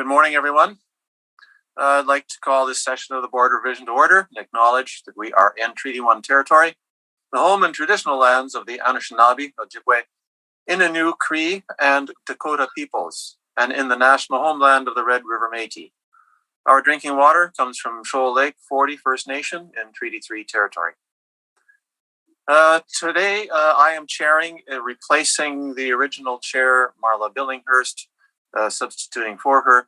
Good morning, everyone. I'd like to call this session of the Board of Revision to order and acknowledge that we are in Treaty 1 territory, the home and traditional lands of the Anishinaabe, Ojibwe, Innu, Cree, and Dakota peoples, and in the national homeland of the Red River Métis. Our drinking water comes from Shoal Lake 40 First Nation in Treaty 3 territory. Today, I am chairing, replacing the original chair, Marla Billinghurst, substituting for her.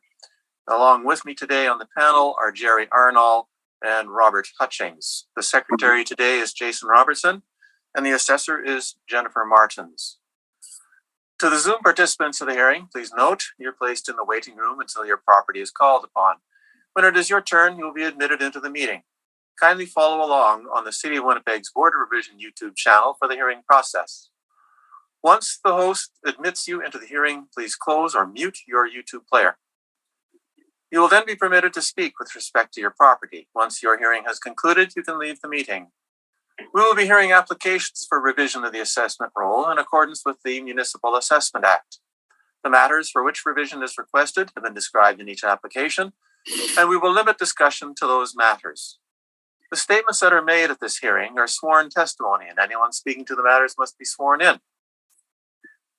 Along with me today on the panel are Jerry Arnall and Robert Hutchings. The secretary today is Jason Robertson, and the assessor is Jennifer Martins. To the Zoom participants of the hearing, please note you're placed in the waiting room until your property is called upon. When it is your turn, you will be admitted into the meeting. Kindly follow along on the City of Winnipeg's Board of Revision YouTube channel for the hearing process. Once the host admits you into the hearing, please close or mute your YouTube player. You will then be permitted to speak with respect to your property. Once your hearing has concluded, you can leave the meeting. We will be hearing applications for revision of the assessment roll in accordance with the Municipal Assessment Act. The matters for which revision is requested have been described in each application, and we will limit discussion to those matters. The statements that are made at this hearing are sworn testimony, and anyone speaking to the matters must be sworn in.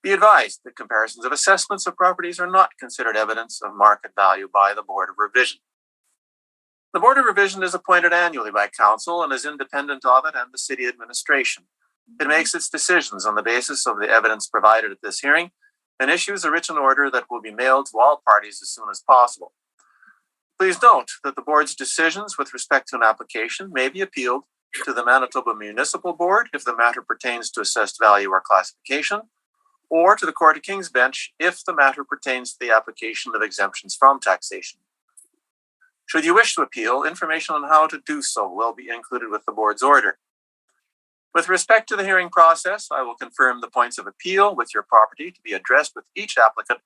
Be advised that comparisons of assessments of properties are not considered evidence of market value by the Board of Revision. The Board of Revision is appointed annually by Council and is independent of it and the City Administration. It makes its decisions on the basis of the evidence provided at this hearing and issues a written order that will be mailed to all parties as soon as possible. Please note that the Board's decisions with respect to an application may be appealed to the Manitoba Municipal Board if the matter pertains to assessed value or classification, or to the Court of King's Bench if the matter pertains to the application of exemptions from taxation. Should you wish to appeal, information on how to do so will be included with the Board's order. With respect to the hearing process, I will confirm the points of appeal with your property to be addressed with each applicant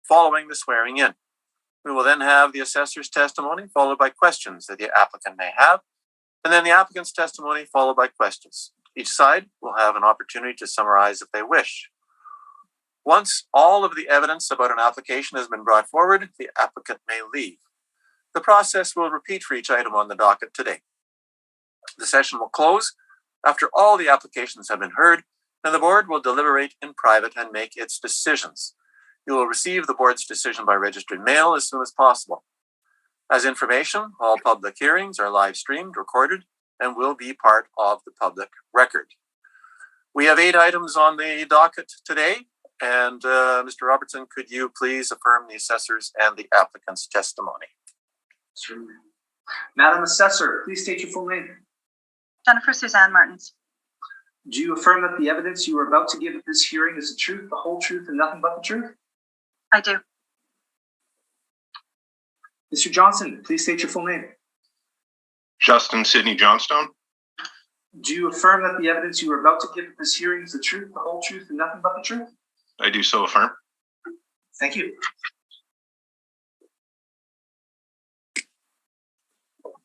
following the swearing in. We will then have the assessor's testimony followed by questions that the applicant may have, and then the applicant's testimony followed by questions. Each side will have an opportunity to summarize if they wish. Once all of the evidence about an application has been brought forward, the applicant may leave. The process will repeat for each item on the docket today. The session will close after all the applications have been heard, and the Board will deliberate in private and make its decisions. You will receive the Board's decision by registered mail as soon as possible. As information, all public hearings are live streamed, recorded, and will be part of the public record. We have 8 items on the docket today. And Mr. Robertson, could you please affirm the assessor's and the applicant's testimony? Certainly. Madam Assessor, please state your full name. Jennifer Suzanne Martins. Do you affirm that the evidence you are about to give at this hearing is the truth, the whole truth, and nothing but the truth? I do. Mr. Johnson, please state your full name. Justin Sidney Johnstone. Do you affirm that the evidence you are about to give at this hearing is the truth, the whole truth, and nothing but the truth? I do so affirm. Thank you.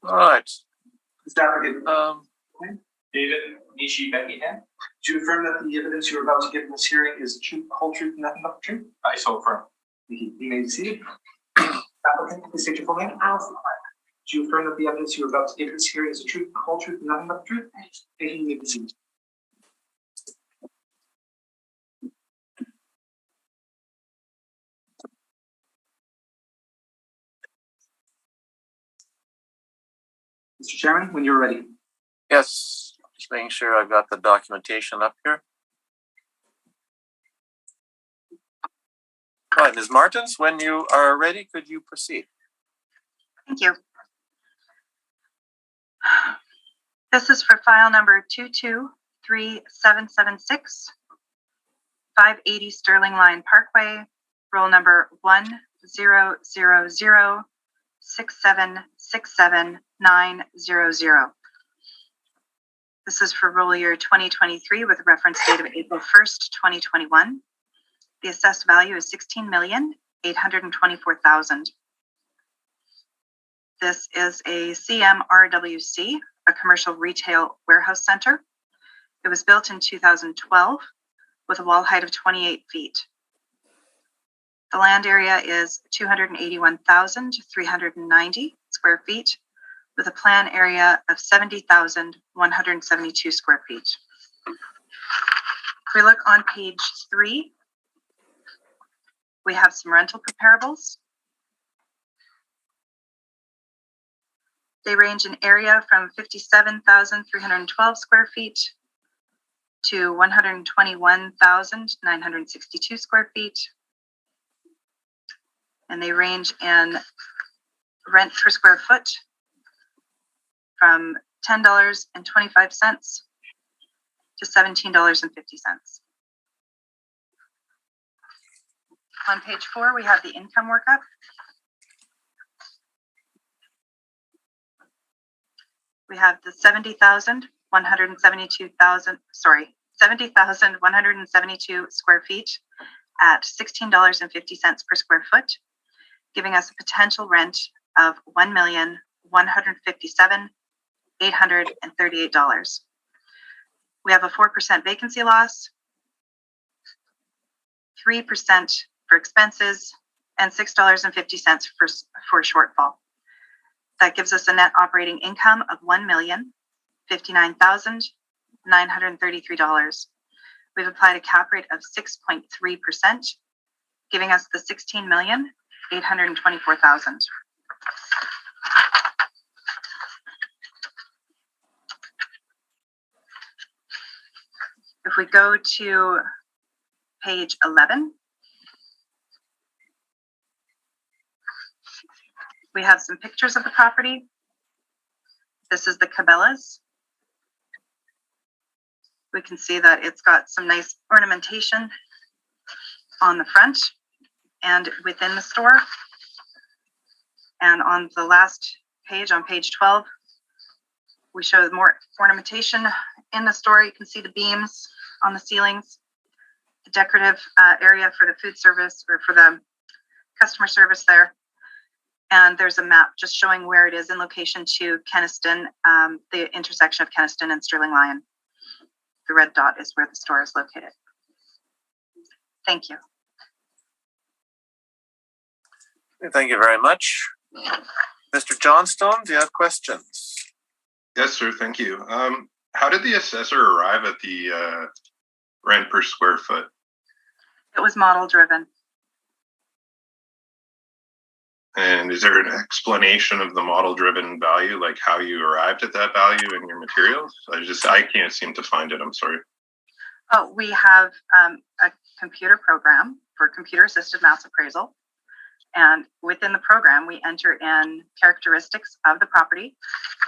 All right. David Nishi Beckingham. Do you affirm that the evidence you are about to give in this hearing is the truth, the whole truth, and nothing but the truth? I so affirm. You may be seated. Applicant, please state your full name. Do you affirm that the evidence you are about to give in this hearing is the truth, the whole truth, and nothing but the truth? You may be seated. Mr. Chairman, when you're ready. Yes, just making sure I've got the documentation up here. All right, Ms. Martins, when you are ready, could you proceed? Thank you. This is for file number 223776, 580 Sterling Line Parkway, roll number 1000676790. This is for roll year 2023 with a reference date of April 1st, 2021. The assessed value is $16,824,000. This is a CMRWC, a commercial retail warehouse center. It was built in 2012 with a wall height of 28 feet. The land area is 281,390 square feet with a plan area of 70,172 square feet. If we look on page 3, we have some rental comparables. They range in area from 57,312 square feet to 121,962 square feet. And they range in rent per square foot from $10.25 to $17.50. On page 4, we have the income workup. We have the 70,172 square feet at $16.50 per square foot, giving us a potential rent of $1,157,838. We have a 4% vacancy loss, 3% for expenses, and $6.50 for shortfall. That gives us a net operating income of $1,059,933. We've applied a cap rate of 6.3%, giving us the $16,824,000. If we go to page 11, we have some pictures of the property. This is the Cabela's. We can see that it's got some nice ornamentation on the front and within the store. And on the last page, on page 12, we show more ornamentation in the store. You can see the beams on the ceilings, the decorative area for the food service or for the customer service there. And there's a map just showing where it is in location to Kenaston, the intersection of Kenaston and Sterling Lion. The red dot is where the store is located. Thank you. Thank you very much. Mr. Johnstone, do you have questions? Yes, sir. Thank you. How did the assessor arrive at the rent per square foot? It was model driven. And is there an explanation of the model driven value, like how you arrived at that value in your materials? I can't seem to find it. I'm sorry. Oh, we have a computer program for computer assisted mass appraisal. And within the program, we enter in characteristics of the property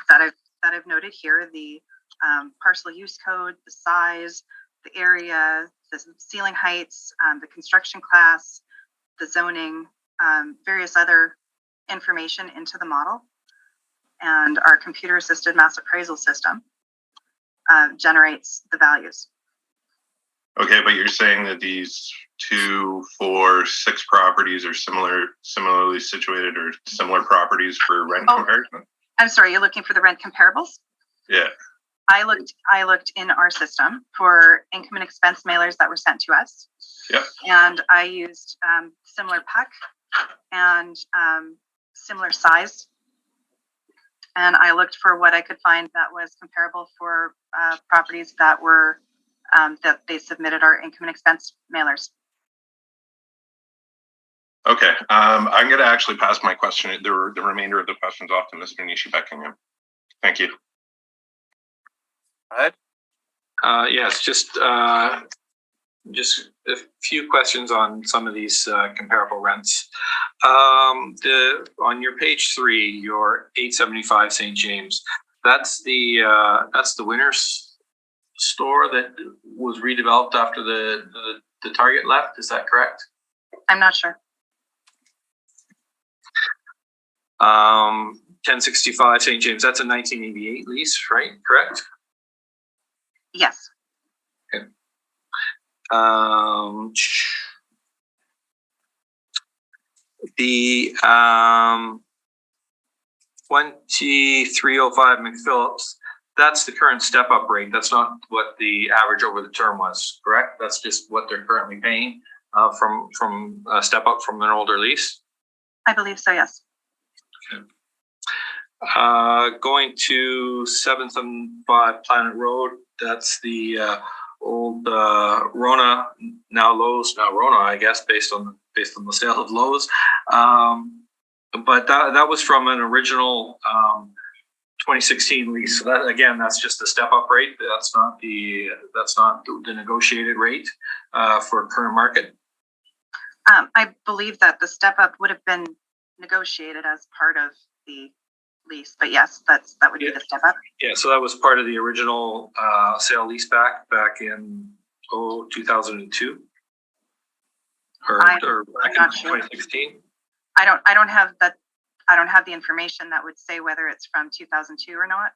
that I've noted here, the parcel use code, the size, the area, the ceiling heights, the construction class, the zoning, various other information into the model. And our computer assisted mass appraisal system generates the values. Okay, but you're saying that these 2, 4, 6 properties are similarly situated or similar properties for rent comparison? I'm sorry, you're looking for the rent comparables? Yeah. I looked in our system for income and expense mailers that were sent to us. Yep. And I used similar PEC and similar size. And I looked for what I could find that was comparable for properties that were that they submitted our income and expense mailers. Okay, I'm going to actually pass my question, the remainder of the questions off to Mr. Nishi-Beckingham. Thank you. All right. Yes, just a few questions on some of these comparable rents. On your page 3, your 875 St. James, that's the Winners store that was redeveloped after the Target left. Is that correct? I'm not sure. 1065 St. James, that's a 1988 lease, right? Correct? Yes. Okay. 2305 McPhillips, that's the current step-up rate. That's not what the average over the term was, correct? That's just what they're currently paying from a step up from an older lease? I believe so, yes. Going to 7th and 5 Planet Road, that's the old Rona, now Lowe's, now Rona, I guess, based on the sale of Lowe's. But that was from an original 2016 lease. So that, again, that's just the step up rate. That's not the negotiated rate for current market. I believe that the step up would have been negotiated as part of the lease, but yes, that would be the step up. Yeah, so that was part of the original sale lease back in 2002 or back in 2016. I don't have the information that would say whether it's from 2002 or not.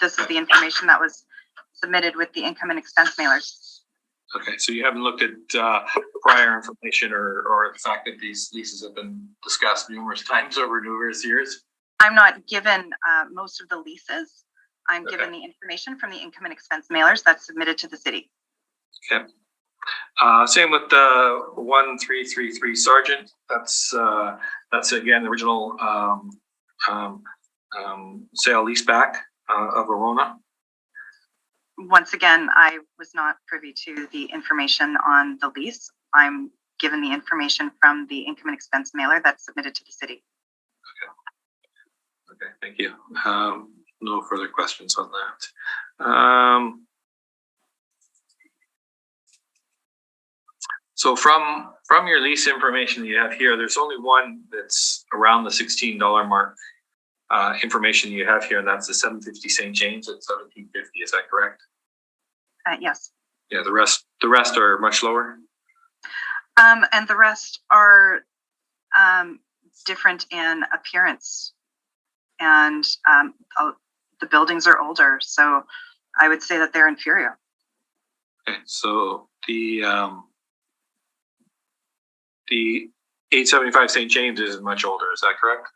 This is the information that was submitted with the income and expense mailers. Okay, so you haven't looked at prior information or the fact that these leases have been discussed numerous times over numerous years? I'm not given most of the leases. I'm given the information from the income and expense mailers that's submitted to the city. Okay. Same with the 1333 Sergeant. That's again the original sale leaseback of Arona. Once again, I was not privy to the information on the lease. I'm given the information from the income and expense mailer that's submitted to the city. Okay, thank you. No further questions on that. So from your lease information you have here, there's only one that's around the $16 mark information you have here, and that's the 750 St. James at $17.50. Is that correct? Yes. Yeah, the rest are much lower. And the rest are different in appearance, and the buildings are older, so I would say that they're inferior. Okay, so the 875 St. James isn't much older, is that correct?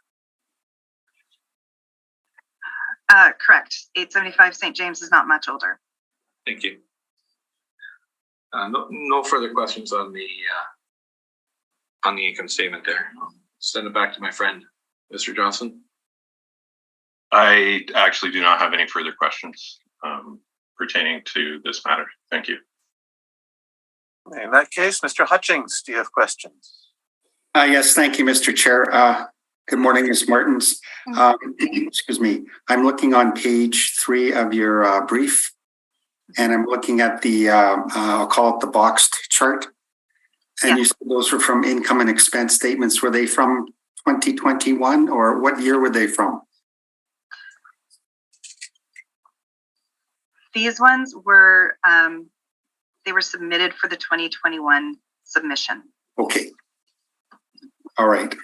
Correct. 875 St. James is not much older. Thank you. No further questions on the income statement there. I'll send it back to my friend, Mr. Johnson. I actually do not have any further questions pertaining to this matter. Thank you. In that case, Mr. Hutchings, do you have questions? Yes, thank you, Mr. Chair. Good morning, Ms. Martins. Excuse me. I'm looking on page 3 of your brief, and I'm looking at the, I'll call it the boxed chart. And you said those were from income and expense statements. Were they from 2021, or what year were they from? These ones were, they were submitted for the 2021 submission. Okay. All right.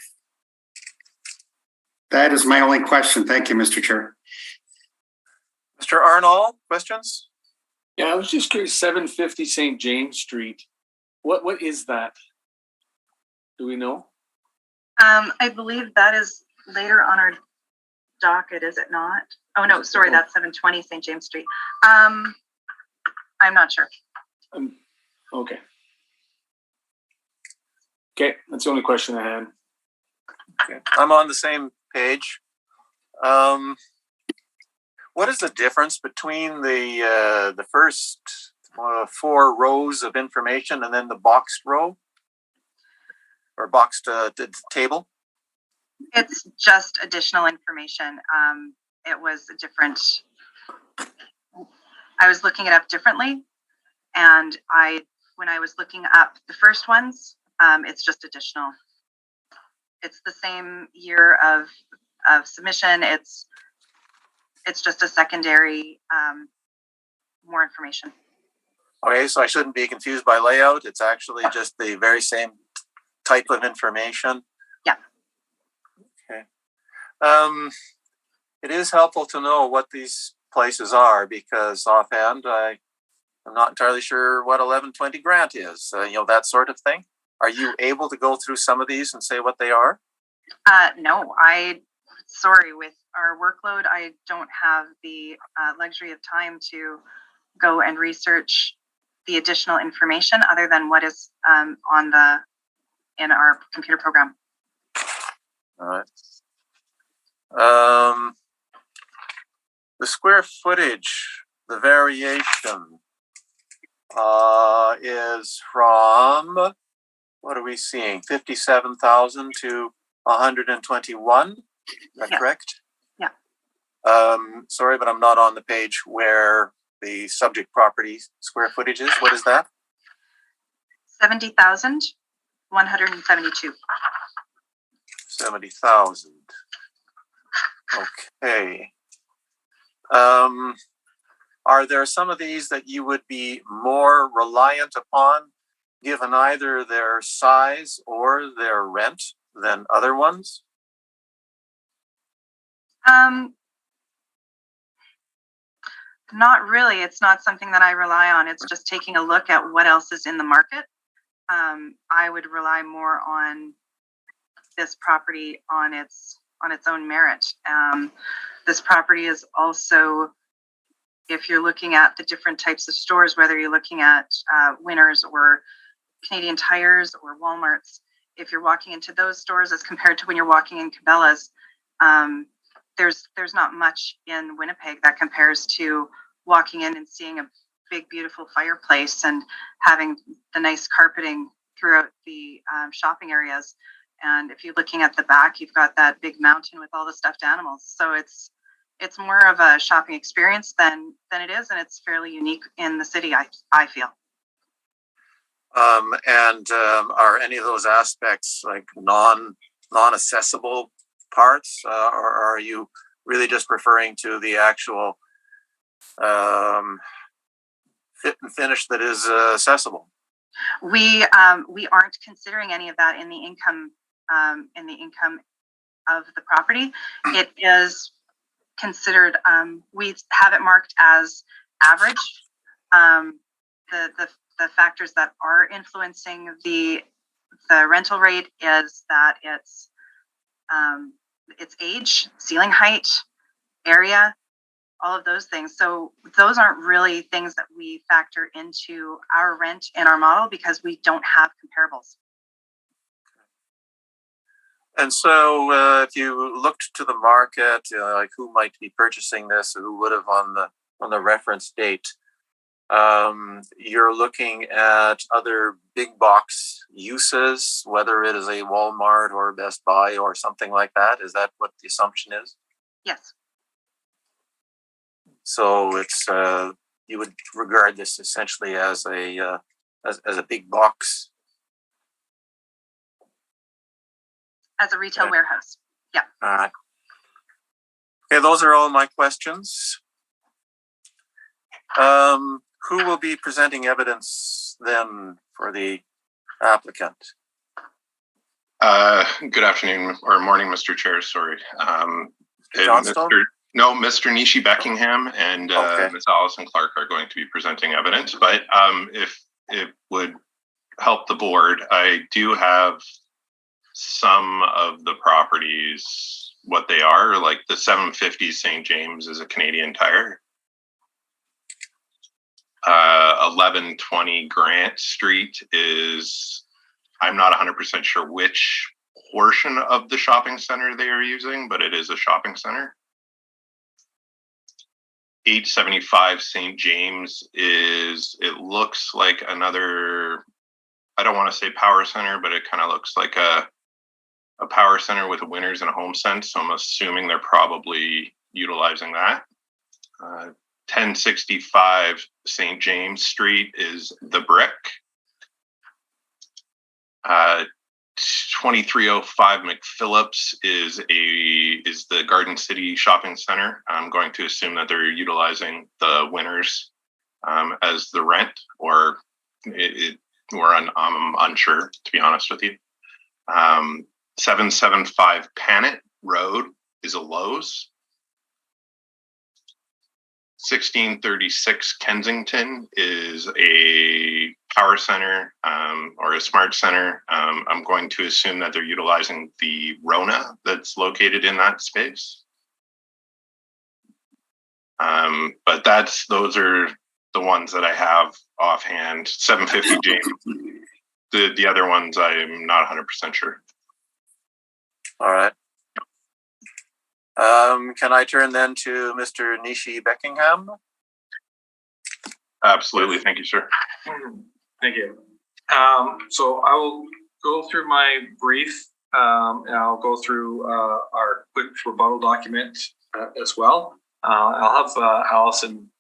That is my only question. Thank you, Mr. Chair. Mr. Arnold, questions? Yeah, I was just curious, 750 St. James Street. What is that? Do we know? I believe that is later on our docket, is it not? Oh, no, sorry, that's 720 St. James Street. I'm not sure. Okay. Okay, that's the only question I had. Okay. I'm on the same page. What is the difference between the first 4 rows of information and then the boxed row or boxed table? It's just additional information. It was a different, I was looking it up differently, and when I was looking up the first ones, it's just additional. It's the same year of submission. It's just a secondary, more information. Okay, so I shouldn't be confused by layout. It's actually just the very same type of information. Yeah. Okay. It is helpful to know what these places are, because offhand, I'm not entirely sure what 1120 Grant is, that sort of thing. Are you able to go through some of these and say what they are? No, sorry, with our workload, I don't have the luxury of time to go and research the additional information other than what is in our computer program. All right. The square footage, the variation is from, what are we seeing? 57,000 to 121. Is that correct? Yeah. Sorry, but I'm not on the page where the subject property square footage is. What is that? 70,172. 70,000. Okay. Are there some of these that you would be more reliant upon, given either their size or their rent, than other ones? Not really. It's not something that I rely on. It's just taking a look at what else is in the market. I would rely more on this property on its own merit. This property is also, if you're looking at the different types of stores, whether you're looking at Winners or Canadian Tires or Walmart's, if you're walking into those stores as compared to when you're walking in Cabela's, there's not much in Winnipeg that compares to walking in and seeing a big, beautiful fireplace and having the nice carpeting throughout the shopping areas. And if you're looking at the back, you've got that big mountain with all the stuffed animals. So it's more of a shopping experience than it is, and it's fairly unique in the city, I feel. Are any of those aspects like non-accessible parts, or are you really just referring to the actual fit and finish that is accessible? We aren't considering any of that in the income of the property. It is considered. We have it marked as average. The factors that are influencing the rental rate is that it's age, ceiling height, area, all of those things. So those aren't really things that we factor into our rent in our model because we don't have comparables. And so if you looked to the market, like who might be purchasing this or who would have on the reference date, you're looking at other big box uses, whether it is a Walmart or Best Buy or something like that. Is that what the assumption is? Yes. So it's you would regard this essentially as a big box, as a retail warehouse. Yeah. All right. Okay, those are all my questions. Who will be presenting evidence then for the applicant? Good afternoon or morning, Mr. Chair. Sorry. Johnstone? Mr. Nishi Beckingham and Ms. Allison Clark are going to be presenting evidence. But if it would help the board, I do have some of the properties, what they are, like the 750 St. James is a Canadian Tire. 1120 Grant Street is, I'm not 100% sure which portion of the shopping center they are using, but it is a shopping center. 875 St. James is, it looks like another, I don't want to say power center, but it kind of looks like a power center with a Winners and a HomeSense. So I'm assuming they're probably utilizing that. 1065 St. James Street is the Brick. 2305 McPhillips is the Garden City Shopping Center. I'm going to assume that they're utilizing the Winners as the rent, or I'm unsure, to be honest with you. 775 Panet Road is a Lowe's. 1636 Kensington is a power center or a smart center. I'm going to assume that they're utilizing the Rona that's located in that space. But those are the ones that I have offhand. 750 James. The other ones I'm not 100% sure. All right. Can I turn then to Mr. Nishi Beckingham? Absolutely. Thank you, sir. Thank you. So I will go through my brief, and I'll go through our quick rebuttal document as well. I'll have Allison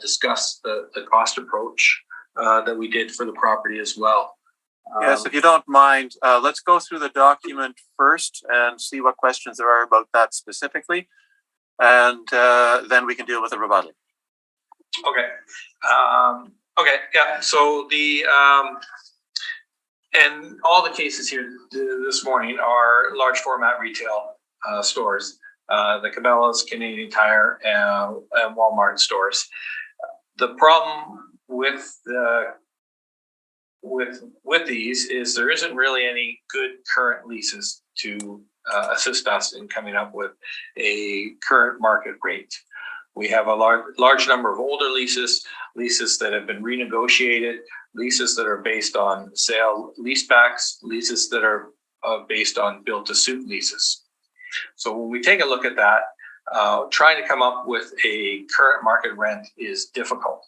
discuss the cost approach that we did for the property as well. Yes, if you don't mind, let's go through the document first and see what questions there are about that specifically, and then we can deal with the rebuttal. Okay. Okay. Yeah. So and all the cases here this morning are large format retail stores, the Cabela's, Canadian Tire, and Walmart stores. The problem with these is there isn't really any good current leases to assist us in coming up with a current market rate. We have a large number of older leases that have been renegotiated, leases that are based on sale leasebacks, leases that are based on build-to-suit leases. So when we take a look at that, trying to come up with a current market rent is difficult.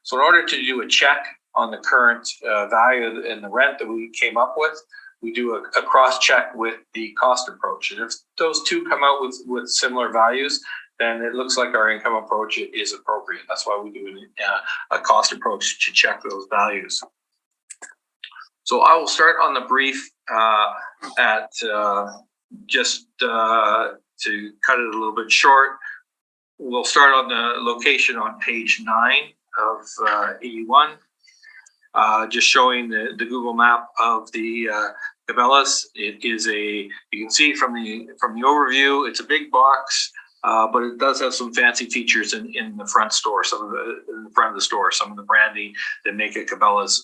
So in order to do a check on the current value and the rent that we came up with, we do a cross-check with the cost approach. And if those two come out with similar values, then it looks like our income approach is appropriate. That's why we do a cost approach to check those values. So I will start on the brief just to cut it a little bit short. We'll start on the location on page 9 of 81, just showing the Google map of the Cabela's. It is you can see from the overview, it's a big box. But it does have some fancy features in the front store, in the front of the store, some of the branding that make it Cabela's.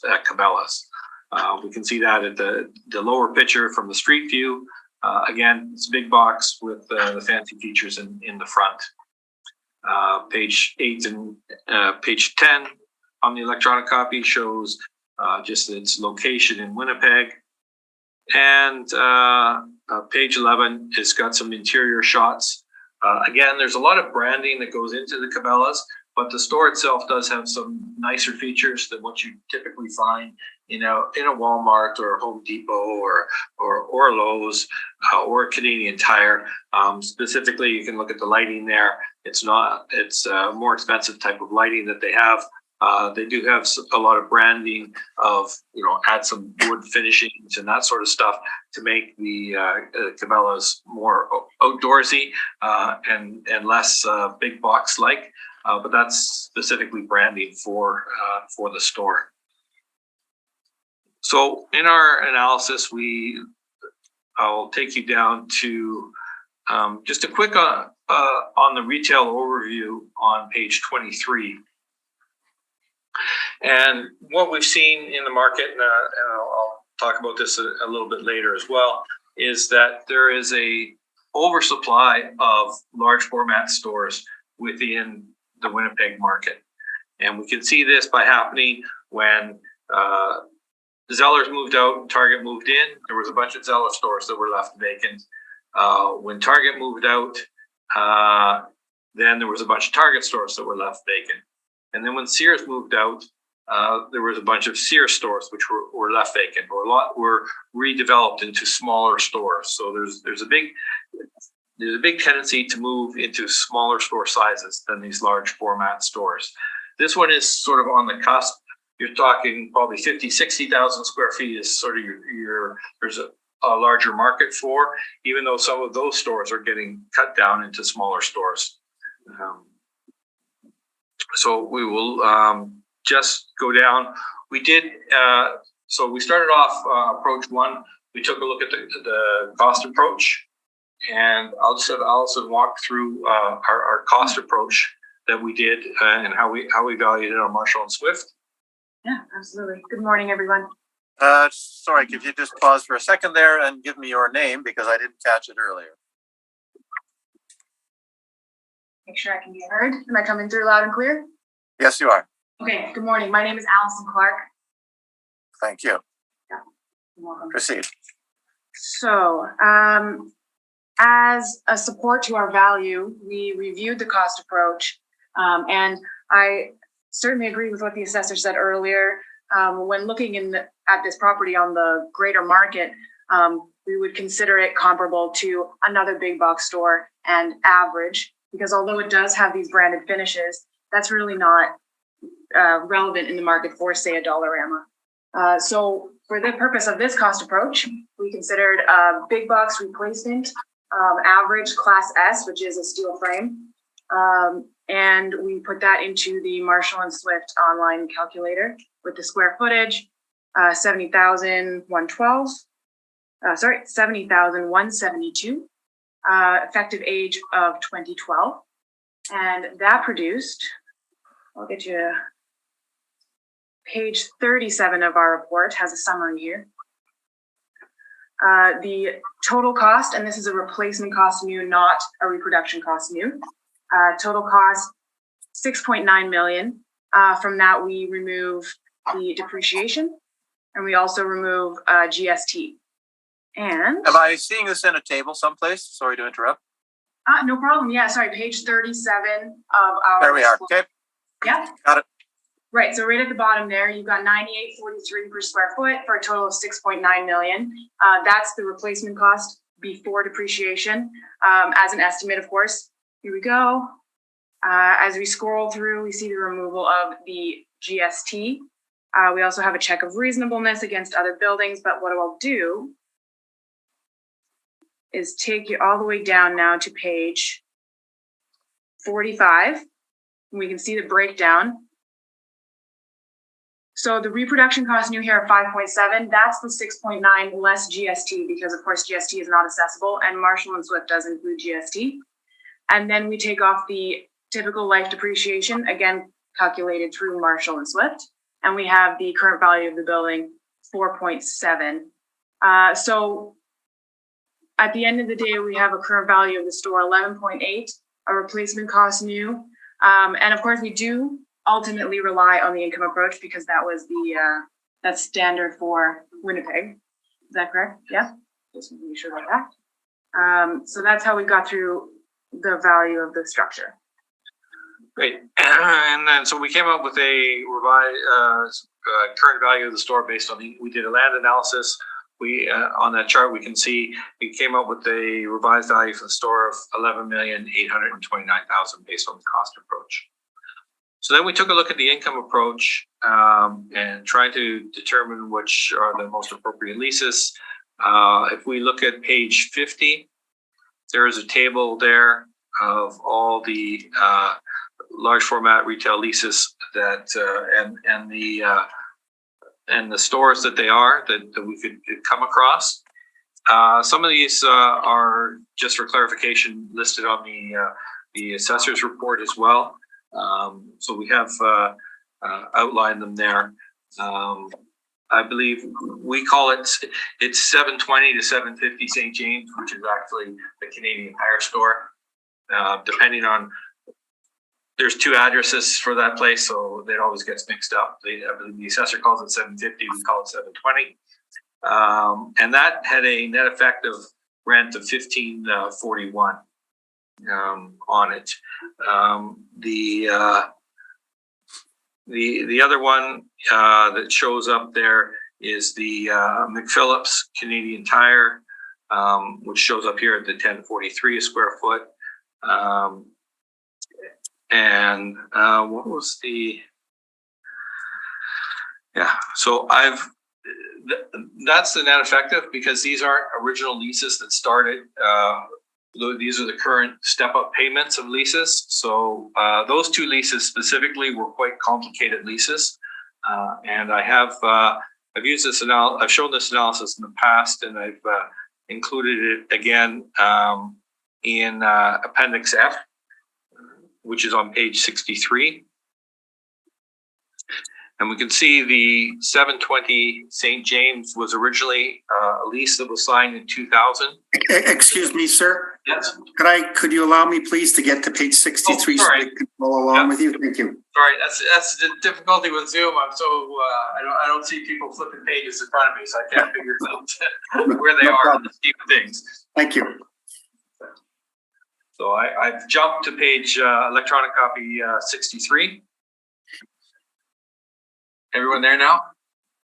We can see that at the lower picture from the street view. Again, it's a big box with the fancy features in the front. Page 8 and page 10 on the electronic copy shows just its location in Winnipeg. And page 11 has got some interior shots. Again, there's a lot of branding that goes into the Cabela's, but the store itself does have some nicer features than what you typically find in a Walmart or Home Depot or Lowe's or Canadian Tire. Specifically, you can look at the lighting there. It's a more expensive type of lighting that they have. They do have a lot of branding of, add some wood finishings and that sort of stuff to make the Cabela's more outdoorsy and less big box like. But that's specifically branding for the store. So in our analysis, I'll take you down to just a quick on the retail overview on page 23. And what we've seen in the market, and I'll talk about this a little bit later as well, is that there is a oversupply of large format stores within the Winnipeg market. And we can see this by happening when Zellers moved out and Target moved in. There was a bunch of Zeller stores that were left vacant. When Target moved out, then there was a bunch of Target stores that were left vacant. And then when Sears moved out, there was a bunch of Sears stores which were left vacant, or a lot were redeveloped into smaller stores. So there's a big tendency to move into smaller store sizes than these large format stores. This one is sort of on the cusp. You're talking probably 50, 60,000 square feet is sort of there's a larger market for, even though some of those stores are getting cut down into smaller stores. So we will just go down. We did, so we started off approach 1. We took a look at the cost approach, and I'll just have Allison walk through our cost approach that we did and how we valued it on Marshall and Swift. Yeah, absolutely. Good morning, everyone. Sorry, could you just pause for a second there and give me your name, because I didn't catch it earlier. Make sure I can be heard. Am I coming through loud and clear? Yes, you are. Okay, good morning. My name is Allison Clark. Thank you. You're welcome. Proceed. So, as a support to our value, we reviewed the cost approach, and I certainly agree with what the assessor said earlier. When looking at this property on the greater market, we would consider it comparable to another big box store and average, because although it does have these branded finishes, that's really not relevant in the market for, say, a Dollarama. So for the purpose of this cost approach, we considered a big box replacement, average class S, which is a steel frame. And we put that into the Marshall and Swift online calculator with the square footage, 70,172, effective age of 2012. And that produced, I'll get you page 37 of our report has a summary here. The total cost, and this is a replacement cost new, not a reproduction cost new. Total cost, 6.9 million. From that, we remove the depreciation, and we also remove GST. And am I seeing this in a table someplace? Sorry to interrupt. No problem. Yeah, sorry. Page 37 of our. There we are. Okay. Yeah. Got it. Right. So right at the bottom there, you've got 98.43 per square foot for a total of 6.9 million. That's the replacement cost before depreciation, as an estimate, of course. Here we go. As we scroll through, we see the removal of the GST. We also have a check of reasonableness against other buildings, but what I'll do is take you all the way down now to page 45. And we can see the breakdown. So the reproduction cost new here of 5.7, that's the 6.9 less GST, because of course GST is not accessible, and Marshall and Swift does include GST. And then we take off the typical life depreciation, again calculated through Marshall and Swift, and we have the current value of the building, 4.7. So at the end of the day, we have a current value of the store, 11.8, a replacement cost new. And of course, we do ultimately rely on the income approach, because that was that's standard for Winnipeg. Is that correct? Yeah, just to be sure about that. So that's how we got through the value of the structure. Great. And then, so we came up with a revised current value of the store based on we did a land analysis. We on that chart, we can see we came up with a revised value for the store of 11,829,000 based on the cost approach. So then we took a look at the income approach and tried to determine which are the most appropriate leases. If we look at page 50, there is a table there of all the large format retail leases that and the stores that they are that we could come across. Some of these are, just for clarification, listed on the assessor's report as well. So we have outlined them there. I believe we call it's 720 to 750 St. James, which is actually the Canadian Tire store. Depending on, there's two addresses for that place, so it always gets mixed up. I believe the assessor calls it 750, we call it 720. And that had a net effective rent of 1541 on it. The other one that shows up there is the McPhillips Canadian Tire, which shows up here at the 1043 a square foot. And what was the? Yeah, so that's the net effective, because these aren't original leases that started. These are the current step-up payments of leases. So those two leases specifically were quite complicated leases, and I've used this I've shown this analysis in the past, and I've included it again in Appendix F, which is on page 63. And we can see the 720 St. James was originally a lease that was signed in 2000. Excuse me, sir. Yes. Could you allow me please to get to page 63 so I can follow along with you? Thank you. Sorry, that's the difficulty with Zoom. I'm so I don't see people flipping pages in front of me, so I can't figure out where they are in the scheme of things. Thank you. So I've jumped to page electronic copy 63. Everyone there now?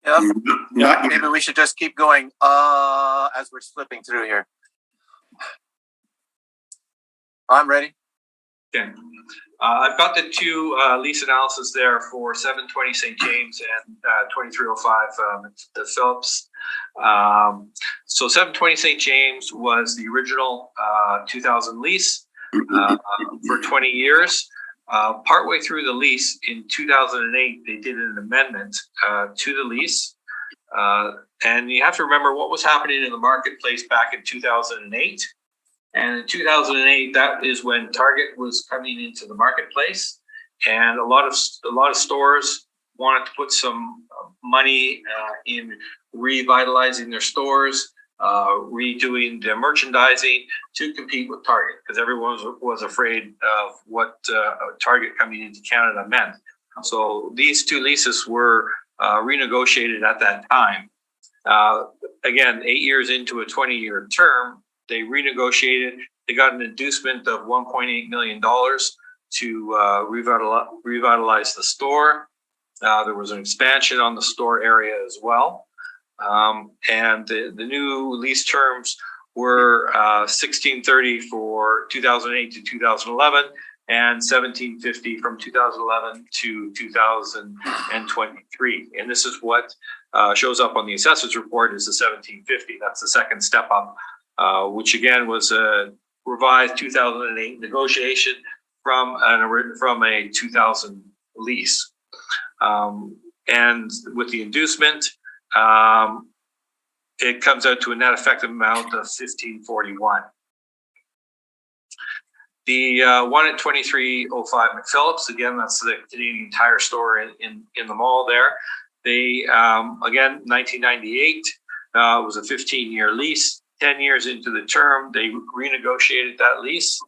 Yep. Not Maybe we should just keep going as we're flipping through here. I'm ready. Okay. I've got the two lease analysis there for 720 St. James and 2305 the Phillips. So 720 St. James was the original 2000 lease for 20 years. Partway through the lease in 2008, they did an amendment to the lease. And you have to remember what was happening in the marketplace back in 2008. And in 2008, that is when Target was coming into the marketplace, and a lot of stores wanted to put some money in revitalizing their stores, redoing their merchandising to compete with Target, because everyone was afraid of what Target coming into Canada meant. So these two leases were renegotiated at that time. Again, 8 years into a 20-year term, they renegotiated. They got an inducement of $1.8 million to revitalize the store. There was an expansion on the store area as well. And the new lease terms were $1,630 for 2008 to 2011 and $1,750 from 2011 to 2023. And this is what shows up on the assessor's report is the $1,750. That's the second step up, which again was a revised 2008 negotiation from a 2000 lease. And with the inducement, it comes out to a net effective amount of $1,541. The one at 2305 McPhillips, again, that's the Canadian Tire store in the mall there. They, again, 1998, was a 15-year lease. 10 years into the term, they renegotiated that lease.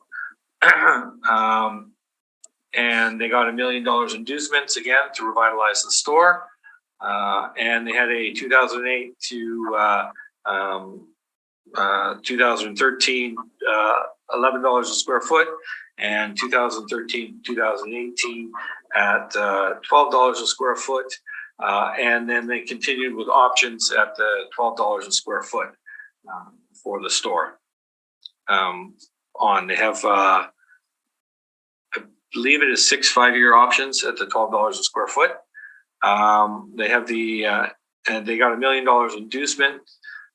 And they got $1 million inducements again to revitalize the store. And they had a 2008 to 2013 $11 a square foot, and 2013 2018 at $12 a square foot. And then they continued with options at the $12 a square foot for the store. They have I believe it is 6 5-year options at the $12 a square foot. They have and they got $1 million inducement,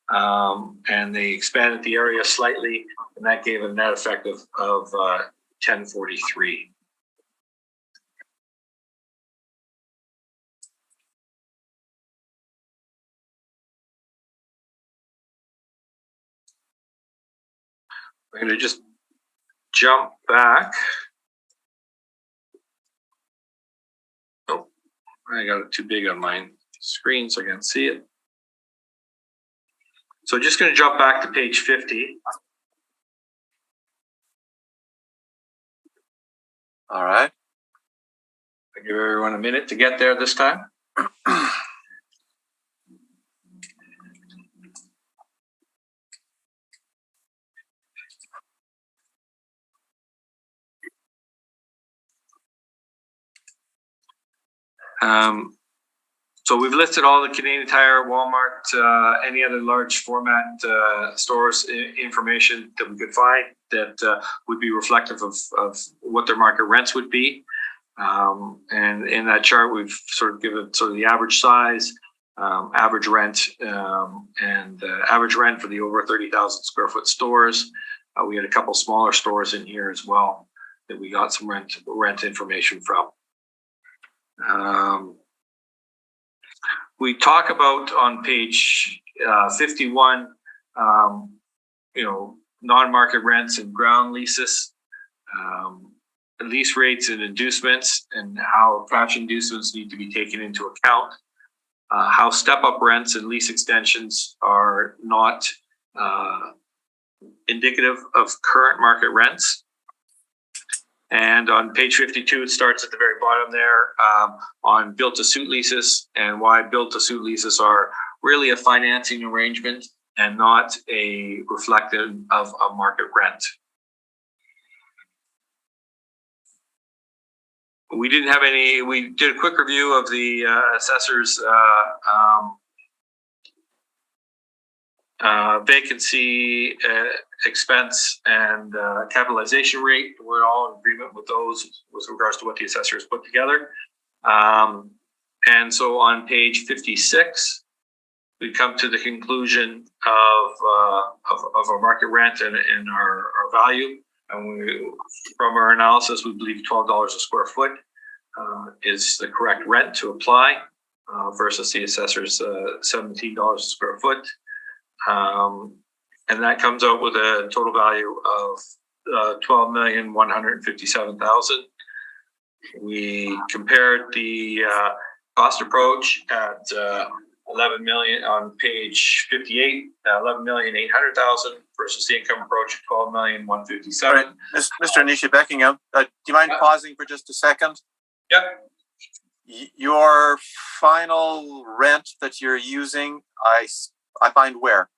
and they expanded the area slightly, and that gave a net effect of 1043. We're going to just jump back. Oh, I got it too big on my screen so I can't see it. So just going to jump back to page 50. All right. I'll give everyone a minute to get there this time. So we've listed all the Canadian Tire, Walmart, any other large format stores information that we could find that would be reflective of what their market rents would be. And in that chart, we've sort of given sort of the average size, average rent, and average rent for the over 30,000 square foot stores. We had a couple smaller stores in here as well that we got some rent information from. We talk about on page 51, non-market rents and ground leases. lease rates and inducements and how cash inducements need to be taken into account. How step-up rents and lease extensions are not indicative of current market rents. And on page 52, it starts at the very bottom there on built-to-suit leases and why built-to-suit leases are really a financing arrangement and not a reflective of a market rent. We did a quick review of the assessor's vacancy expense and capitalization rate. We're all in agreement with those with regards to what the assessor has put together. And so on page 56, we come to the conclusion of our market rent and our value. And from our analysis, we believe $12 a square foot is the correct rent to apply versus the assessor's $17 a square foot. And that comes out with a total value of $12,157,000. We compared the cost approach at 11 million on page 58, 11,800,000 versus the income approach of 12,157,000. Right. Mr. Onishi-Beckingham, do you mind pausing for just a second? Yep. Your final rent that you're using, I find where?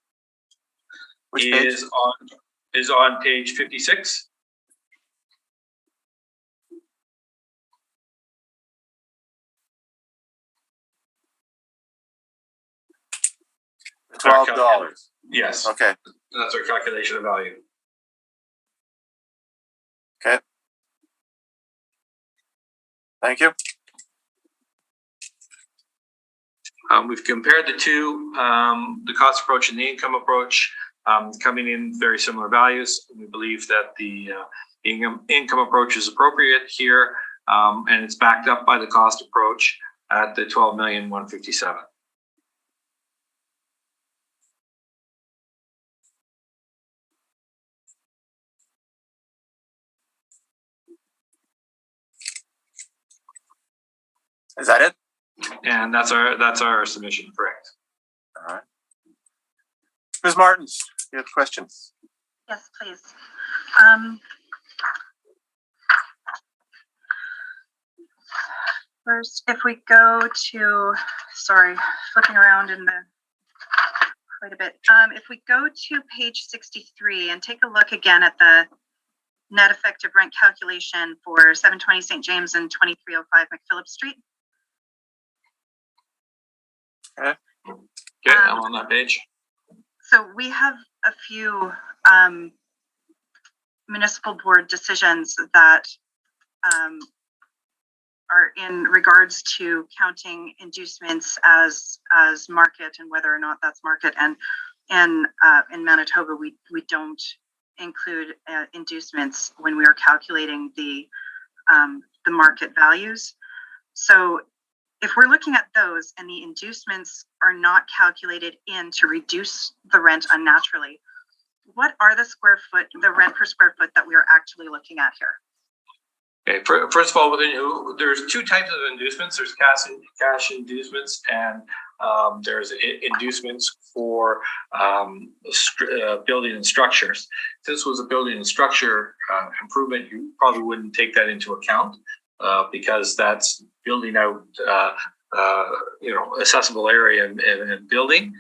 Which page? Is on page 56. $12. Yes. Okay. That's our calculation of value. Okay. Thank you. We've compared the two, the cost approach and the income approach, coming in very similar values. We believe that the income approach is appropriate here, and it's backed up by the cost approach at the $12,157,000. Is that it? And that's our submission, correct? All right. Ms. Martins, you have questions? Yes, please. First, if we go to, sorry, flipping around in the quite a bit. If we go to page 63 and take a look again at the net effective rent calculation for 720 St. James and 2305 McPhillips Street. Okay, I'm on that page. So we have a few municipal board decisions that are in regards to counting inducements as market and whether or not that's market. And in Manitoba, we don't include inducements when we are calculating the market values. So if we're looking at those and the inducements are not calculated in to reduce the rent unnaturally, what are the rent per square foot that we are actually looking at here? Okay, first of all, there's two types of inducements. There's cash inducements, and there's inducements for building and structures. If this was a building and structure improvement, you probably wouldn't take that into account because that's building out, accessible area and building.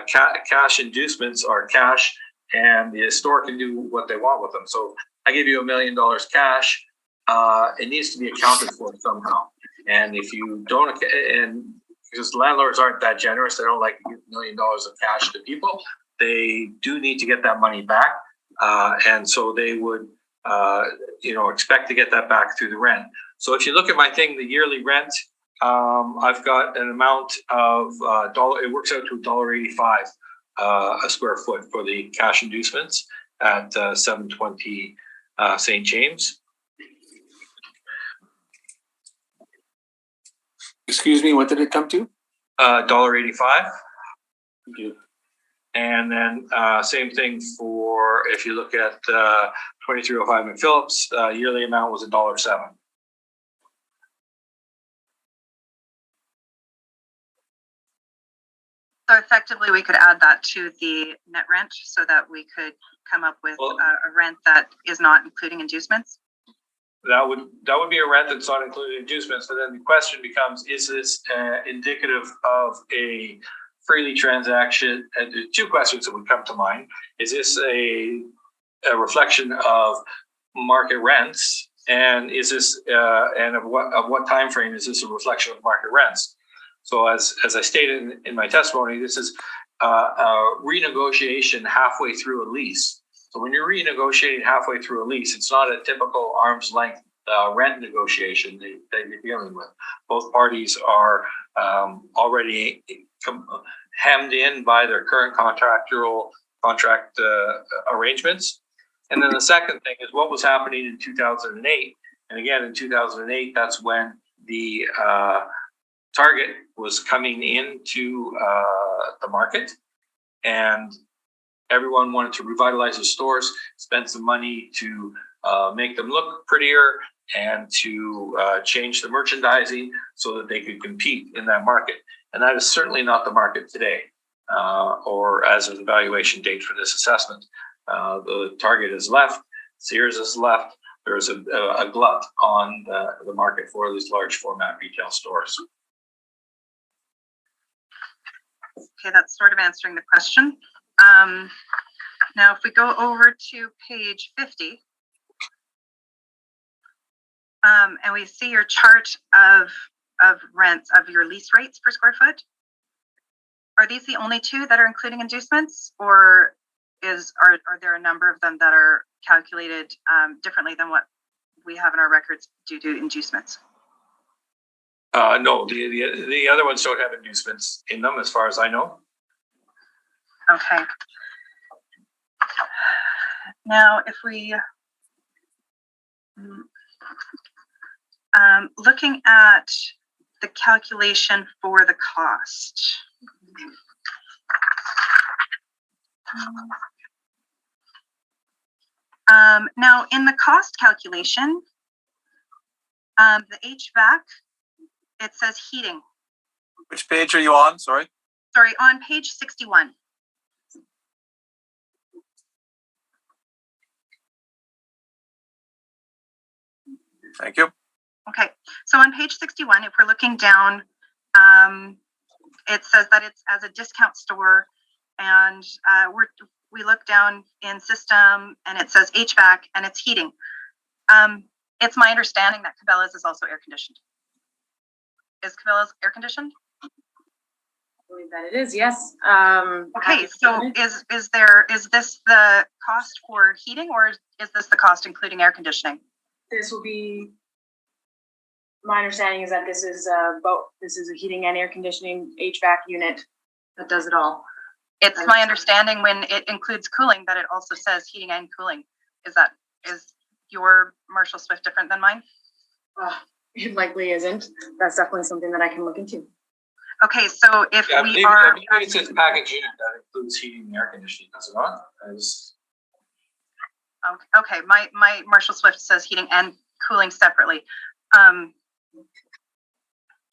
Cash inducements are cash, and the store can do what they want with them. So I give you $1 million cash. It needs to be accounted for somehow. And if you don't, and because landlords aren't that generous, they don't like to give $1 million of cash to people. They do need to get that money back. And so they would, expect to get that back through the rent. So if you look at my thing, the yearly rent, I've got an amount of it works out to $1.85 a square foot for the cash inducements at 720 St. James. Excuse me, what did it come to? $1.85. Thank you. And then same thing for, if you look at 2305 McPhillips, yearly amount was $1.07. So effectively, we could add that to the net rent so that we could come up with a rent that is not including inducements. That would be a rent that's not including inducements. But then the question becomes: is this indicative of a freely transaction? And there are two questions that would come to mind: is this a reflection of market rents, and is this and of what time frame is this a reflection of market rents? So as I stated in my testimony, this is a renegotiation halfway through a lease. So when you're renegotiating halfway through a lease, it's not a typical arm's length rent negotiation that you're dealing with. Both parties are already hemmed in by their current contract arrangements. And then the second thing is what was happening in 2008. And again, in 2008, that's when the Target was coming into the market, and everyone wanted to revitalize the stores, spend some money to make them look prettier and to change the merchandising so that they could compete in that market. And that is certainly not the market today, or as of the valuation date for this assessment. The Target has left, Sears has left. There's a glut on the market for these large format retail stores. Okay, that's sort of answering the question. Now, if we go over to page 50, and we see your chart of rents, of your lease rates per square foot, are these the only two that are including inducements, or are there a number of them that are calculated differently than what we have in our records due to inducements? No, the other ones don't have inducements in them, as far as I know. Okay. Now, if we looking at the calculation for the cost. Now, in the cost calculation, the HVAC, it says heating. Which page are you on? Sorry, on page 61. Thank you. Okay, so on page 61, if we're looking down, it says that it's as a discount store, and we look down in system, and it says HVAC, and it's heating. It's my understanding that Cabela's is also air conditioned. Is Cabela's air conditioned? I believe that it is, yes. Okay, so is this the cost for heating, or is this the cost including air conditioning? This will be, my understanding is that this is both. This is a heating and air conditioning HVAC unit that does it all. It's my understanding when it includes cooling that it also says heating and cooling. Is your Marshall Swift different than mine? It likely isn't. That's definitely something that I can look into. Okay, so if I we believe it says package unit that includes heating and air conditioning, does it not? Okay, my Marshall Swift says heating and cooling separately.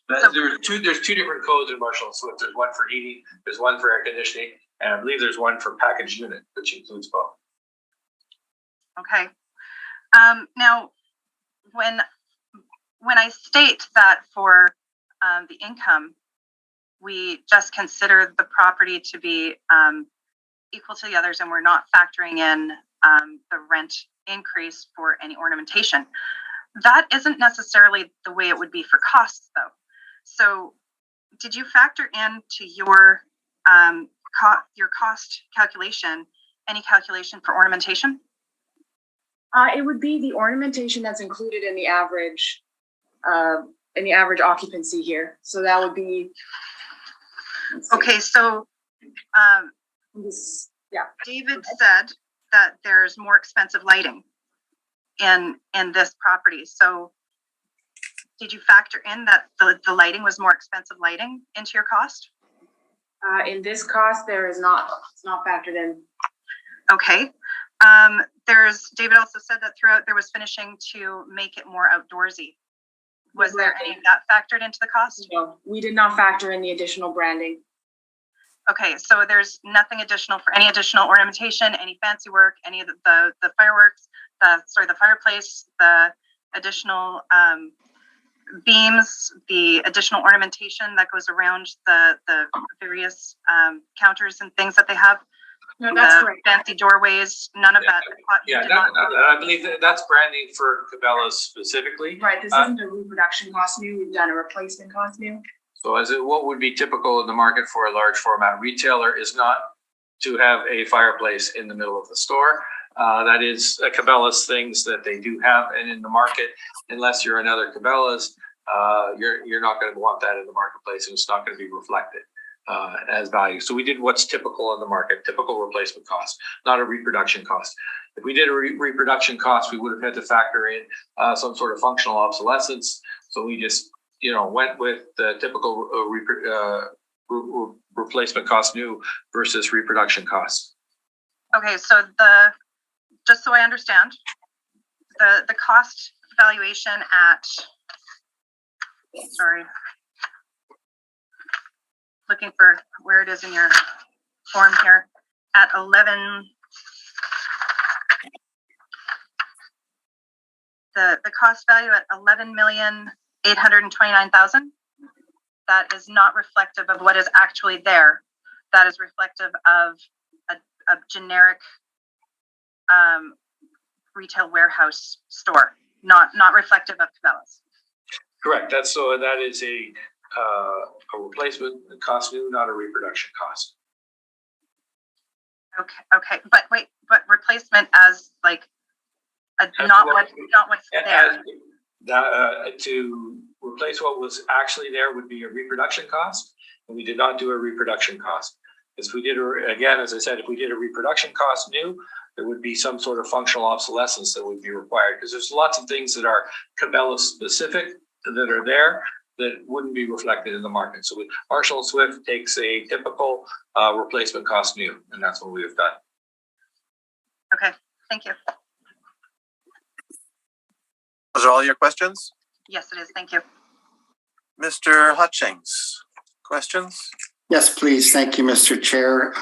There's two different codes in Marshall Swift. There's one for heating, there's one for air conditioning, and I believe there's one for package unit, which includes both. Okay. Now, when I state that for the income, we just consider the property to be equal to the others, and we're not factoring in the rent increase for any ornamentation. That isn't necessarily the way it would be for costs, though. So, did you factor into your cost calculation any calculation for ornamentation? It would be the ornamentation that's included in the average occupancy here. So that would be. Okay, so David said that there's more expensive lighting in this property. So did you factor in that the lighting was more expensive lighting into your cost? In this cost, there is not, it's not factored in. Okay. David also said that throughout there was finishing to make it more outdoorsy. Was there any of that factored into the cost? No, we did not factor in the additional branding. Okay, so there's nothing additional for any additional ornamentation, any fancy work, any of the fireworks, the fireplace, the additional beams, the additional ornamentation that goes around the various counters and things that they have. No, that's the correct. fancy doorways, none of that. Yeah, I believe that's branding for Cabela's specifically. Right, this isn't a reproduction costume, we've done a replacement costume. So what would be typical in the market for a large format retailer is not to have a fireplace in the middle of the store. That is Cabela's things that they do have, and in the market, unless you're another Cabela's, you're not going to want that in the marketplace, and it's not going to be reflected as value. So we did what's typical in the market, typical replacement cost, not a reproduction cost. If we did a reproduction cost, we would have had to factor in some sort of functional obsolescence. So we just went with the typical replacement cost new versus reproduction cost. Okay, so just so I understand, the cost valuation at, sorry, looking for where it is in your form here, at 11, the cost value at 11,829,000, that is not reflective of what is actually there. That is reflective of a generic retail warehouse store, not reflective of Cabela's. Correct. That is a replacement cost new, not a reproduction cost. Okay, but wait, replacement as like not what's there. To replace what was actually there would be a reproduction cost, and we did not do a reproduction cost. Because we did, again, as I said, if we did a reproduction cost new, there would be some sort of functional obsolescence that would be required, because there's lots of things that are Cabela specific that are there that wouldn't be reflected in the market. So Marshall & Swift takes a typical replacement cost new, and that's what we have done. Okay, thank you. Those are all your questions? Yes, it is. Thank you. Mr. Hutchings, questions? Yes, please. Thank you, Mr. Chair.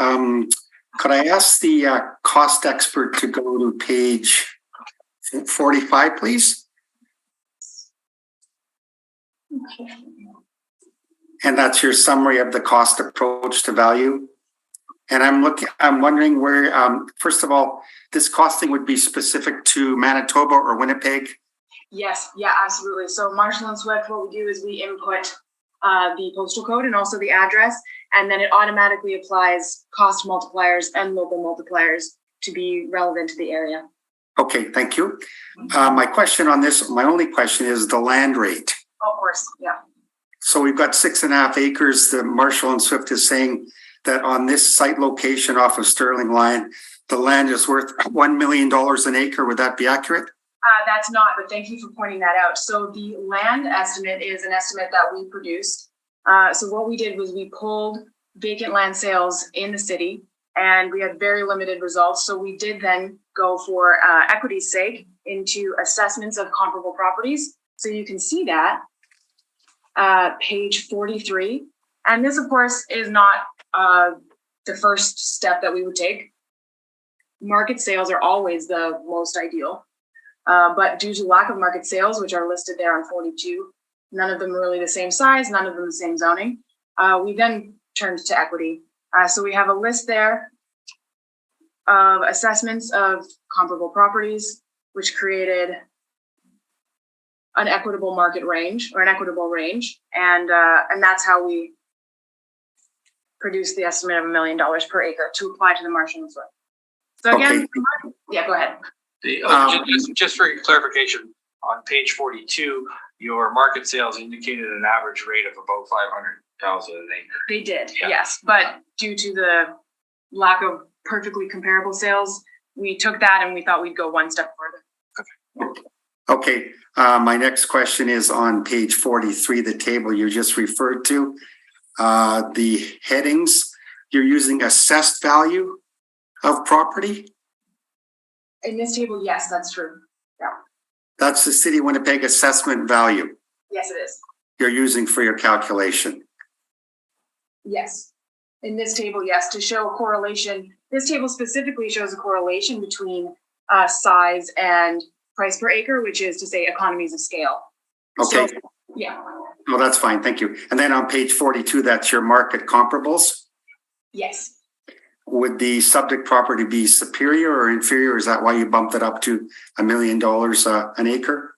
Could I ask the cost expert to go to page 45, please? Okay. And that's your summary of the cost approach to value. And I'm wondering where, first of all, this costing would be specific to Manitoba or Winnipeg? Yes, yeah, absolutely. So Marshall & Swift, what we do is we input the postal code and also the address, and then it automatically applies cost multipliers and local multipliers to be relevant to the area. Okay, thank you. My only question is the land rate. Of course, yeah. So we've got 6.5 acres. The Marshall & Swift is saying that on this site location off of Sterling Line, the land is worth $1 million an acre. Would that be accurate? That's not, but thank you for pointing that out. So the land estimate is an estimate that we produced. So what we did was we pulled vacant land sales in the city, and we had very limited results. So we did then go for equity's sake into assessments of comparable properties. So you can see that page 43. And this, of course, is not the first step that we would take. Market sales are always the most ideal. But due to lack of market sales, which are listed there on 42, none of them really the same size, none of them the same zoning, we then turned to equity. So we have a list there of assessments of comparable properties, which created an equitable market range or an equitable range. And that's how we produced the estimate of $1 million per acre to apply to the Marshall & Swift. So again, okay. Yeah, go ahead. Just for clarification, on page 42, your market sales indicated an average rate of about $500,000 an acre. They did, yeah. Yes. But due to the lack of perfectly comparable sales, we took that and we thought we'd go one step further. Okay. My next question is on page 43, the table you just referred to. The headings, you're using assessed value of property? In this table, yes, that's true. That's the City of Winnipeg assessment value Yes, it is. you're using for your calculation. Yes. In this table, yes, to show a correlation. This table specifically shows a correlation between size and price per acre, which is to say economies of scale. Okay. So, yeah. Well, that's fine. Thank you. And then on page 42, that's your market comparables. Yes. Would the subject property be superior or inferior? Is that why you bumped it up to $1 million an acre?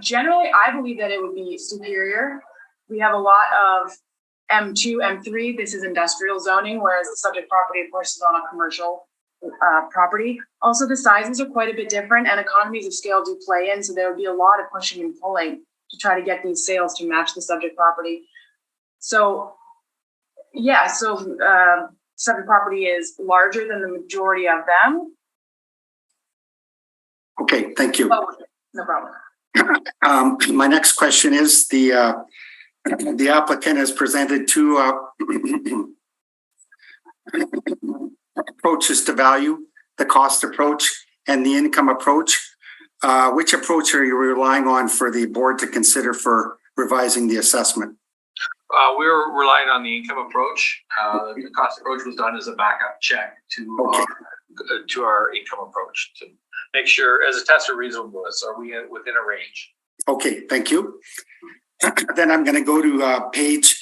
Generally, I believe that it would be superior. We have a lot of M2, M3. This is industrial zoning, whereas the subject property, of course, is on a commercial property. Also, the sizes are quite a bit different, and economies of scale do play in. So there would be a lot of pushing and pulling to try to get these sales to match the subject property. So, yeah, subject property is larger than the majority of them. Okay, thank you. Oh, no problem. My next question is the applicant has presented two approaches to value, the cost approach and the income approach. Which approach are you relying on for the board to consider for revising the assessment? We're relying on the income approach. The cost approach was done as a backup check to our income approach to make sure, as a test of reasonableness, are we within a range? Okay, thank you. Then I'm going to go to page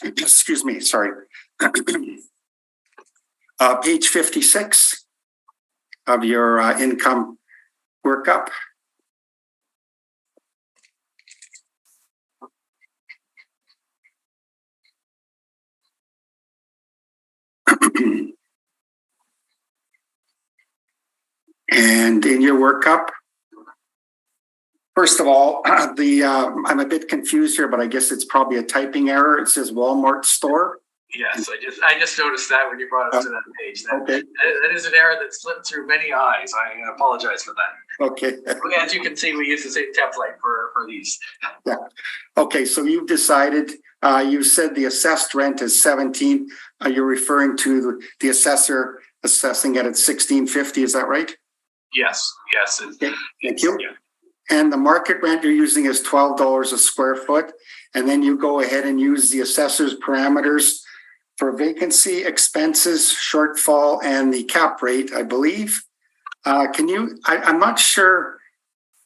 56 of your income workup. And in your workup, first of all, I'm a bit confused here, but I guess it's probably a typing error. It says Walmart store. Yes, I just noticed that when you brought us to that page. Okay. That is an error that slipped through many eyes. I apologize for that. Okay. As you can see, we use the same template for these. Yeah. Okay, so you've decided, you said the assessed rent is 17. You're referring to the assessor assessing it at 1650, is that right? Yes. Okay. Thank you. Yeah. And the market rent you're using is $12 a square foot. And then you go ahead and use the assessor's parameters for vacancy, expenses, shortfall, and the cap rate, I believe. I'm not sure.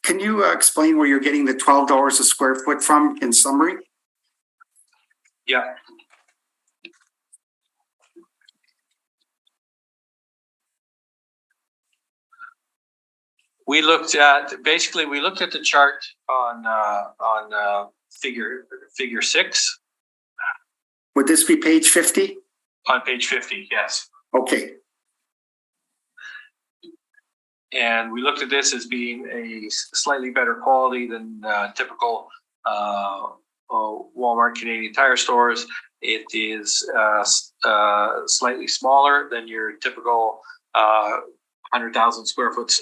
Can you explain where you're getting the $12 a square foot from in summary? Yeah. We looked at the chart on figure 6. Would this be page 50? On page 50, yes. Okay. And we looked at this as being a slightly better quality than typical Walmart Canadian Tire stores. It is slightly smaller than your typical 100,000 square foot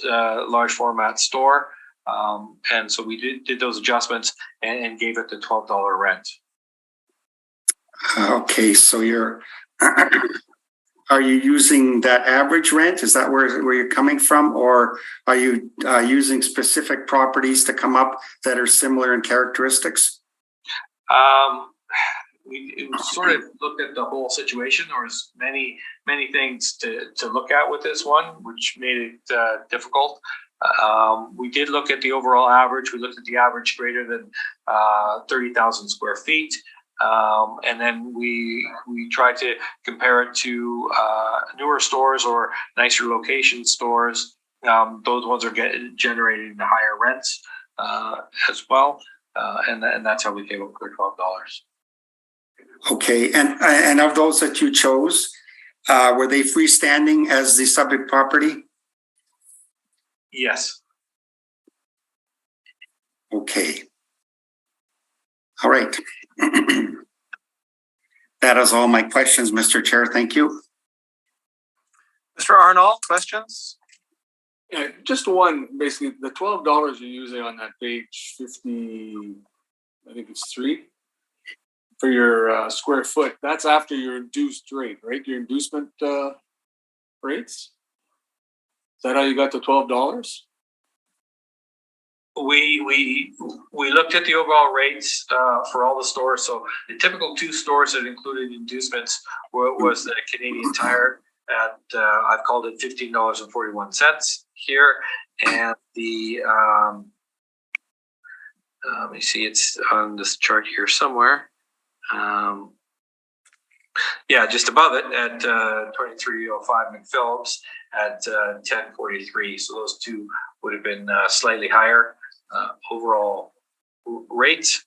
large format store. And so we did those adjustments and gave it the $12 rent. Okay, so are you using that average rent? Is that where you're coming from? Or are you using specific properties to come up that are similar in characteristics? We sort of looked at the whole situation. There was many things to look at with this one, which made it difficult. We did look at the overall average. We looked at the average greater than 30,000 square feet. And then we tried to compare it to newer stores or nicer location stores. Those ones are generating the higher rents as well. And that's how we came up with $12. Okay, and of those that you chose, were they freestanding as the subject property? Yes. Okay. All right. That is all my questions, Mr. Chair. Thank you. Mr. Arnold, questions? Yeah, just one, basically the $12 you're using on that page 50, I think it's 3. for your square foot. That's after your induced rate, right? Your inducement rates. Is that how you got to $12? We looked at the overall rates for all the stores. So the typical 2 stores that included inducements was the Canadian Tire at I've called it $15.41 here, and the let me see, it's on this chart here somewhere. Yeah, just above it at 2305 McPhillips at 1043. So those 2 would have been slightly higher overall rates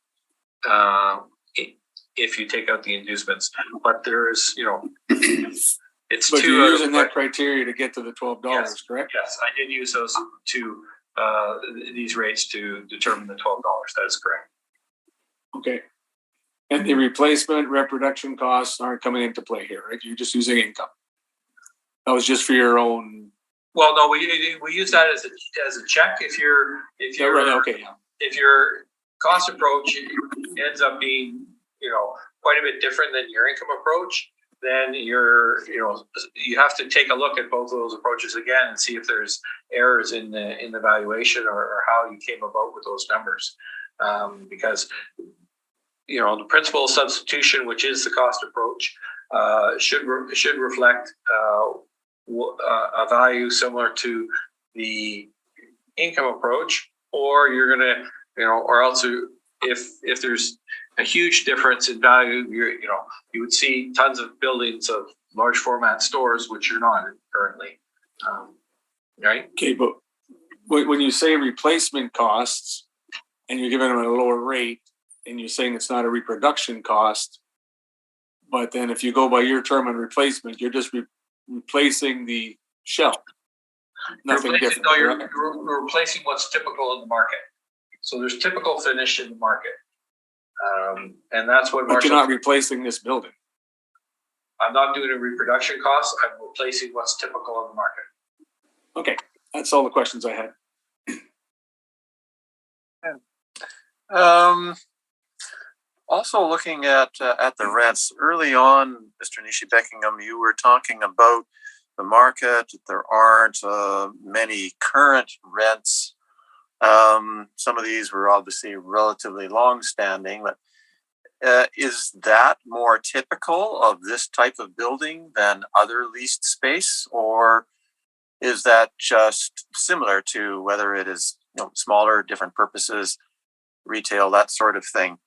if you take out the inducements. But there's, it's but 2. You're using that criteria to get to the $12, yes, correct? Yes, I did use those 2 these rates to determine the $12. That is correct. Okay. And the replacement reproduction costs aren't coming into play here, right? You're just using income. That was just for your own. Well, no, we use that as a check. If your cost approach ends up being quite a bit different than your income approach, then you have to take a look at both of those approaches again and see if there's errors in the valuation or how you came about with those numbers, because the principle of substitution, which is the cost approach, should reflect a value similar to the income approach, or you're gonna, or else if there's a huge difference in value, you would see tons of buildings of large format stores, which you're not currently, right? Okay, but when you say replacement costs and you're giving them a lower rate, and you're saying it's not a reproduction cost, but then if you go by your term on replacement, you're just replacing the shell. Nothing different. No, you're replacing what's typical in the market. So there's typical finish in the market, and that's what. But you're not replacing this building. I'm not doing a reproduction cost. I'm replacing what's typical in the market. Okay, that's all the questions I had. Also looking at the rents early on, Mr. Nishi-Beckingham, you were talking about the market. There aren't many current rents. Some of these were obviously relatively long-standing, but is that more typical of this type of building than other leased space, or is that just similar to whether it is smaller, different purposes, retail, that sort of thing?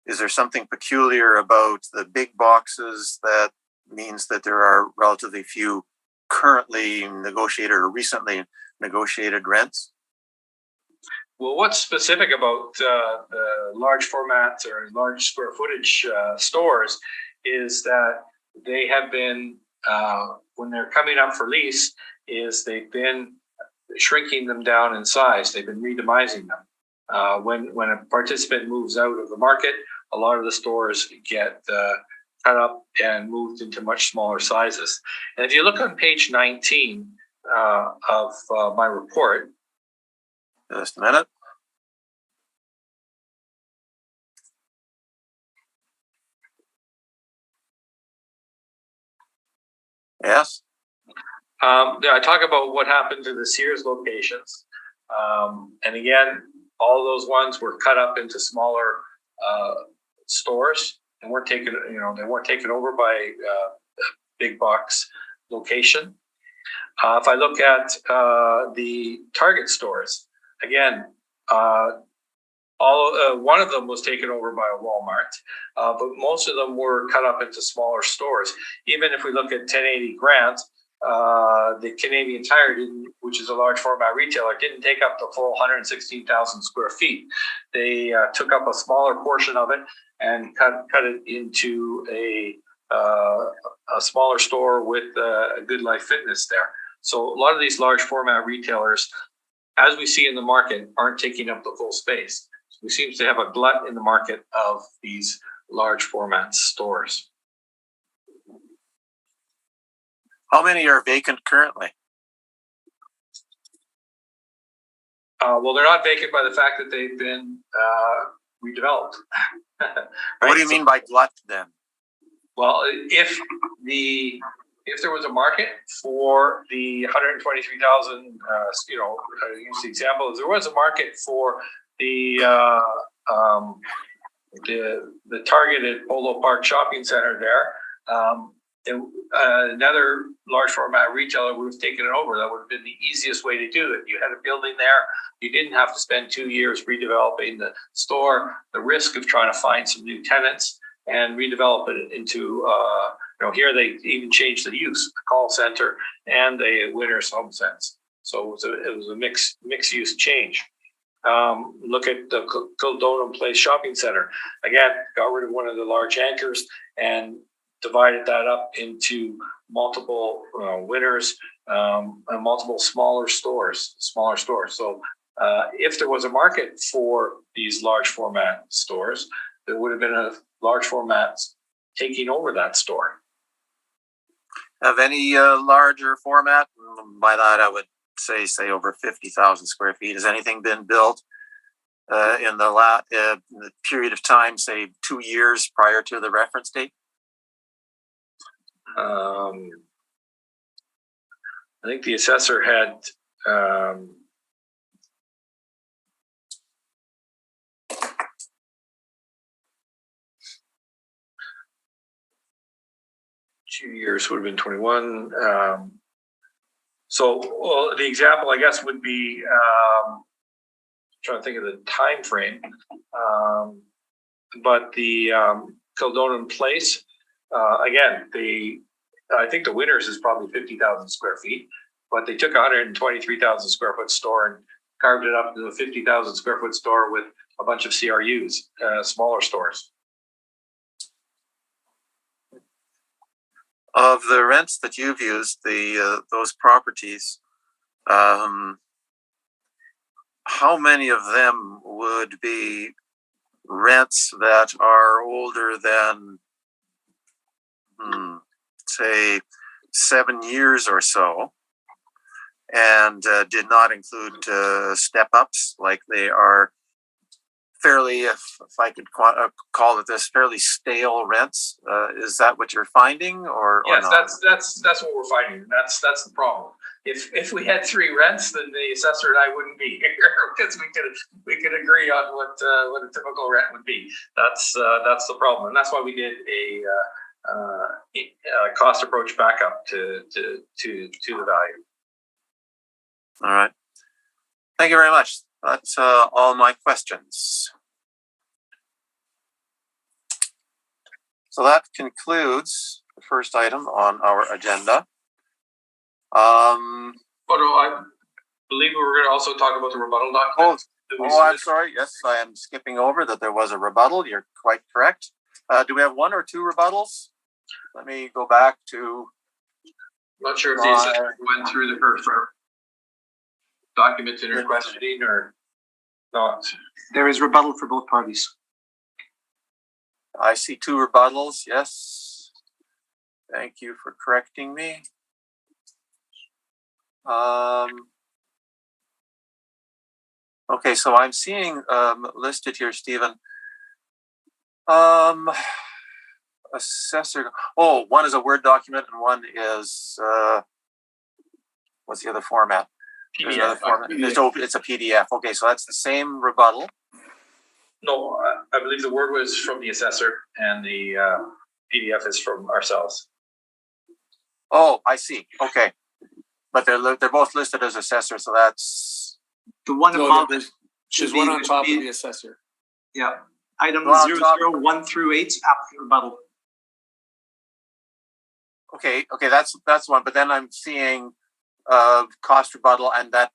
Is there something peculiar about the big boxes that means that there are relatively few currently negotiated or recently negotiated rents? Well, what's specific about the large formats or large square footage stores is that they have been, when they're coming up for lease, is they've been shrinking them down in size. They've been redemising them. When a participant moves out of the market, a lot of the stores get cut up and moved into much smaller sizes. And if you look on page 19 of my report. Just a minute. Yes. I talk about what happened to the Sears locations. And again, all those ones were cut up into smaller stores and weren't taken, they weren't taken over by big box location. If I look at the Target stores, again, one of them was taken over by a Walmart, but most of them were cut up into smaller stores. Even if we look at 1080 Grant, the Canadian Tire which is a large format retailer, didn't take up the full 116,000 square feet. They took up a smaller portion of it and cut it into a smaller store with a Good Life Fitness there. So a lot of these large format retailers, as we see in the market, aren't taking up the full space. So we seem to have a glut in the market of these large format stores. How many are vacant currently? Well, they're not vacant by the fact that they've been redeveloped. What do you mean by glut then? Well, if there was a market for the 123,000, use the example, if there was a market for the targeted Polo Park Shopping Center there, another large format retailer would have taken it over. That would have been the easiest way to do it. You had a building there. You didn't have to spend 2 years redeveloping the store, the risk of trying to find some new tenants and redevelop it into, here they even changed the use, a call center and a Winners Home Sense. So it was a mixed use change. Look at the Kildonan Place Shopping Center. Again, got rid of one of the large anchors and divided that up into multiple Winners and multiple smaller stores. So if there was a market for these large format stores, there would have been a large format taking over that store. Have any larger format? By that, I would say over 50,000 square feet. Has anything been built in the period of time, say 2 years prior to the reference date? I think the assessor had 2 years would have been 21. The example, I guess, would be trying to think of the time frame, but the Kildonan Place, again, I think the Winners is probably 50,000 square feet, but they took a 123,000 square foot store and carved it up into a 50,000 square foot store with a bunch of CRUs, smaller stores. Of the rents that you've used, those properties, how many of them would be rents that are older than, say, 7 years or so, and did not include step-ups, like they are fairly, if I could call it this, fairly stale rents? Is that what you're finding, or yes, not? That's what we're finding. That's the problem. If we had 3 rents, then the assessor and I wouldn't be here because we could agree on what a typical rent would be. That's the problem, and that's why we did a cost approach backup to the value. All right. Thank you very much. That's all my questions. So that concludes the first item on our agenda. I believe we were going to also talk about the rebuttal document. I'm sorry. Yes, I am skipping over that there was a rebuttal. You're quite correct. Do we have 1 or 2 rebuttals? Let me go back to... Not sure if the assessor went through the first documents in her questioning or not. There is rebuttal for both parties. I see 2 rebuttals. Yes. Thank you for correcting me. Okay, so I'm seeing listed here, Stephen. Assessor. Oh, one is a Word document and one is what's the other format? PDF. It's a PDF. Okay, so that's the same rebuttal. No, I believe the Word was from the assessor and the PDF is from ourselves. Oh, I see. Okay, but they're both listed as assessor, so that's the one above it. There's one on top of the assessor. Yeah, items 001 through 8, applicant rebuttal. Okay, that's one. But then I'm seeing cost rebuttal, and that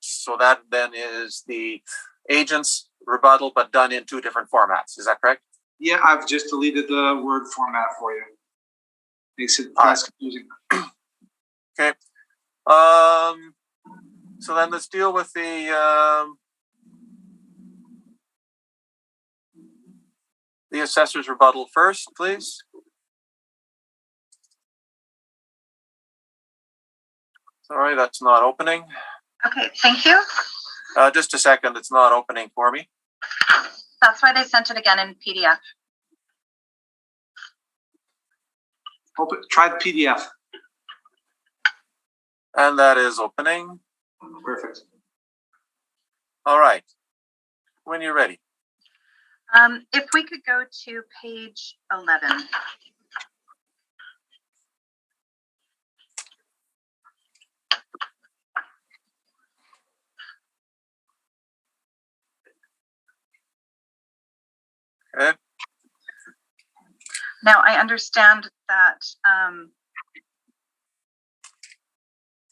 then is the agent's rebuttal, but done in 2 different formats. Is that correct? Yeah, I've just deleted the Word format for you. Makes it less confusing. Okay. So then let's deal with the assessor's rebuttal first, please. Sorry, that's not opening. Okay, thank you. Just a second, it's not opening for me. That's why they sent it again in PDF. Try the PDF. And that is opening. Perfect. All right. When you're ready. If we could go to page 11. Okay. Now, I understand that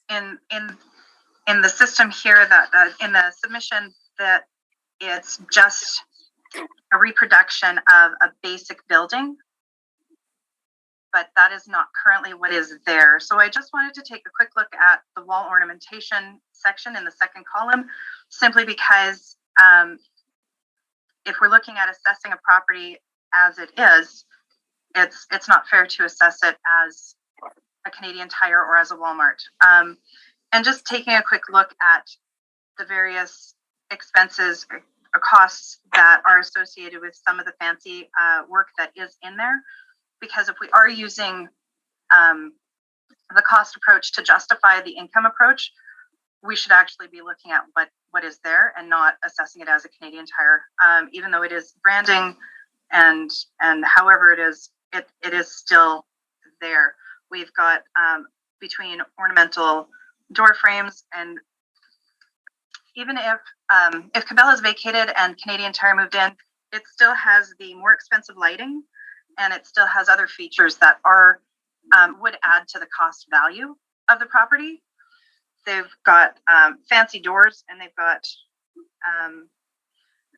in the system here, that in the submission, that it's just a reproduction of a basic building, but that is not currently what is there. So I just wanted to take a quick look at the wall ornamentation section in the second column, simply because if we're looking at assessing a property as it is, it's not fair to assess it as a Canadian Tire or as a Walmart. And just taking a quick look at the various expenses or costs that are associated with some of the fancy work that is in there, because if we are using the cost approach to justify the income approach, we should actually be looking at what is there and not assessing it as a Canadian Tire. Even though it is branding and however it is still there. We've got between ornamental door frames, and even if Cabela's vacated and Canadian Tire moved in, it still has the more expensive lighting, and it still has other features that are would add to the cost value of the property. They've got fancy doors, and they've got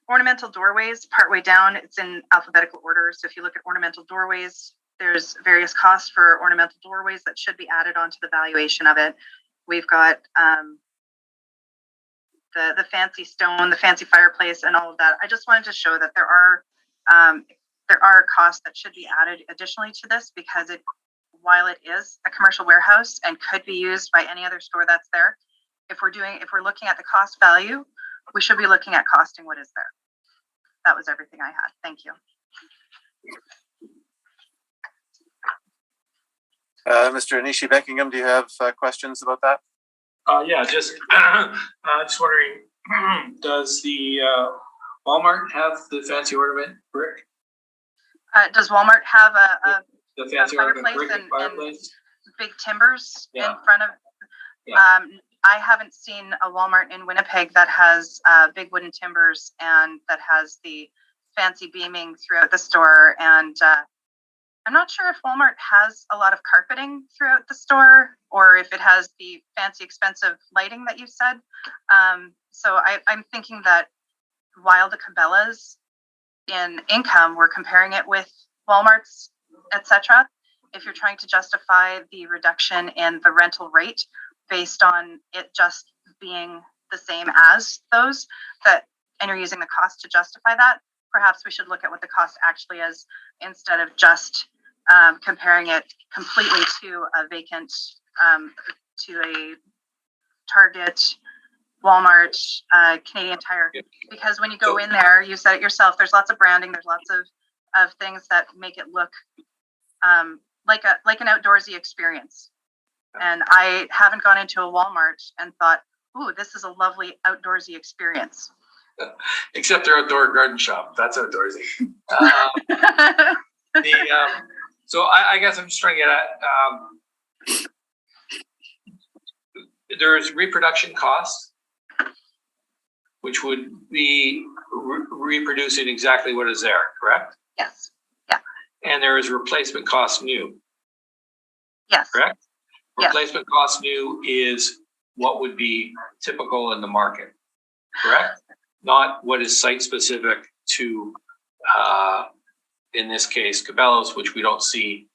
ornamental doorways partway down. It's in alphabetical order. So if you look at ornamental doorways, there's various costs for ornamental doorways that should be added onto the valuation of it. We've got the fancy stone, the fancy fireplace, and all of that. I just wanted to show that there are costs that should be added additionally to this, because while it is a commercial warehouse and could be used by any other store that's there, if we're looking at the cost value, we should be looking at costing what is there. That was everything I had. Thank you. Mr. Anishi Beckingham, do you have questions about that? Yeah, just wondering, does the Walmart have the fancy ornament brick? Does Walmart have The fancy ornament brick and fireplace? Big timbers in front of? Yeah. I haven't seen a Walmart in Winnipeg that has big wooden timbers and that has the fancy beaming throughout the store. And I'm not sure if Walmart has a lot of carpeting throughout the store, or if it has the fancy expensive lighting that you said. So I'm thinking that while the Cabela's in income, we're comparing it with Walmart's, etc. If you're trying to justify the reduction in the rental rate based on it just being the same as those, and you're using the cost to justify that, perhaps we should look at what the cost actually is, instead of just comparing it completely to a vacant, to a Target, Walmart, Canadian Tire. Because when you go in there, you said it yourself, there's lots of branding, there's lots of things that make it look like an outdoorsy experience. And I haven't gone into a Walmart and thought, ooh, this is a lovely outdoorsy experience. Except their outdoor garden shop. That's outdoorsy. So I guess I'm just trying to get at, there's reproduction costs, which would be reproducing exactly what is there, correct? Yes. Yeah. And there is replacement cost new. Yes. Correct? Yes. Replacement cost new is what would be typical in the market, correct? Not what is site specific to, in this case, Cabela's, which we don't see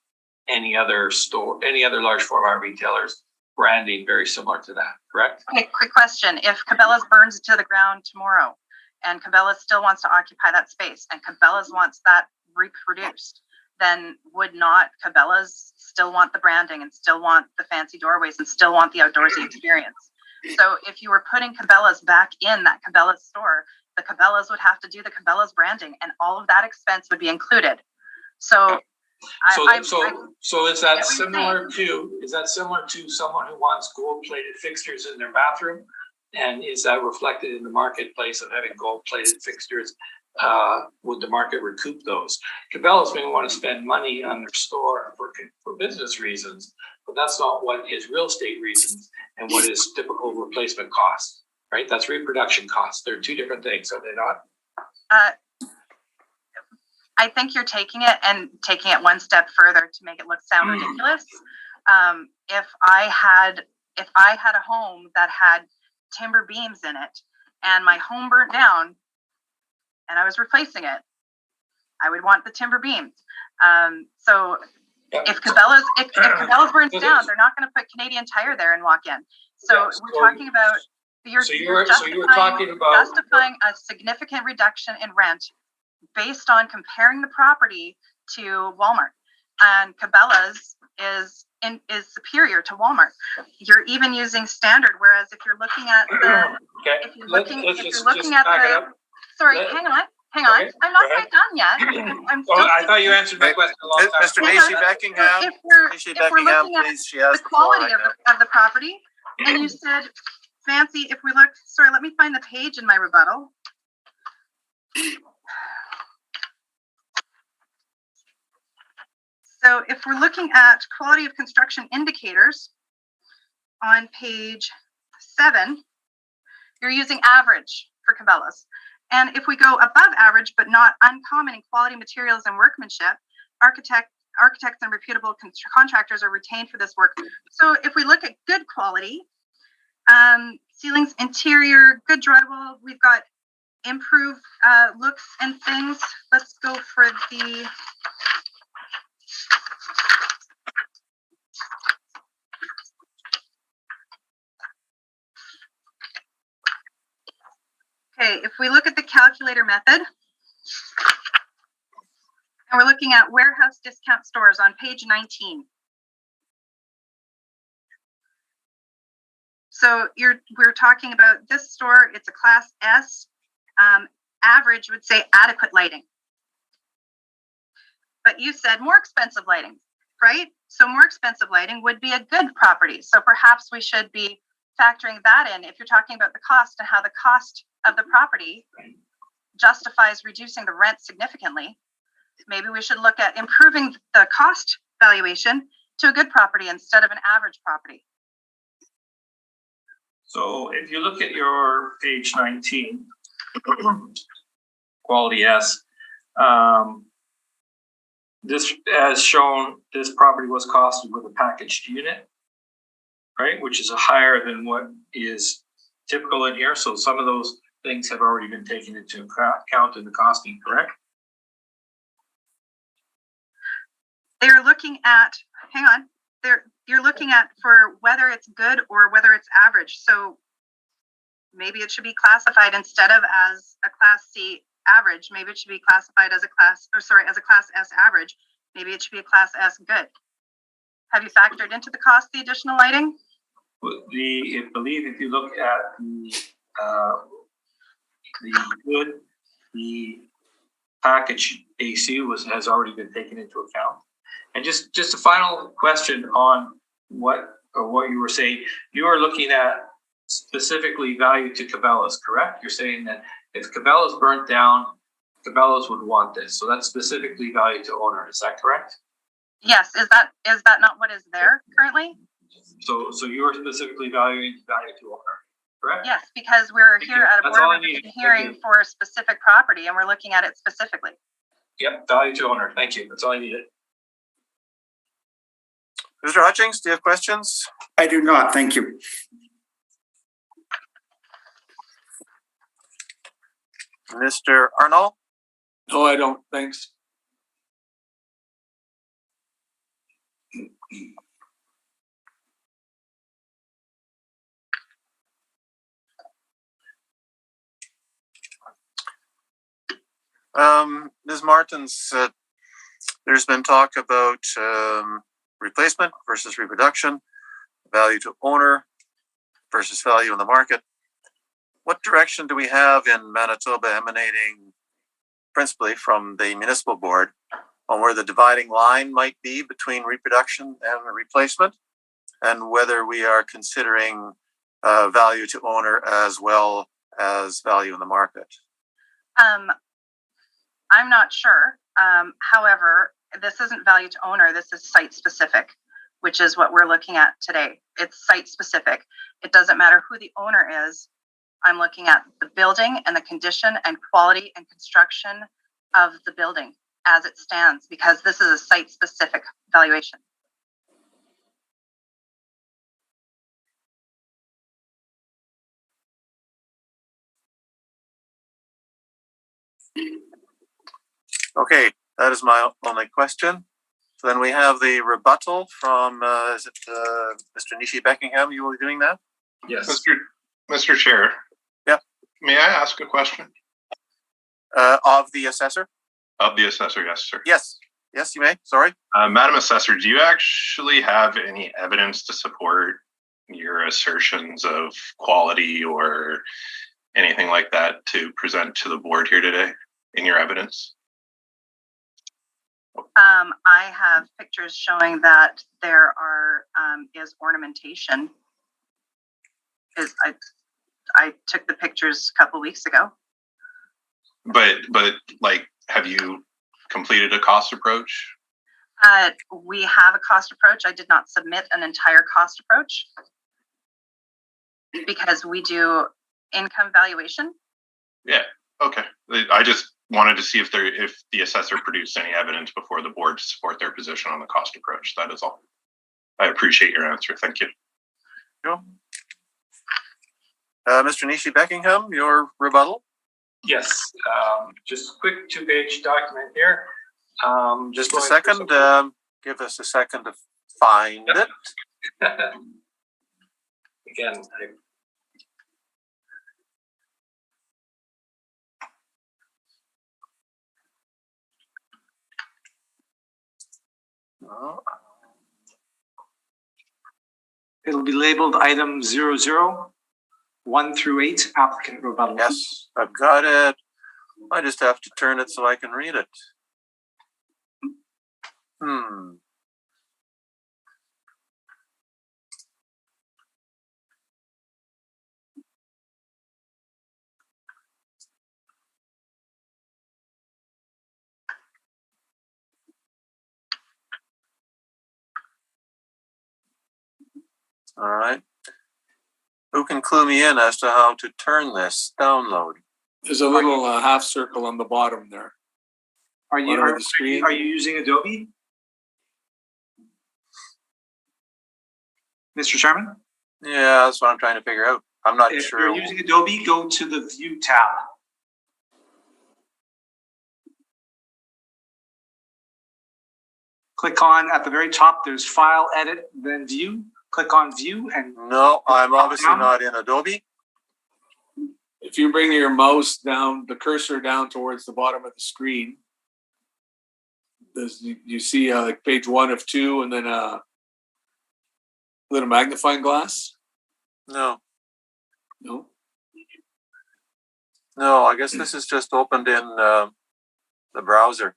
any other store, any other large format retailers branding very similar to that, correct? Okay, quick question. If Cabela's burns to the ground tomorrow and Cabela's still wants to occupy that space and Cabela's wants that reproduced, then would not Cabela's still want the branding and still want the fancy doorways and still want the outdoorsy experience? So if you were putting Cabela's back in that Cabela's store, The Cabela's would have to do the Cabela's branding, and all of that expense would be included. So, So is that what you're similar to someone who wants gold-plated fixtures in their bathroom? And is that reflected in the marketplace of having gold-plated fixtures? Would the market recoup those? Cabela's may want to spend money on their store for business reasons, but that's not what is real estate reasons and what is typical replacement costs, right? That's reproduction costs. They're two different things, are they not? I think you're taking it one step further to make it sound ridiculous. If I had a home that had timber beams in it and my home burnt down and I was replacing it, I would want the timber beams. So if Cabela's burns down, they're not going to put Canadian Tire there and walk in. So we're talking about you're justifying a significant reduction in rent based on comparing the property to Walmart, and Cabela's is superior to Walmart. You're even using standard, whereas if you're looking at sorry, hang on. Okay, I'm not quite done yet. I thought you answered my question a long time. Mr. Nacy Beckingham, if we're looking at please, she has the quality of the property, and you said, Nancy, if we look, sorry, let me find the page in my rebuttal. So if we're looking at quality of construction indicators on page 7, you're using average for Cabela's. And if we go above average, but not uncommon in quality materials and workmanship, architects and reputable contractors are retained for this work. So if we look at good quality, ceilings, interior, good drywall, we've got improved looks and things. Let's go for the okay, if we look at the calculator method, and we're looking at warehouse discount stores on page 19. So we're talking about this store, it's a class S. Average would say adequate lighting. But you said more expensive lighting, right? So more expensive lighting would be a good property. So perhaps we should be factoring that in if you're talking about the cost and how the cost of the property justifies reducing the rent significantly. Maybe we should look at improving the cost valuation to a good property instead of an average property. So if you look at your page 19, quality S, this as shown, this property was costed with a packaged unit, right? Which is higher than what is typical in here. So some of those things have already been taken into account in the costing, correct? They're looking at, hang on, you're looking at for whether it's good or whether it's average. So maybe it should be classified instead of as a class C average, maybe it should be classified as a class S average. Maybe it should be a class S good. Have you factored into the cost the additional lighting? I believe if you look at the package AC has already been taken into account. And just a final question on what you were saying. You are looking at specifically value to Cabela's, correct? You're saying that if Cabela's burnt down, Cabela's would want this. So that's specifically value to owner. Is that correct? Yes. Is that not what is there currently? So you are specifically valuing value to owner, correct? Yes, because we're here at a board hearing for a specific property and we're looking at it specifically. Yep, value to owner. Thank you. That's all I needed. Mr. Hutchings, do you have questions? I do not. Thank you. Mr. Arnold? No, I don't. Thanks. Ms. Martins, there's been talk about replacement versus reproduction, value to owner versus value in the market. what direction do we have in Manitoba emanating principally from the municipal board on where the dividing line might be between reproduction and replacement, and whether we are considering value to owner as well as value in the market? I'm not sure. However, this isn't value to owner, this is site specific, which is what we're looking at today. It's site specific. It doesn't matter who the owner is. I'm looking at the building and the condition and quality and construction of the building as it stands, because this is a site specific valuation. Okay, that is my only question. So then we have the rebuttal from, is it Mr. Nishi-Beckingham? You will be doing that? Yes. Mr. Chair. Yep. May I ask a question? Of the assessor? Of the assessor, yes, sir. Yes. Yes, you may. Sorry. Madam Assessor, do you actually have any evidence to support your assertions of quality or anything like that to present to the board here today in your evidence? I have pictures showing that there is ornamentation. I took the pictures a couple weeks ago. But like, have you completed a cost approach? We have a cost approach. I did not submit an entire cost approach because we do income valuation. Yeah. Okay. I just wanted to see if the assessor produced any evidence before the board to support their position on the cost approach. That is all. I appreciate your answer. Thank you. Sure. Mr. Nishi-Beckingham, your rebuttal? Yes, just a quick 2-page document here. Just a second. Give us a second to find it. Again, it'll be labeled item 00, 1 through 8, applicant rebuttal. Yes, I've got it. I just have to turn it so I can read it. All right. Who can clue me in as to how to turn this download? There's a little half circle on the bottom there. Are you using Adobe? Mr. Chairman? Yeah, that's what I'm trying to figure out. I'm not If sure. you're using Adobe, go to the View tab. Click on, at the very top, there's File, Edit, then View. Click on View and... No, I'm obviously not in Adobe. If you bring your mouse down, the cursor down towards the bottom of the screen, you see like page 1 of 2 and then a little magnifying glass? No. No? No, I guess this is just opened in the browser.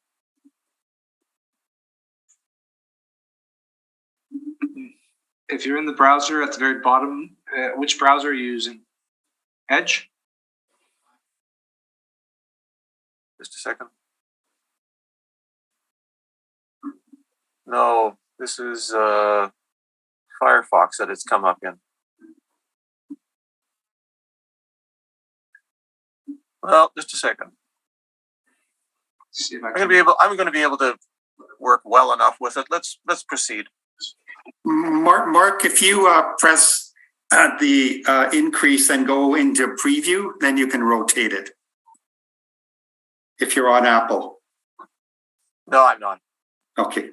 If you're in the browser at the very bottom, which browser are you using? Edge? Just a second. No, this is Firefox that it's come up in. Well, just a second. See if I I'm going to be able to work well enough with it. Let's proceed. Mark, if you press the increase and go into preview, then you can rotate it. If you're on Apple. No, I'm not. Okay.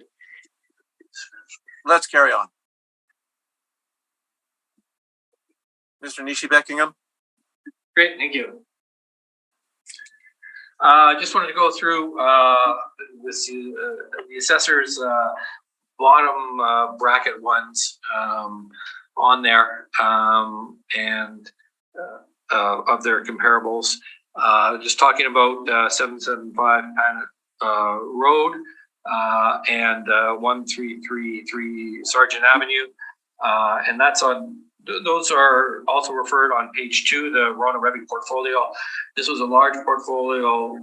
Let's carry on. Mr. Nishi-Beckingham? Great, thank you. Just wanted to go through the assessor's bottom bracket ones on there, and of their comparables. Just talking about 775 Road and 1333 Sargent Avenue, and that's on. Those are also referred on page 2, the Rona Revy portfolio. This was a large portfolio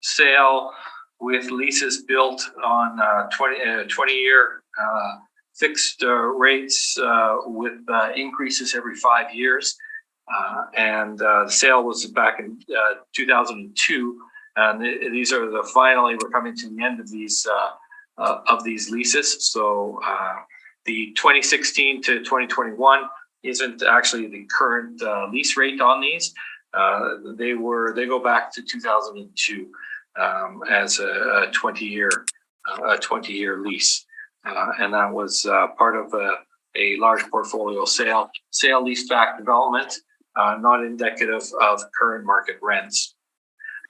sale with leases built on 20-year fixed rates with increases every 5 years. And the sale was back in 2002. And these are finally we're coming to the end of these leases. So the 2016 to 2021 isn't actually the current lease rate on these. They go back to 2002 as a 20-year lease, and that was part of a large portfolio sale leaseback development, not indicative of current market rents.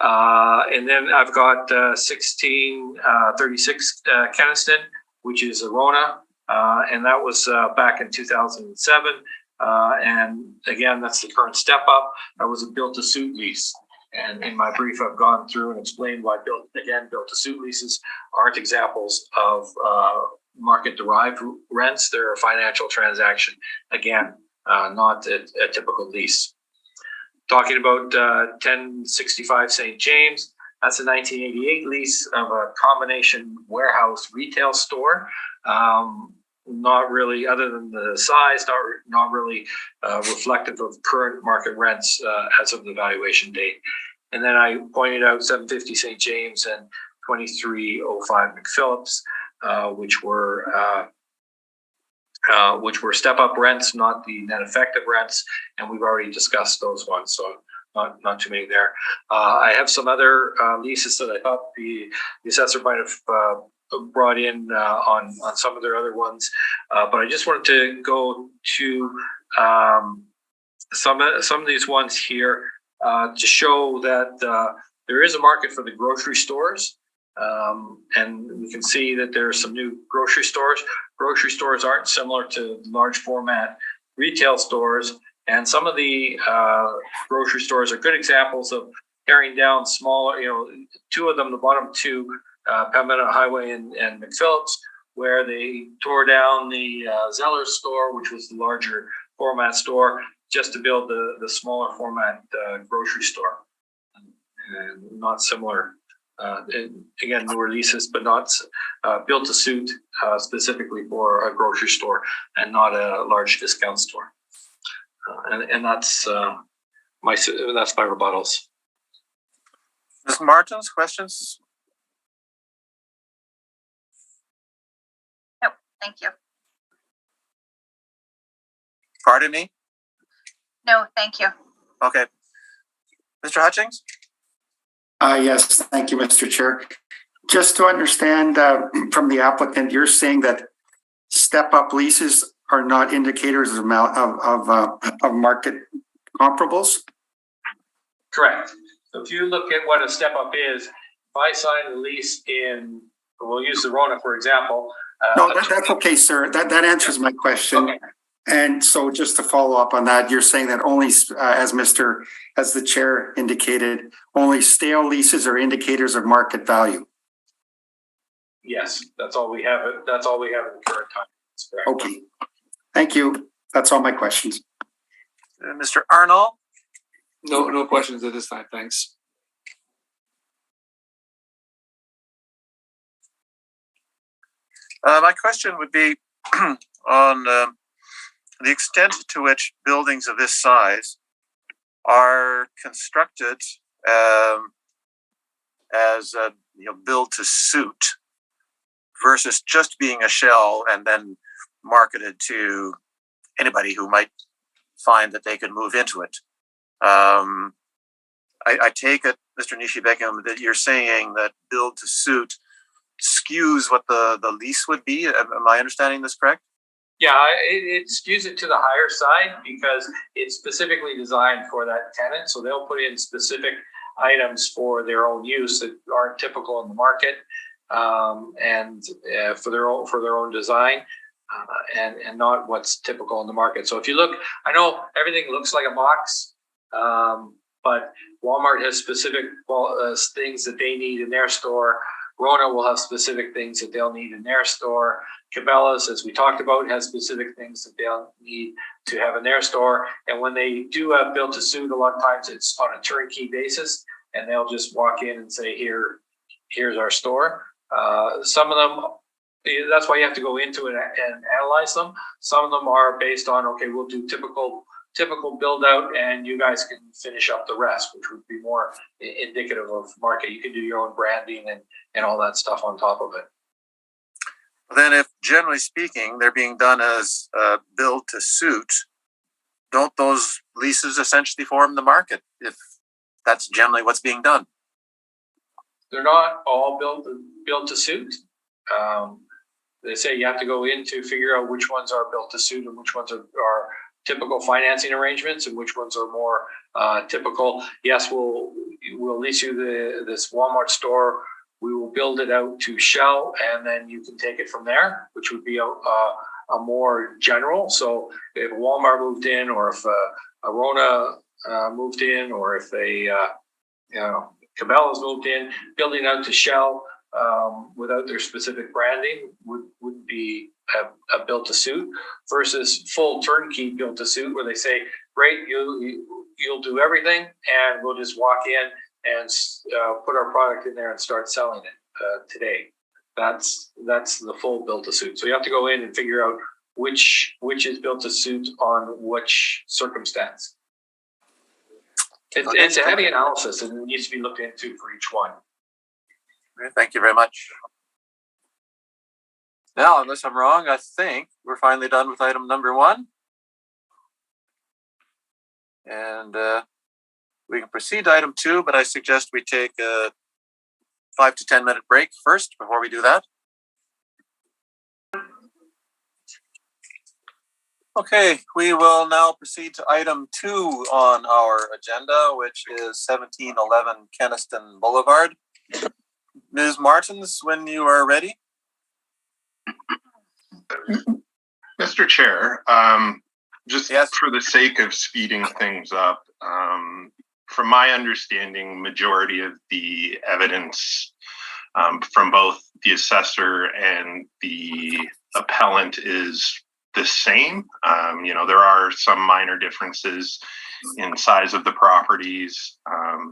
And then I've got 1636 Kenniston, which is Arona, and that was back in 2007. And again, that's the current step up. That was a built-to-suit lease. And in my brief, I've gone through and explained why built-to-suit leases aren't examples of market-derived rents. They're a financial transaction. Again, not a typical lease. Talking about 1065 St. James, that's a 1988 lease of a combination warehouse retail store. Not really, other than the size, not really reflective of current market rents as of the valuation date. And then I pointed out 750 St. James and 2305 McPhillips, which were step-up rents, not the net effective rents, and we've already discussed those ones, so not too many there. I have some other leases that I thought the assessor might have brought in on some of their other ones, but I just wanted to go to some of these ones here to show that there is a market for the grocery stores, and we can see that there are some new grocery stores. Grocery stores aren't similar to large format retail stores, and some of the grocery stores are good examples of tearing down smaller, two of them, the bottom two, Pembina Highway and McPhillips, where they tore down the Zeller store, which was the larger format store, just to build the smaller format grocery store. And not similar. Again, newer leases, but not built to suit specifically for a grocery store and not a large discount store. And that's my rebuttals. Ms. Martins, questions? Nope, thank you. Pardon me? No, thank you. Okay. Mr. Hutchings? Yes, thank you, Mr. Chair. Just to understand from the applicant, you're saying that step-up leases are not indicators of market comparables? Correct. So if you look at what a step-up is, if I sign a lease we'll use the Rona, for example. No, that's okay, sir. That answers my question. Okay. And so just to follow up on that, you're saying that only, as the chair indicated, only stale leases are indicators of market value. Yes, that's all we have. That's all we have in the current time. That's correct. Okay. Thank you. That's all my questions. Mr. Arnold? No questions at this time. Thanks. My question would be on the extent to which buildings of this size are constructed as build to suit versus just being a shell and then marketed to anybody who might find that they could move into it. I take it, Mr. Nishi-Beckham, that you're saying that build to suit skews what the lease would be. Am I understanding this correct? Yeah, it skews it to the higher side because it's specifically designed for that tenant. So they'll put in specific items for their own use that aren't typical in the market, and for their own design, and not what's typical in the market. So if you look, I know everything looks like a box But Walmart has specific things that they need in their store. Rona will have specific things that they'll need in their store. Cabela's, as we talked about, has specific things that they'll need to have in their store. And when they do have built to suit, a lot of times it's on a turnkey basis, and they'll just walk in and say, here's our store. Some of them, that's why you have to go into it and analyze them. Some of them are based on, okay, we'll do typical build out and you guys can finish up the rest, which would be more indicative of market. You can do your own branding and all that stuff on top of it. Then if generally speaking, they're being done as build to suit, don't those leases essentially form the market if that's generally what's being done? They're not all built to suit. They say you have to go in to figure out which ones are built to suit and which ones are typical financing arrangements and which ones are more typical. Yes, we'll lease you this Walmart store. We will build it out to shell, and then you can take it from there, which would be a more general. So if Walmart moved in, or if a Rona moved in, or if Cabela's moved in, building out to shell without their specific branding would be a built to suit, versus full turnkey built to suit, where they say, great, you'll do everything, and we'll just walk in and put our product in there and start selling it today. That's the full built to suit. So you have to go in and figure out which is built to suit on which circumstance. It's a heavy analysis, and it needs to be looked into for each one. Thank you very much. Now, unless I'm wrong, I think we're finally done with item number 1. And we can proceed to item 2, but I suggest we take a 5 to 10 minute break first before we do that. Okay, we will now proceed to item 2 on our agenda, which is 1711 Kenniston Boulevard. Ms. Martins, when you are ready. Mr. Chair, just for the sake of speeding things up, from my understanding, majority of the evidence from both the assessor and the appellant is the same. There are some minor differences in size of the properties.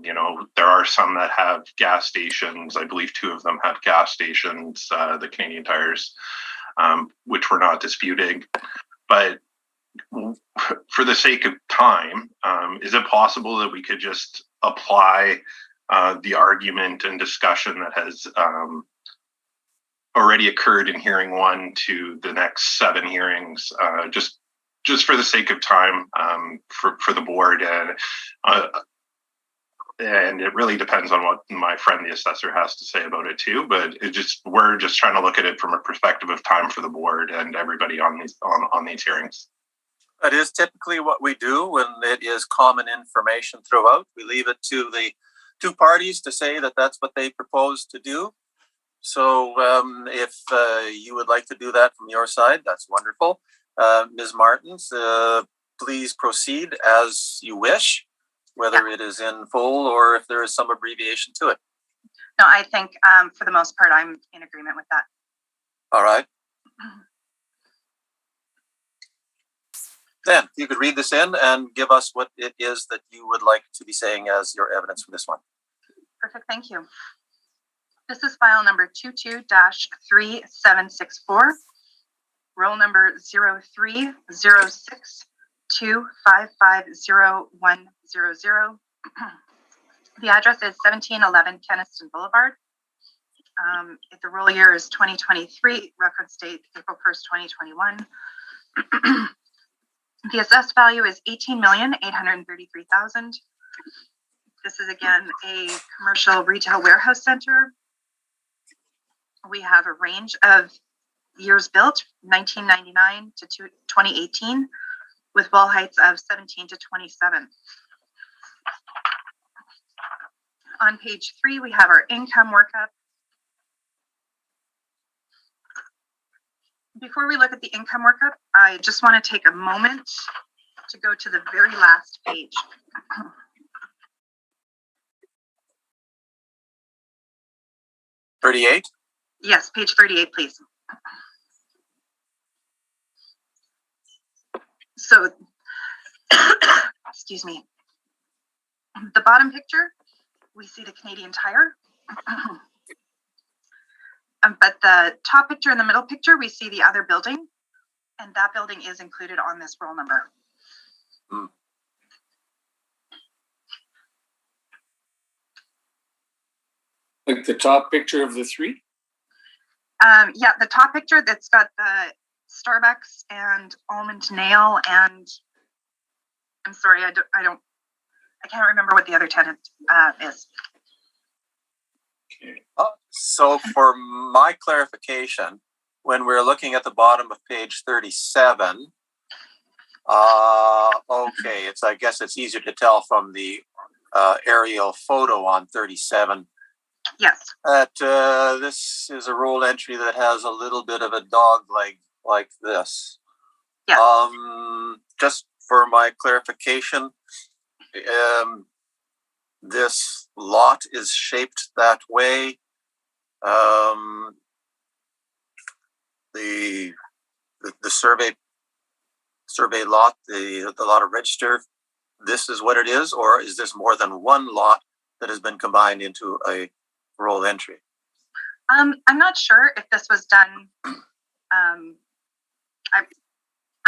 There are some that have gas stations. I believe 2 of them have gas stations, the Canadian Tires, which we're not disputing. But for the sake of time, is it possible that we could just apply the argument and discussion that has already occurred in hearing 1 to the next 7 hearings, just for the sake of time for the board, and it really depends on what my friend the assessor has to say about it too. But we're just trying to look at it from a perspective of time for the board and everybody on these hearings. That is typically what we do when it is common information throughout. We leave it to the 2 parties to say that that's what they propose to do. So if you would like to do that from your side, that's wonderful. Ms. Martins, please proceed as you wish, whether it is in full or if there is some abbreviation to it. No, I think for the most part, I'm in agreement with that. All right. Then you could read this in and give us what it is that you would like to be saying as your evidence for this one. Perfect, thank you. This is file number 22-3764, roll number 030625501000. The address is 1711 Kenniston Boulevard. The roll year is 2023, reference date April 1st, 2021. The assessed value is $18,833,000. This is again a commercial retail warehouse center. We have a range of years built, 1999 to 2018, with wall heights of 17 to 27. On page 3, we have our income workup. Before we look at the income workup, I just want to take a moment to go to the very last page. 38? Yes, page 38, please. So, excuse me. The bottom picture, we see the Canadian Tire. But the top picture and the middle picture, we see the other building, and that building is included on this roll number. Like the top picture of the three? Yeah, the top picture that's got the Starbucks and Almond Nail, and I'm sorry, I can't remember what the other tenant is. So for my clarification, when we're looking at the bottom of page 37, okay, I guess it's easier to tell from the aerial photo on 37. Yes. That this is a roll entry that has a little bit of a dog leg like this. Yeah. Just for my clarification, this lot is shaped that way. The survey lot, the lot of register, this is what it is, or is this more than one lot that has been combined into a roll entry? I'm not sure if this was done. I'm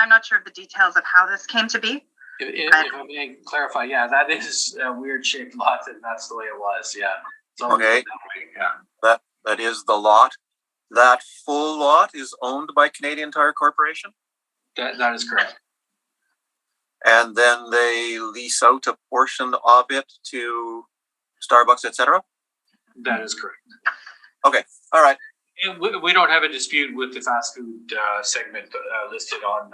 not sure of the details of how this came to be. If I may clarify, yeah, that is a weird shaped lot, and that's the way it was. Yeah. Okay. That way, yeah. That is the lot. That full lot is owned by Canadian Tire Corporation? That is correct. And then they lease out a portion of it to Starbucks, etc.? That is correct. Okay, all right. And we don't have a dispute with the fast food segment listed on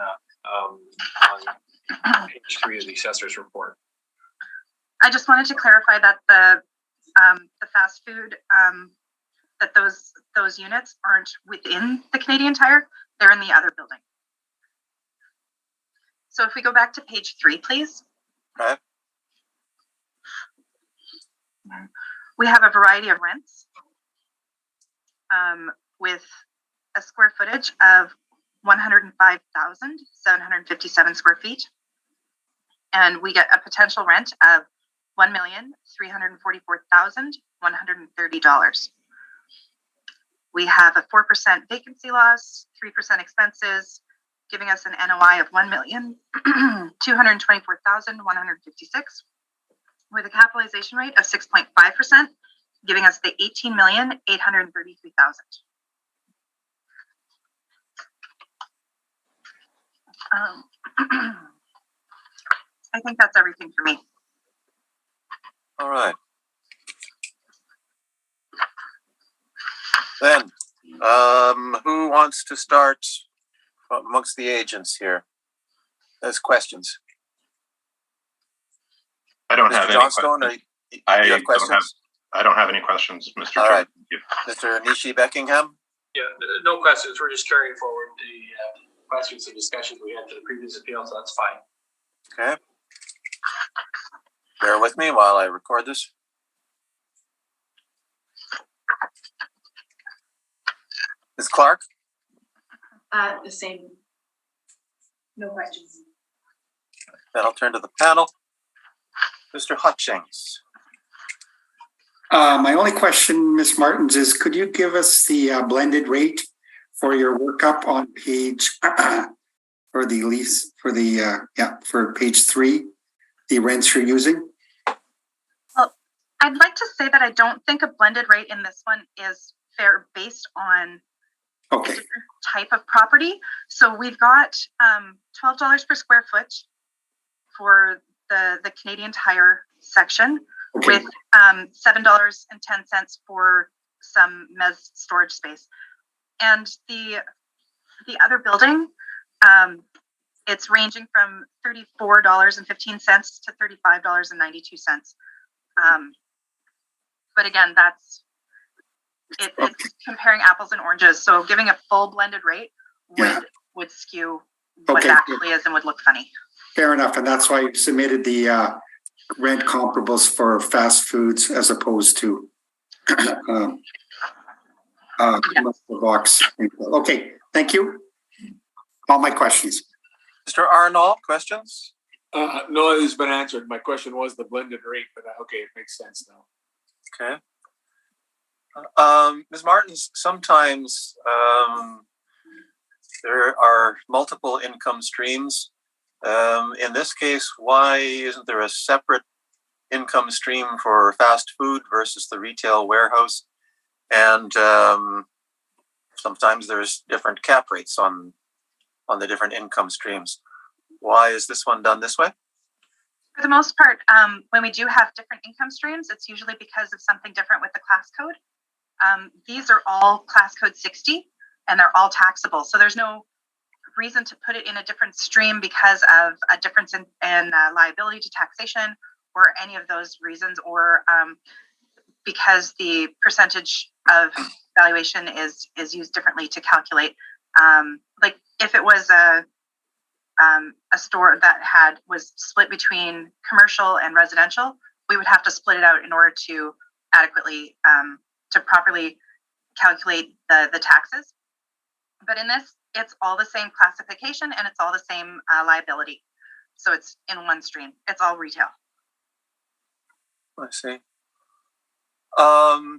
page 3 of the assessor's report. I just wanted to clarify that the fast food, that those units aren't within the Canadian Tire, they're in the other building. So if we go back to page 3, please. Okay. We have a variety of rents with a square footage of 105,757 square feet. And we get a potential rent of $1,344,130. We have a 4% vacancy loss, 3% expenses, giving us an NOI of $1,224,156, with a capitalization rate of 6.5%, giving us the $18,833,000. I think that's everything for me. All right. Then, who wants to start amongst the agents here? There's questions. I don't Mr. have Johnstone, any questions. I don't have any questions, Mr. All Chair. right. Mr. Nishi-Beckingham? Yeah, no questions. We're just carrying forward the questions and discussions we had to the previous appeal, so that's fine. Okay. Bear with me while I record this. Ms. Clark? The same. No questions. Then I'll turn to the panel. Mr. Hutchings. My only question, Ms. Martins, is could you give us the blended rate for your workup on page for the lease for the for page 3, the rents you're using? Well, I'd like to say that I don't think a blended rate in this one is fair based on Okay. type of property. So we've got $12 per square foot for the Canadian Tire section, Okay. with $7.10 for some mezz storage space. And the other building, it's ranging from $34.15 to $35.92. But again, it's comparing apples and oranges. So giving a full blended rate would skew what Okay. it actually is and would look funny. Fair enough, and that's why you submitted the rent comparables for fast foods as opposed to commercial box. Okay, thank you. All my questions. Mr. Arnold, questions? No, it's been answered. My question was the blended rate, but okay, it makes sense now. Okay. Ms. Martins, sometimes there are multiple income streams. In this case, why isn't there a separate income stream for fast food versus the retail warehouse? And sometimes there's different cap rates on the different income streams. Why is this one done this way? For the most part, when we do have different income streams, it's usually because of something different with the class code. These are all class code 60 and they're all taxable. So there's no reason to put it in a different stream because of a difference in liability to taxation or any of those reasons, or because the percentage of valuation is used differently to calculate. Like if it was a store that was split between commercial and residential, we would have to split it out in order to adequately to properly calculate the taxes. But in this, it's all the same classification and it's all the same liability. So it's in one stream. It's all retail. I see.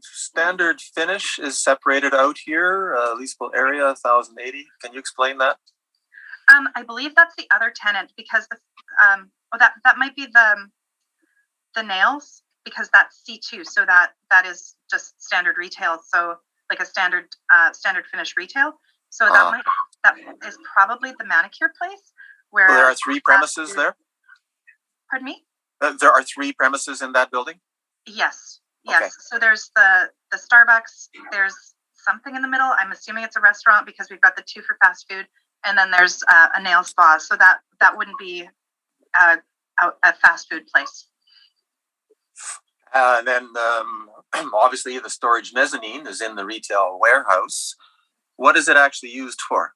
Standard finish is separated out here. Leasable area 1,080. Can you explain that? I believe that's the other tenant because that might be the nails, because that's C2. So that is just standard retail. So like a standard finish retail. So that is probably the manicure place where there are 3 premises there. Pardon me? There are 3 premises in that building? Yes. Okay. So there's the Starbucks. There's something in the middle. I'm assuming it's a restaurant because we've got the 2 for fast food. And then there's a nail spa. So that wouldn't be a fast food place. Then obviously the storage mezzanine is in the retail warehouse. What is it actually used for?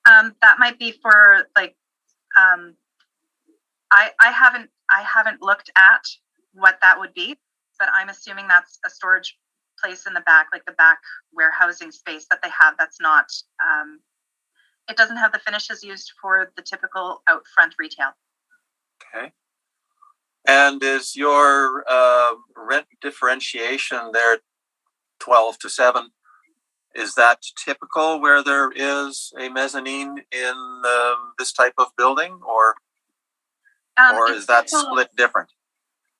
That might be for like, I haven't looked at what that would be, but I'm assuming that's a storage place in the back, like the back warehousing space that they have. That's not, it doesn't have the finishes used for the typical out front retail. Okay. And is your rent differentiation there 12 to 7? Is that typical where there is a mezzanine in this type of building, or is that split different?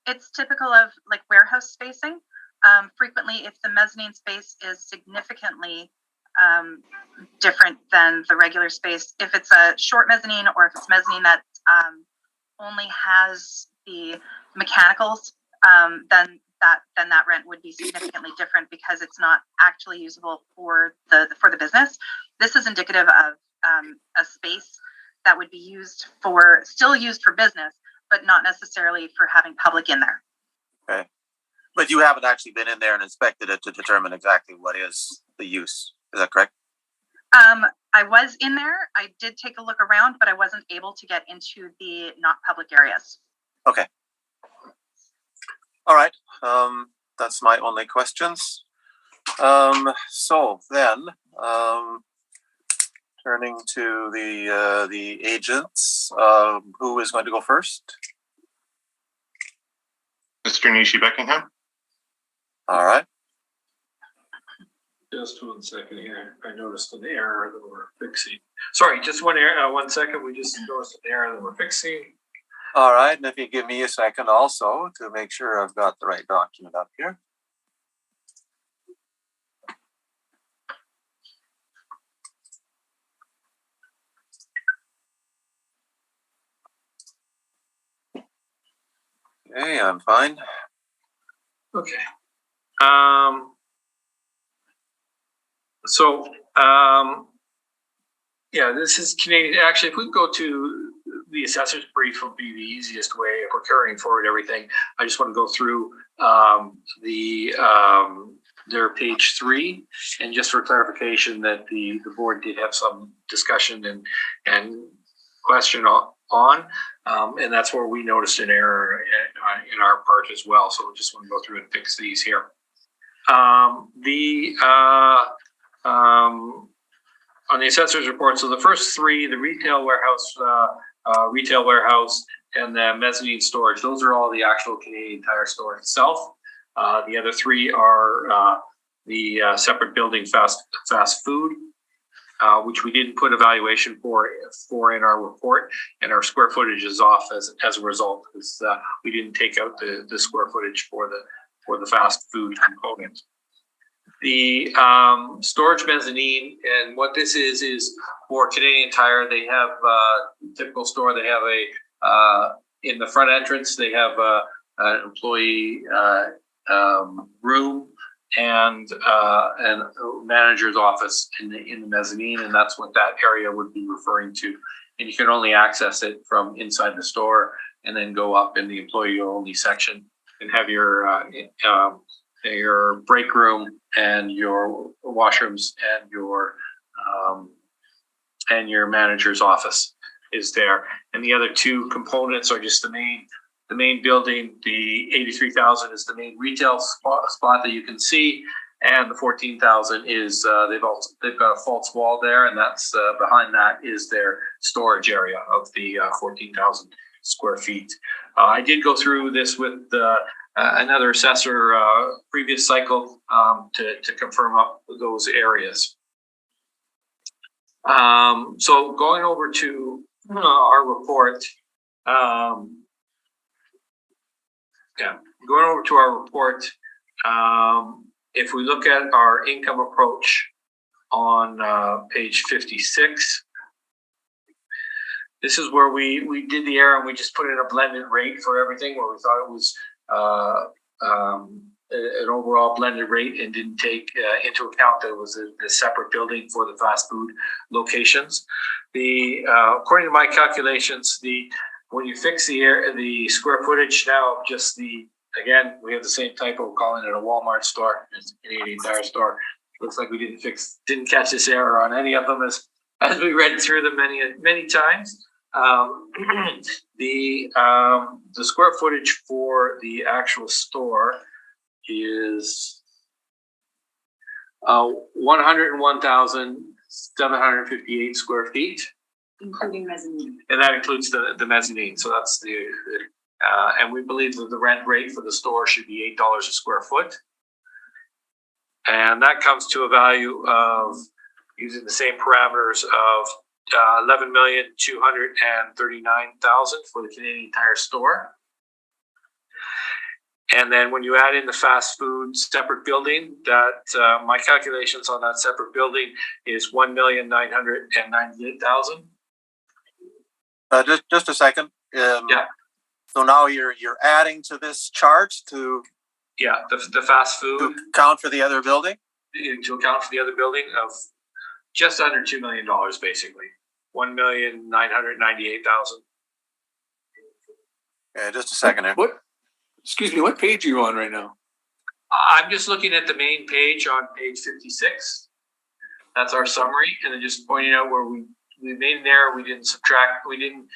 It's typical of like warehouse spacing. Frequently, if the mezzanine space is significantly different than the regular space, if it's a short mezzanine or if it's mezzanine that only has the mechanicals, then that rent would be significantly different because it's not actually usable for the business. This is indicative of a space that would be still used for business, but not necessarily for having public in there. Okay. But you haven't actually been in there and inspected it to determine exactly what is the use. Is that correct? I was in there. I did take a look around, but I wasn't able to get into the not public areas. Okay. All right. That's my only questions. So then, turning to the agents, who is going to go first? Mr. Nishi-Beckingham. All right. Just 1 second here. I noticed an error that we're fixing. Sorry, just 1 second. We just noticed an error that we're fixing. All right. And if you give me a second also to make sure I've got the right document up here. Okay, I'm fine. Okay. Yeah, this is Canadian. Actually, if we go to the assessor's brief, would be the easiest way if we're carrying forward everything. I just want to go through their page 3, and just for clarification that the board did have some discussion and question on. And that's where we noticed an error in our part as well. So we just want to go through and fix these here. On the assessor's report, so the first three, the retail warehouse, and the mezzanine storage, those are all the actual Canadian Tire store itself. The other three are the separate building fast food, which we didn't put evaluation for in our report, and our square footage is off as a result, because we didn't take out the square footage for the fast food component. The storage mezzanine, and what this is for Canadian Tire. They have typical store. They have a in the front entrance. They have an employee room and a manager's office in the mezzanine, and that's what that area would be referring to. And you can only access it from inside the store, and then go up in the employee only section and have your break room and your washrooms and your manager's office is there. And the other two components are just the main building. The 83,000 is the main retail spot that you can see, and the 14,000 is they've got a false wall there, and that's behind that is their storage area of the 14,000 square feet. I did go through this with another assessor previous cycle to confirm up those areas. So going over to our report, if we look at our income approach on page 56, this is where we did the error and we just put in a blended rate for everything, where we thought it was an overall blended rate, and didn't take into account that it was a separate building for the fast food locations. According to my calculations, when you fix the square footage now, just again, we have the same typo calling it a Walmart store. It's a Canadian Tire store. Looks like we didn't catch this error on any of them as we read through them many times. The square footage for the actual store is 101,758 square feet, Including mezzanine. and that includes the mezzanine. So that's and we believe that the rent rate for the store should be $8 a square foot, and that comes to a value of, using the same parameters, of $11,239,000 for the Canadian Tire store. And then when you add in the fast food separate building, that my calculations on that separate building is $1,998,000. Just a second. Yeah. So now you're adding to this chart to The fast food to account for the other building. Of just under $2 million, basically $1,998,000. Yeah, just a second here. Excuse me, what page are you on right now? I'm just looking at the main page on page 56. That's our summary, and then just pointing out where we made an error. We didn't subtract. We didn't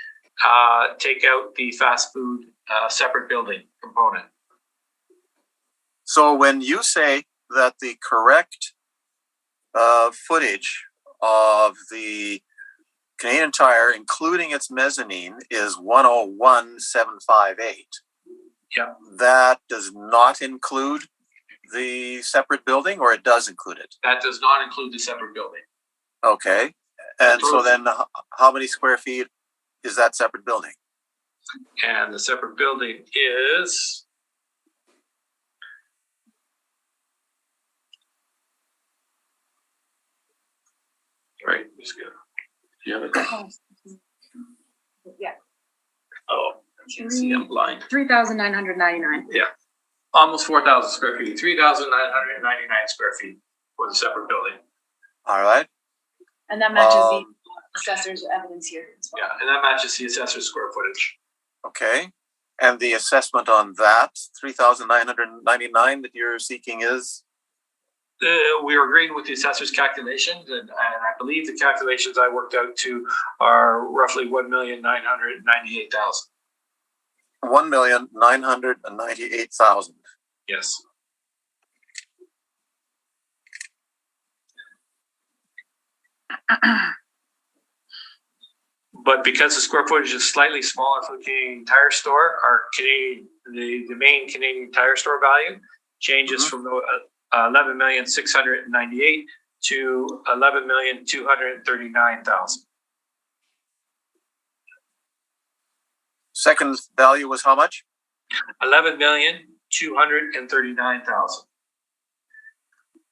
take out the fast food separate building component. So when you say that the correct footage of the Canadian Tire, including its mezzanine, is 101,758. Yeah. That does not include the separate building, or it does include it? That does not include the separate building. Okay. And so then how many square feet is that separate building? And the separate building is right. Just go. Do you have it? Yeah. Oh, I can't see. I'm blind. 3,999. Almost 4,000 square feet. 3,999 square feet for the separate building. All right. And that matches the assessor's evidence here as well. Yeah, and that matches the assessor's square footage. Okay. And the assessment on that 3,999 that you're seeking is? we are agreeing with the assessor's calculations, and I believe the calculations I worked out to are roughly 1,998,000. 1,998,000. Yes. But because the square footage is slightly smaller for the Canadian Tire Store, our the main Canadian Tire Store value changes from 11,698,000 to 11,239,000. Second value was how much? 11,239,000,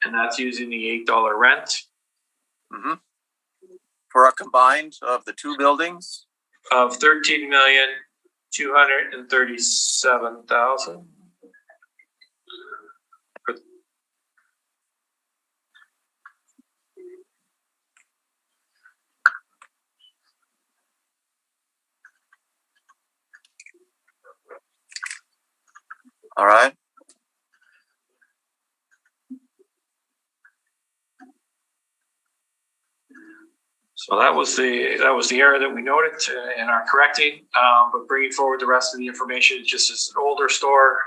and that's using the $8 rent. Mm-hmm. For a combined of the two buildings of 13,237,000. All right. So that was the error that we noted and are correcting. But bringing forward the rest of the information, just as an older store,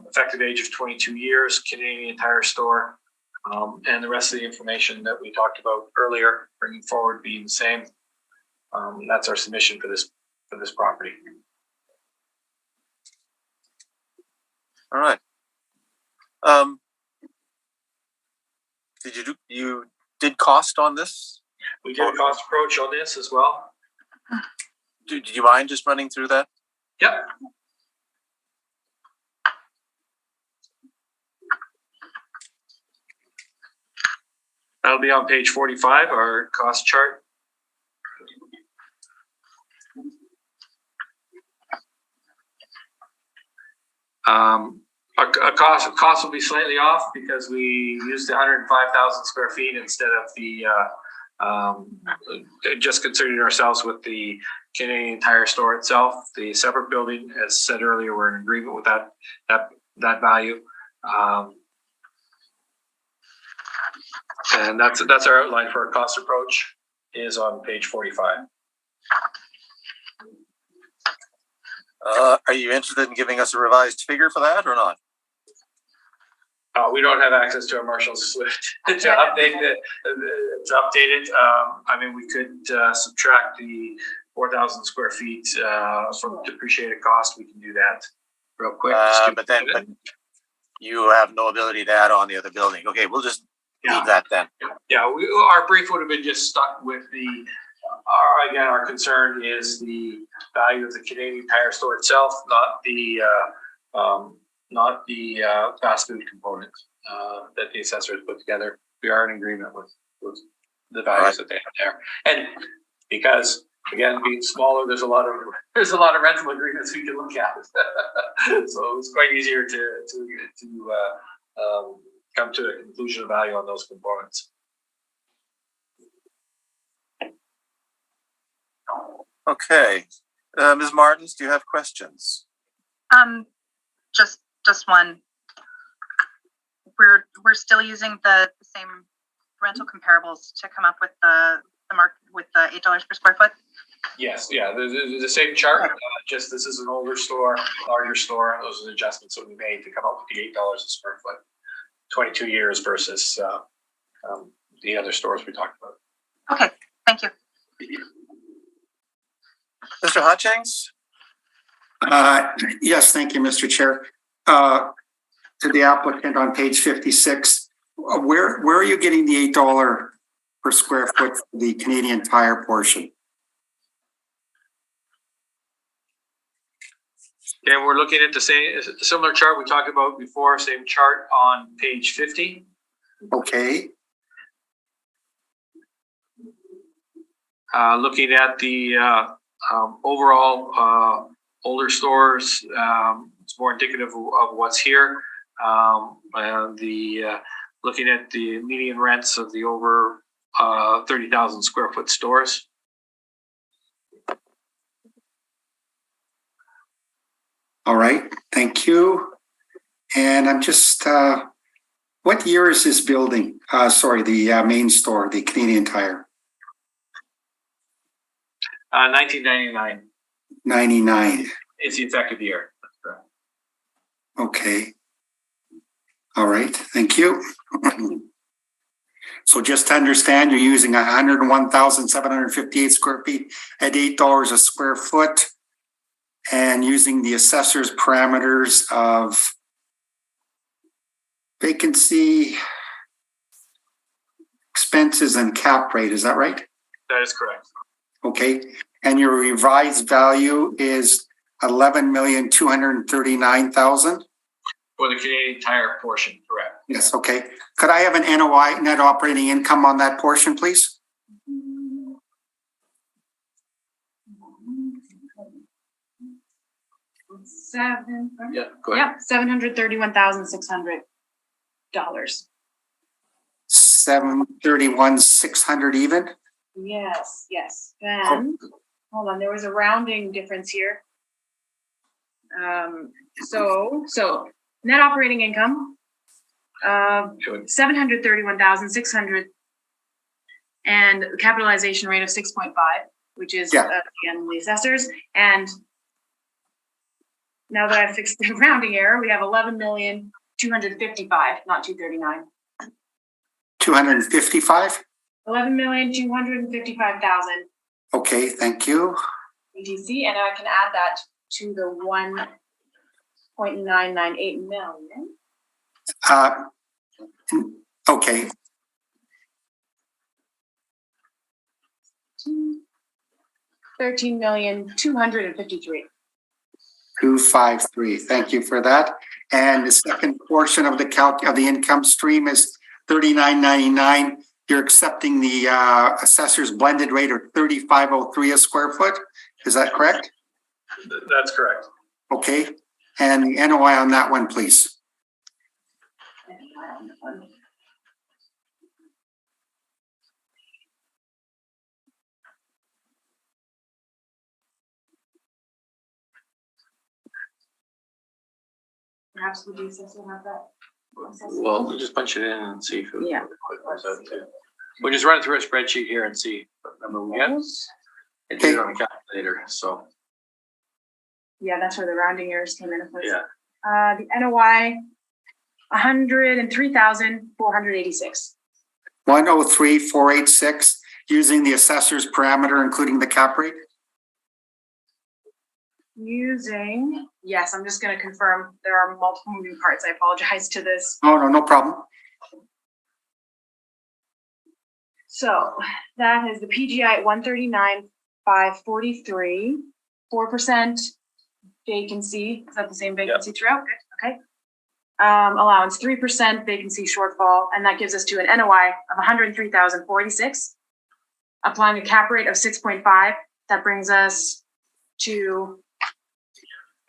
effective age of 22 years, Canadian Tire Store, and the rest of the information that we talked about earlier, bringing forward being the same. That's our submission for this property. All right. You did cost on this? We did a cost approach on this as well. Do you mind just running through that? Yep. That'll be on page 45, our cost chart. Our cost will be slightly off because we used 105,000 square feet instead of the just considering ourselves with the Canadian Tire Store itself. The separate building, as said earlier, we're in agreement with that value, and that's our outline for our cost approach is on page 45. Are you interested in giving us a revised figure for that or not? We don't have access to our Marshall Swift to update it. I mean, we could subtract the 4,000 square feet from depreciated cost. We can do that real quick. But you have no ability to add on the other building. Okay, we'll just leave that then. Yeah, our brief would have been just stuck with the. Our concern is the value of the Canadian Tire Store itself, not the fast food component that the assessors put together. We are in agreement with the values that they have there, and because again, being smaller, there's a lot of rental agreements we can look at. So it's quite easier to come to a conclusion of value on those components. Okay, Ms. Martins, do you have questions? Just one. We're still using the same rental comparables to come up with the mark with the $8 per square foot. Yes, yeah, the same chart. Just this is an older store, larger store. Those are the adjustments that we made to come up with the $8 a square foot. 22 years versus the other stores we talked about. Okay, thank you. Mr. Hutchings? Yes, thank you, Mr. Chair. To the applicant on page 56, where are you getting the $8 per square foot for the Canadian Tire portion? And we're looking at the similar chart we talked about before, same chart on page 50. Okay. Looking at the overall older stores, it's more indicative of what's here. Looking at the median rents of the over 30,000 square foot stores. All right, thank you. And I'm just What year is this building? The main store, the Canadian Tire. 1999 99. is the effective year. That's correct. Okay. All right, thank you. So just to understand, you're using 101,758 square feet at $8 a square foot and using the assessor's parameters of vacancy, expenses, and cap rate. Is that right? That is correct. Okay. And your revised value is 11,239,000? For the Canadian Tire portion, correct. Yes, okay. Could I have an NOI, net operating income, on that portion, please? Yeah, go ahead. Yep, $731,600. $731,600 even? Yes, yes. Then, hold on, there was a rounding difference here. So net operating income, 731,600, and the capitalization rate of 6.5, which is again the assessors. And now that I've fixed the rounding error, we have 11,255,000, not 239. 255? 11,255,000 Okay, thank you. ETC, and I can add that to the 1.998 million. Okay. 13,253,000. 253. Thank you for that. And the second portion of the income stream is 39.99. You're accepting the assessor's blended rate of 35.03 a square foot. Is that correct? That's correct. Okay. And the NOI on that one, please. Perhaps would the assessor have that? Well, we'll just punch it in and see if it. Yeah. We'll just run it through a spreadsheet here and see what number we get. And do it on a calculator, so. Yeah, that's where the rounding errors came into place. Yeah. The NOI, 103,486. 103,486 using the assessor's parameter, including the cap rate. Using, yes, I'm just going to confirm there are multiple moving parts. I apologize to this. Oh, no problem. So that is the PGI at 139,543, 4% vacancy. Is that the same vacancy throughout? Good. Okay. Allowance 3% vacancy shortfall, and that gives us to an NOI of 103,046. Applying a cap rate of 6.5, that brings us to.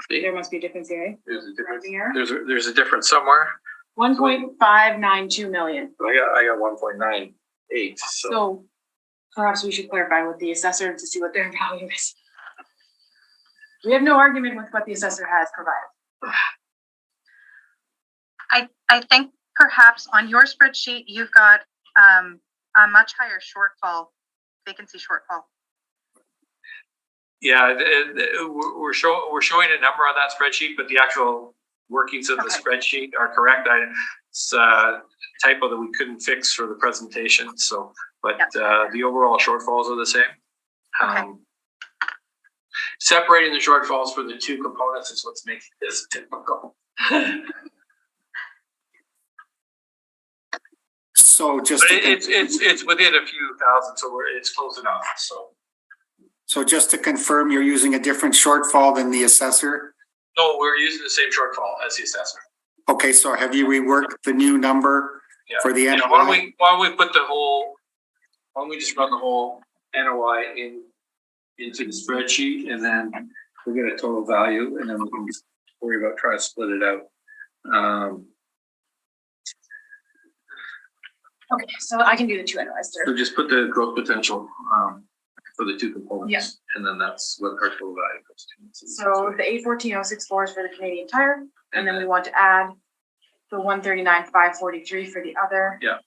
There must be a difference here. There's a difference. There's a difference somewhere. 1.592 million. I got 1.98. So perhaps we should clarify with the assessor to see what their value is. We have no argument with what the assessor has provided. I think perhaps on your spreadsheet, you've got a much higher shortfall, vacancy shortfall. Yeah, we're showing a number on that spreadsheet, but the actual workings of the spreadsheet are correct. It's a typo that we couldn't fix for the presentation. So, but the overall shortfalls are the same. Separating the shortfalls for the two components is what's making this difficult. So just it's within a few thousand, so it's close enough. So just to confirm, you're using a different shortfall than the assessor? No, we're using the same shortfall as the assessor. Okay, so have you reworked the new number for the NOI? Why don't we put why don't we just run the whole NOI into the spreadsheet, and then we'll get a total value, and then we can worry about trying to split it out. Okay, so I can do the two NOIs there. So just put the growth potential for the two components, and then that's what our total value goes to. So the 814,064 is for the Canadian Tire, and then we want to add the the 139,543 for the other. Yeah.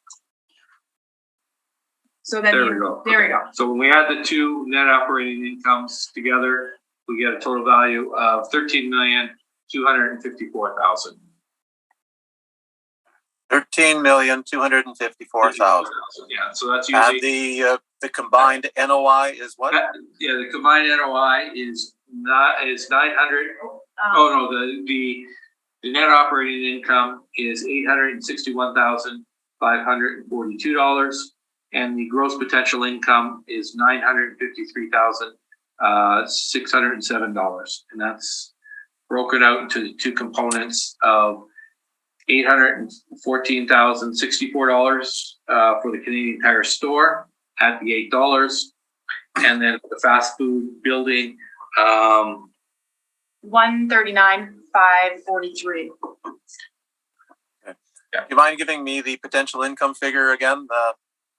So then There we go. There we go. So when we add the two net operating incomes together, we get a total value of 13,254,000. 13,254,000. Yeah, so that's And using the combined NOI is what? the combined NOI is 900. Oh no, the net operating income is $861,542, and the gross potential income is $953,607, and that's broken out into the two components of $814,064 for the Canadian Tire store at the $8, and then the fast food building 139,543. Do you mind giving me the potential income figure again?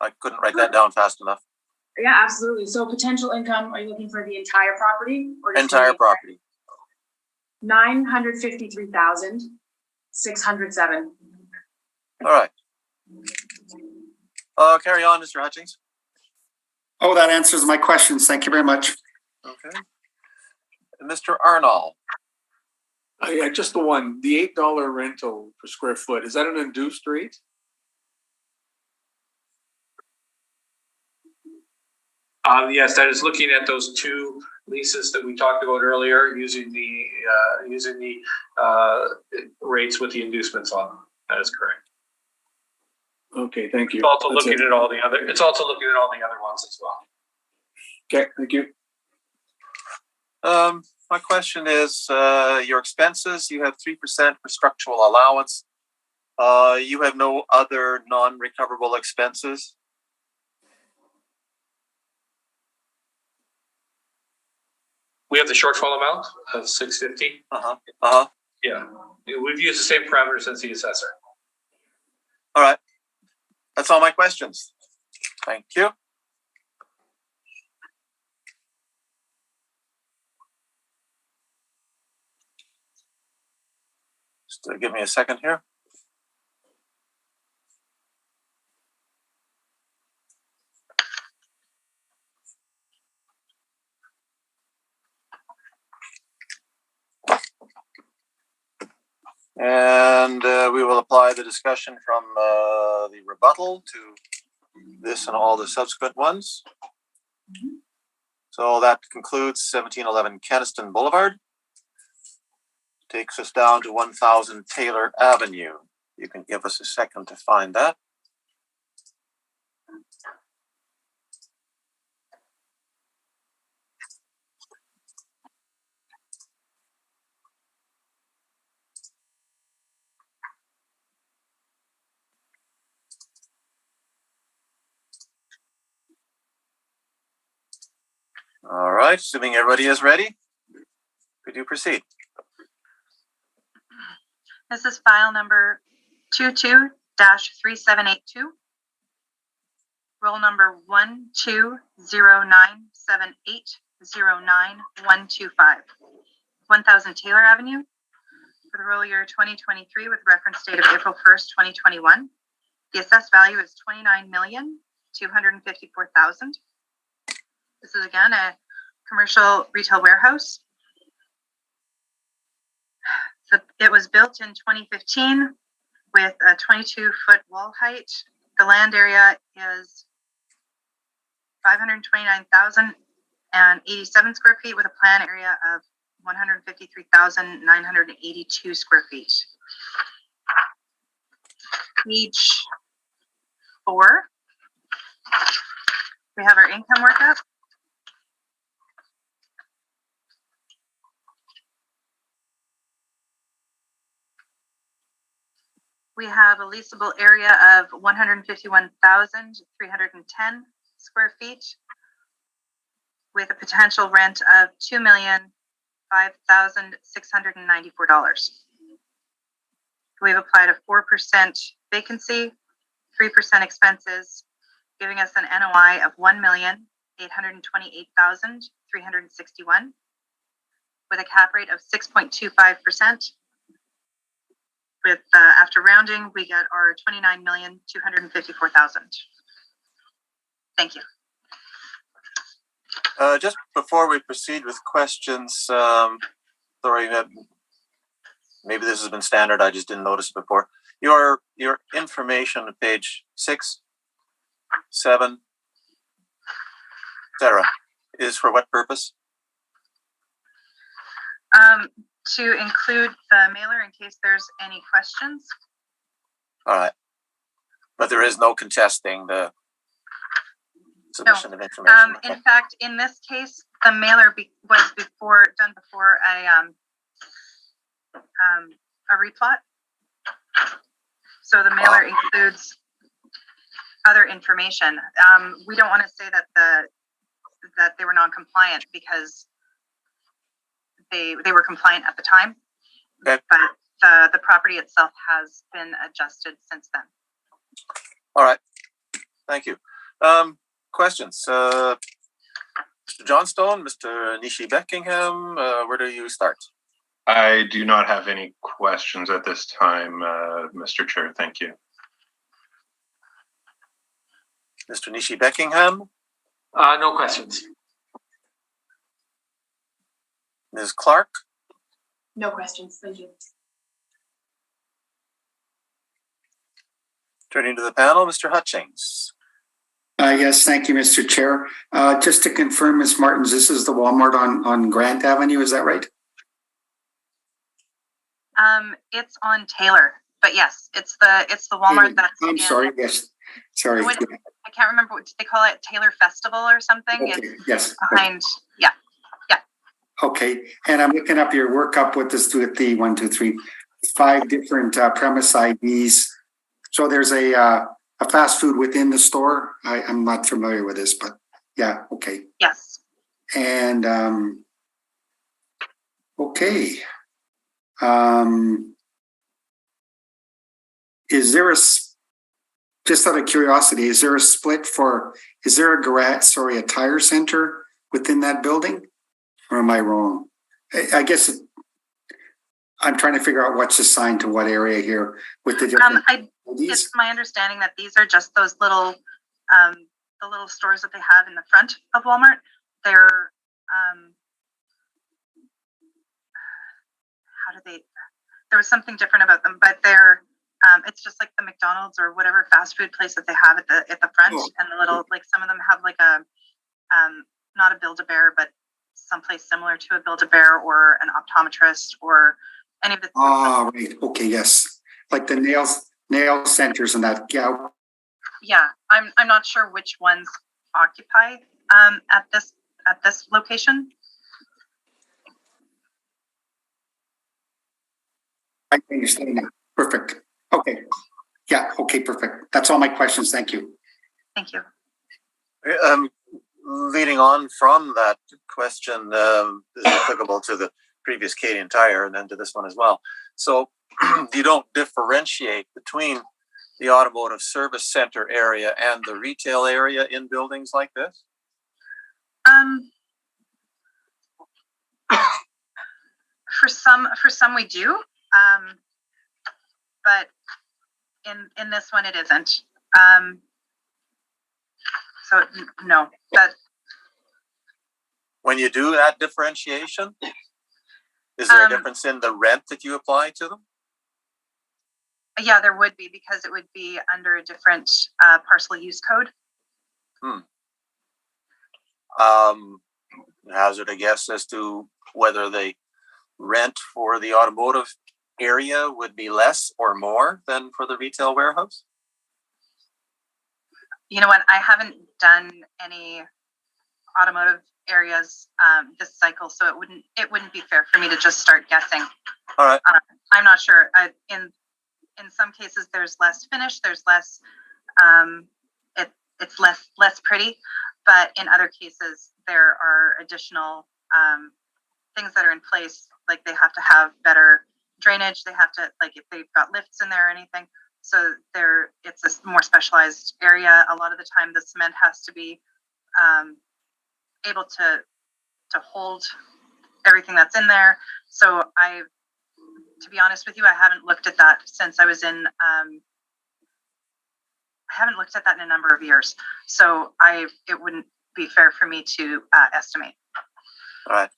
I couldn't write that down fast enough. Yeah, absolutely. So potential income, are you looking for the entire property or just Entire property. 953,607. All right. Carry on, Mr. Hutchings. Oh, that answers my questions. Thank you very much. Okay. Mr. Arnold. Yeah, just the one, the $8 rental per square foot, is that an induced rate? Yes, that is looking at those two leases that we talked about earlier, using the rates with the inducements on them. That is correct. Okay, thank you. It's also looking at all the other ones as well. Okay, thank you. My question is, your expenses, you have 3% for structural allowance. You have no other non-recoverable expenses? We have the shortfall amount of $650. Yeah, we've used the same parameters as the assessor. All right. That's all my questions. Thank you. Just give me a second here. And we will apply the discussion from the rebuttal to this and all the subsequent ones. So that concludes 1711 Keniston Boulevard. Takes us down to 1000 Taylor Avenue. You can give us a second to find that. All right, assuming everybody is ready, could you proceed? This is file number 22-3782. Roll number 12097809125. 1000 Taylor Avenue for the roll year 2023 with reference date of April 1st, 2021. The assessed value is $29,254,000. This is again a commercial retail warehouse. It was built in 2015 with a 22-foot wall height. The land area is 529,087 square feet with a plan area of 153,982 square feet. Page 4, we have our income workup. We have a leasable area of 151,310 square feet with a potential rent of $2,005,694. We've applied a 4% vacancy, 3% expenses, giving us an NOI of $1,828,361 with a cap rate of 6.25%. with, after rounding, we get our 29,254,000. Thank you. Just before we proceed with questions, sorry, maybe this has been standard. I just didn't notice it before. Your information on page 6, 7, etc. is for what purpose? To include the mailer in case there's any questions. All right. But there is no contesting the submission of information. In fact, in this case, the mailer was done before a replot. So the mailer includes other information. We don't want to say that they were non-compliant because they were compliant at the time. Okay. But the property itself has been adjusted since then. All right. Thank you. Questions? Mr. Johnstone, Mr. Nishi-Beckingham, where do you start? I do not have any questions at this time, Mr. Chair. Thank you. Mr. Nishi-Beckingham? No questions. Ms. Clark? No questions, thank you. Turning to the panel, Mr. Hutchings. Yes, thank you, Mr. Chair. Just to confirm, Ms. Martins, this is the Walmart on Grant Avenue, is that right? It's on Taylor, but yes, it's the Walmart that's. I'm sorry. Yes, sorry. I can't remember what they call it, Taylor Festival or something. Okay, it's yes. behind. Yeah. Okay, and I'm looking up your workup with this with the 1, 2, 3, 5 different premise IDs. So there's a fast food within the store. I'm not familiar with this, but yeah, okay. Yes. And okay. Is there just out of curiosity, is there a split is there a tire center within that building? Or am I wrong? I guess I'm trying to figure out what's assigned to what area here with the different it's my understanding that these are just those little the little stores that they have in the front of Walmart. They're there was something different about them, but they're it's just like the McDonald's or whatever fast food place that they have at the front. And the little, like, some of them have like a not a Build-A-Bear, but someplace similar to a Build-A-Bear or an optometrist or any of the. Oh, right. Okay. Yes. Like the nail centers and that. Yeah. Yeah. I'm not sure which ones occupy at this location. I understand that. Perfect. Okay. Yeah. Okay. Perfect. That's all my questions. Thank you. Thank you. Leading on from that question, this is applicable to the previous Canadian Tire and then to this one as well. So you don't differentiate between the automotive service center area and the retail area in buildings like this? For some we do, but in this one it isn't. So no, but when you do that differentiation, is there a difference in the rent that you apply to them? Yeah, there would be, because it would be under a different parcel use code. Hazard a guess as to whether the rent for the automotive area would be less or more than for the retail warehouse? You know what? I haven't done any automotive areas this cycle, so it wouldn't be fair for me to just start guessing. All right. I'm not sure. In some cases, there's less finish. There's less. It's less pretty, but in other cases, there are additional things that are in place. Like they have to have better drainage. They have to, like, if they've got lifts in there or anything. So it's a more specialized area. A lot of the time, the cement has to be able to hold everything that's in there. So to be honest with you, I haven't looked at that since I was in, I haven't looked at that in a number of years. So it wouldn't be fair for me to estimate. All right.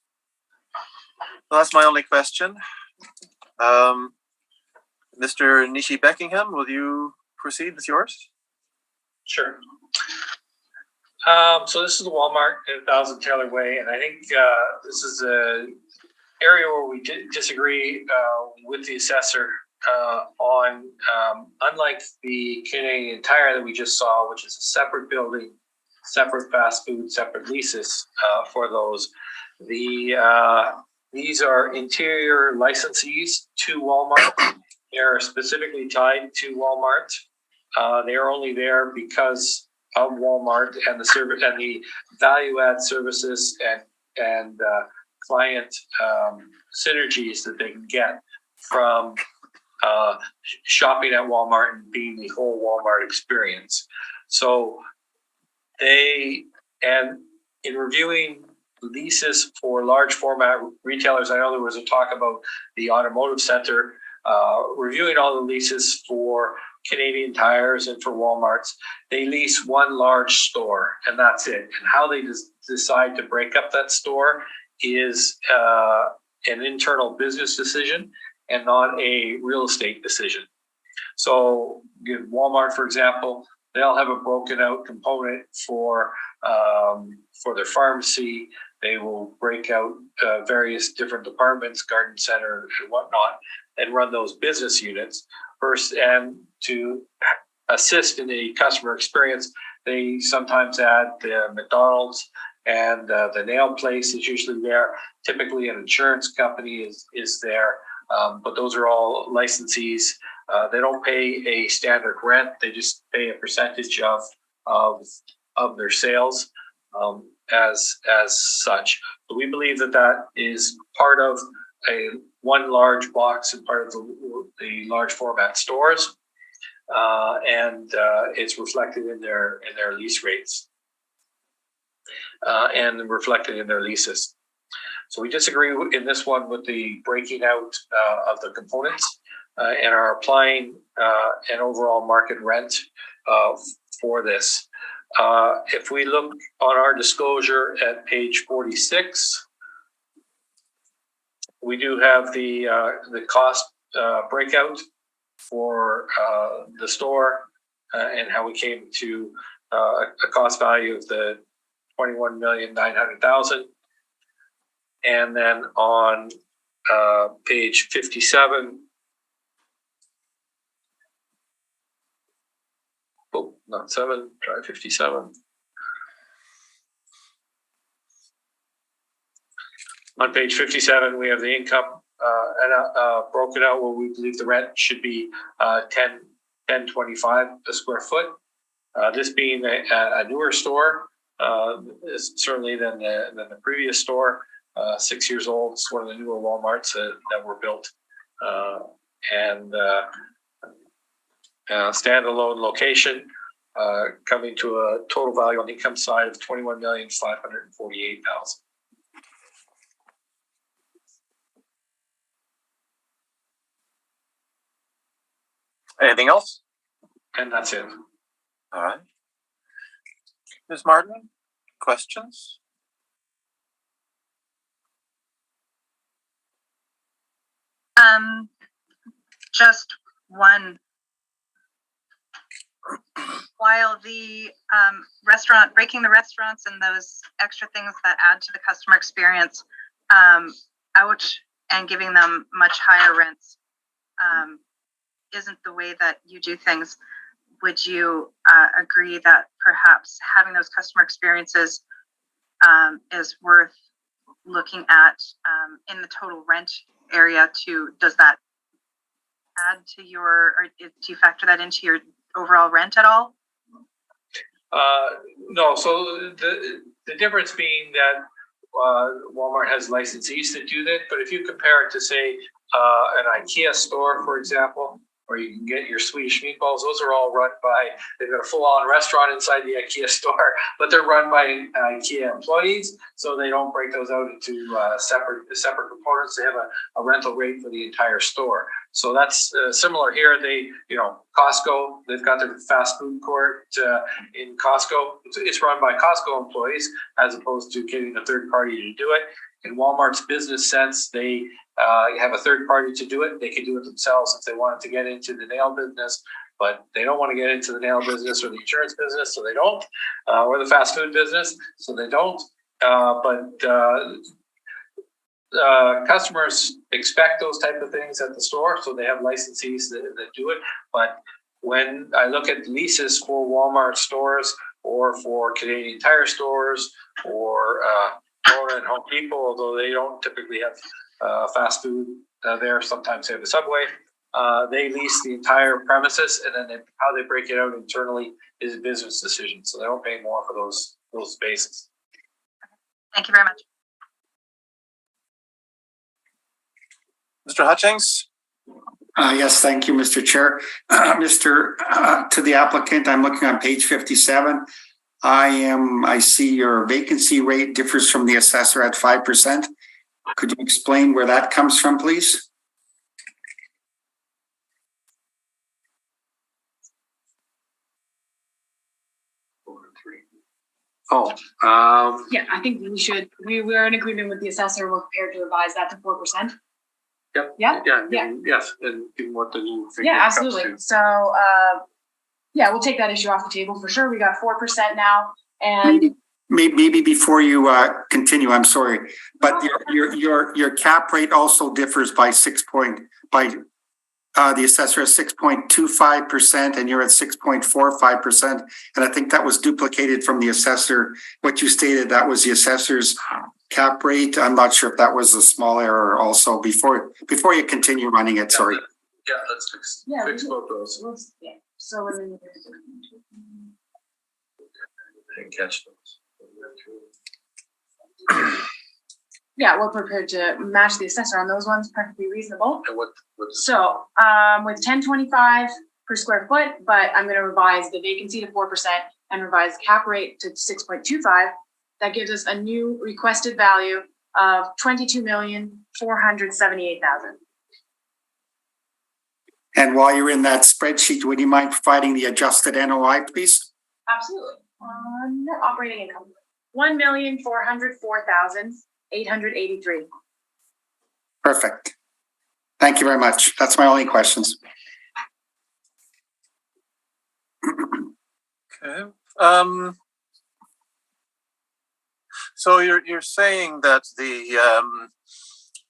Well, that's my only question. Mr. Nishi-Beckingham, will you proceed with yours? Sure. So this is the Walmart at 1000 Taylor Way, and I think this is a area where we disagree with the assessor on, unlike the Canadian Tire that we just saw, which is a separate building, separate fast food, separate leases for those. These are interior licensees to Walmart. They're specifically tied to Walmart. They are only there because of Walmart and the service and the value-add services and client synergies that they can get from shopping at Walmart and being the whole Walmart experience. So in reviewing leases for large format retailers, I know there was a talk about the automotive center, reviewing all the leases for Canadian Tires and for Walmarts. They lease one large store and that's it. And how they decide to break up that store is an internal business decision and not a real estate decision. So Walmart, for example, they'll have a broken out component for their pharmacy. They will break out various different departments, garden center and whatnot, and run those business units first. And to assist in the customer experience, they sometimes add the McDonald's and the nail place is usually there. Typically an insurance company is there, but those are all licensees. They don't pay a standard rent. They just pay a percentage of their sales as such. But we believe that is part of one large box and part of the large format stores, and it's reflected in their lease rates and reflected in their leases. So we disagree in this one with the breaking out of the components and are applying an overall market rent for this. If we look on our disclosure at page 46, we do have the cost breakout for the store and how we came to a cost value of the $21,900,000. And then on page 57, oh, not 7, try 57. On page 57, we have the income broken out where we believe the rent should be $10.25 a square foot. This being a newer store, certainly than the previous store. 6 years old. It's one of the newer Walmarts that were built, and standalone location, coming to a total value on the income side of $21,548,000. Anything else? And that's it. All right. Ms. Martin, questions? Just one. While the breaking the restaurants and those extra things that add to the customer experience out and giving them much higher rents isn't the way that you do things, would you agree that perhaps having those customer experiences is worth looking at in the total rent area does that add to or do you factor that into your overall rent at all? No, so the difference being that Walmart has licensees that do that, but if you compare it to say an IKEA store, for example, or you can get your Swedish meatballs. Those are all run by, they've got a full-on restaurant inside the IKEA store, but they're run by IKEA employees, so they don't break those out into separate components. They have a rental rate for the entire store. So that's similar here. They, Costco, they've got their fast food court in Costco. It's run by Costco employees as opposed to getting a third party to do it. In Walmart's business sense, they have a third party to do it. They can do it themselves if they wanted to get into the nail business, but they don't want to get into the nail business or the insurance business, so they don't, or the fast food business, so they don't. Customers expect those type of things at the store, so they have licensees that do it. But when I look at leases for Walmart stores or for Canadian Tire stores or Kona and Home Depot, although they don't typically have fast food there, sometimes they have a Subway. They lease the entire premises, and then how they break it out internally is a business decision. So they don't pay more for those spaces. Thank you very much. Mr. Hutchings? Yes, thank you, Mr. Chair. To the applicant, I'm looking on page 57. I see your vacancy rate differs from the assessor at 5%. Could you explain where that comes from, please? Yeah, I think we're in agreement with the assessor. We're prepared to revise that to 4%. Yep. Yeah. Yes, and given what the new figure Yeah, comes absolutely. to. So, we'll take that issue off the table for sure. We got 4% now, and Maybe before you continue, I'm sorry, but your cap rate also differs by the assessor is 6.25% and you're at 6.45%. And I think that was duplicated from the assessor. What you stated, that was the assessor's cap rate. I'm not sure if that was a small error also before you continue running it. Sorry. Yeah, let's fix both those. Yeah. So we're in. I didn't catch those. Yeah, we're prepared to match the assessor on those ones. Perfectly reasonable. And what? So, with 1025 per square foot, but I'm going to revise the vacancy to 4% and revise cap rate to 6.25. That gives us a new requested value of $22,478,000. And while you're in that spreadsheet, would you mind providing the adjusted NOI, please? Absolutely. Net operating income, $1,404,883. Perfect. Thank you very much. That's my only questions. Okay. So you're saying that the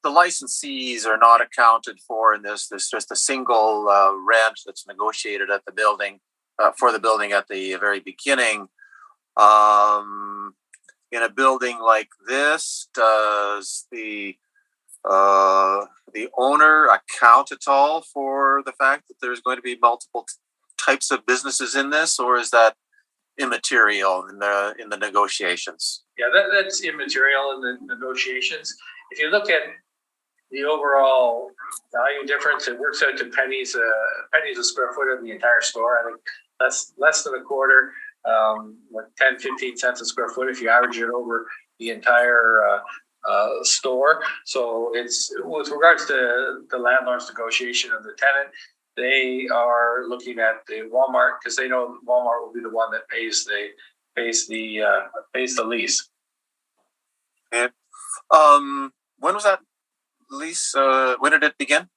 licensees are not accounted for in this. There's just a single rent that's negotiated at the building for the building at the very beginning. In a building like this, does the owner account at all for the fact that there's going to be multiple types of businesses in this, or is that immaterial in the negotiations? Yeah, that's immaterial in the negotiations. If you look at the overall value difference, it works out to pennies a square foot in the entire store. I think that's less than a quarter, 10-15 cents a square foot if you average it over the entire store. So it's with regards to the landlord's negotiation of the tenant, they are looking at the Walmart because they know Walmart will be the one that pays the lease. Okay. When was that lease? When did it begin?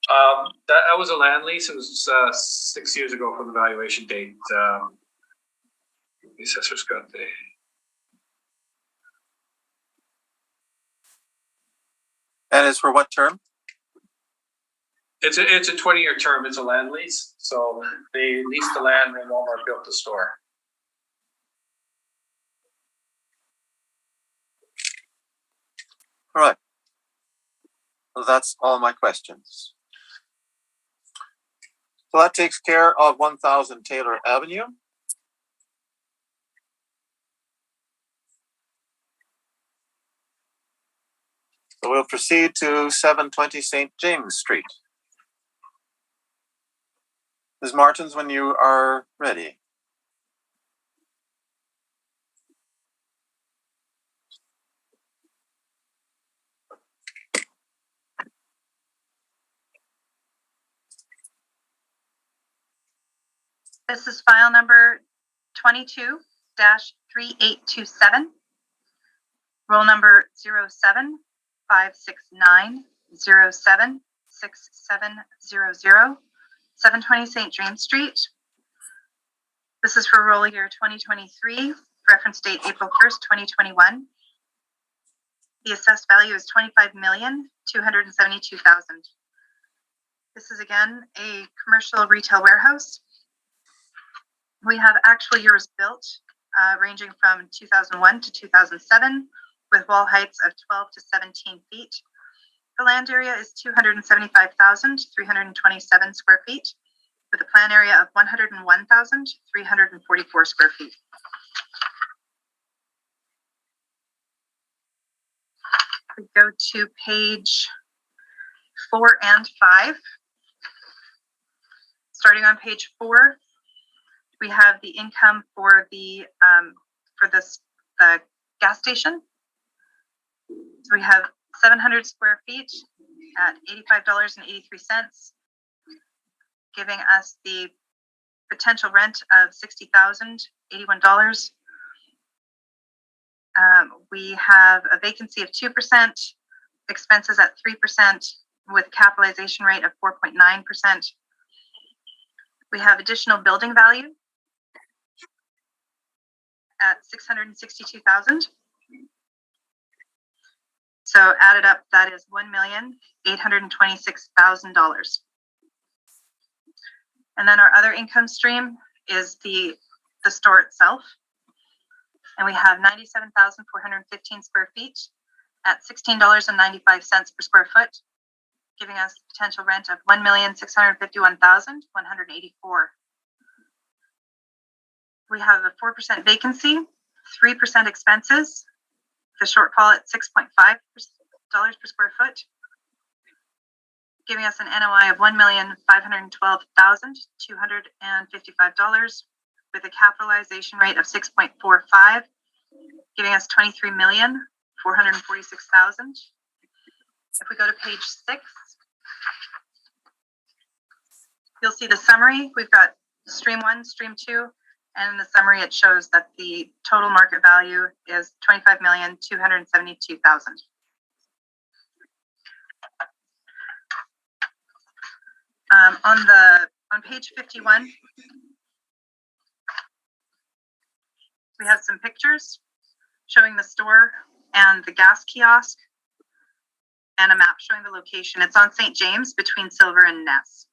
That was a land lease. It was 6 years ago from the valuation date. The assessor's got the. And it's for what term? It's a 20-year term. It's a land lease. So they leased the land and Walmart built the store. All right. Well, that's all my questions. So that takes care of 1000 Taylor Avenue. So we'll proceed to 720 St. James Street. Ms. Martins, when you are ready. This is file number 22-3827, roll number 07569076700, 720 St. James Street. This is for roll year 2023, reference date April 1st, 2021. The assessed value is $25,272,000. This is again a commercial retail warehouse. We have actual years built ranging from 2001 to 2007 with wall heights of 12 to 17 feet. The land area is 275,327 square feet with a plan area of 101,344 square feet. We go to page 4 and 5. Starting on page 4, we have the income for the gas station. So we have 700 square feet at $85.83, giving us the potential rent of $60,081. We have a vacancy of 2%, expenses at 3%, with capitalization rate of 4.9%. We have additional building value at $662,000. So added up, that is $1,826,000. And then our other income stream is the store itself. And we have 97,415 square feet at $16.95 per square foot, giving us potential rent of $1,651,184. We have a 4% vacancy, 3% expenses, the shortfall at $6.5 per square foot, giving us an NOI of $1,512,255 with a capitalization rate of 6.45, giving us $23,446,000. If we go to page 6, you'll see the summary. We've got stream 1, stream 2, and in the summary it shows that the total market value is $25,272,000. On page 51, we have some pictures showing the store and the gas kiosk and a map showing the location. It's on St. James between Silver and Ness.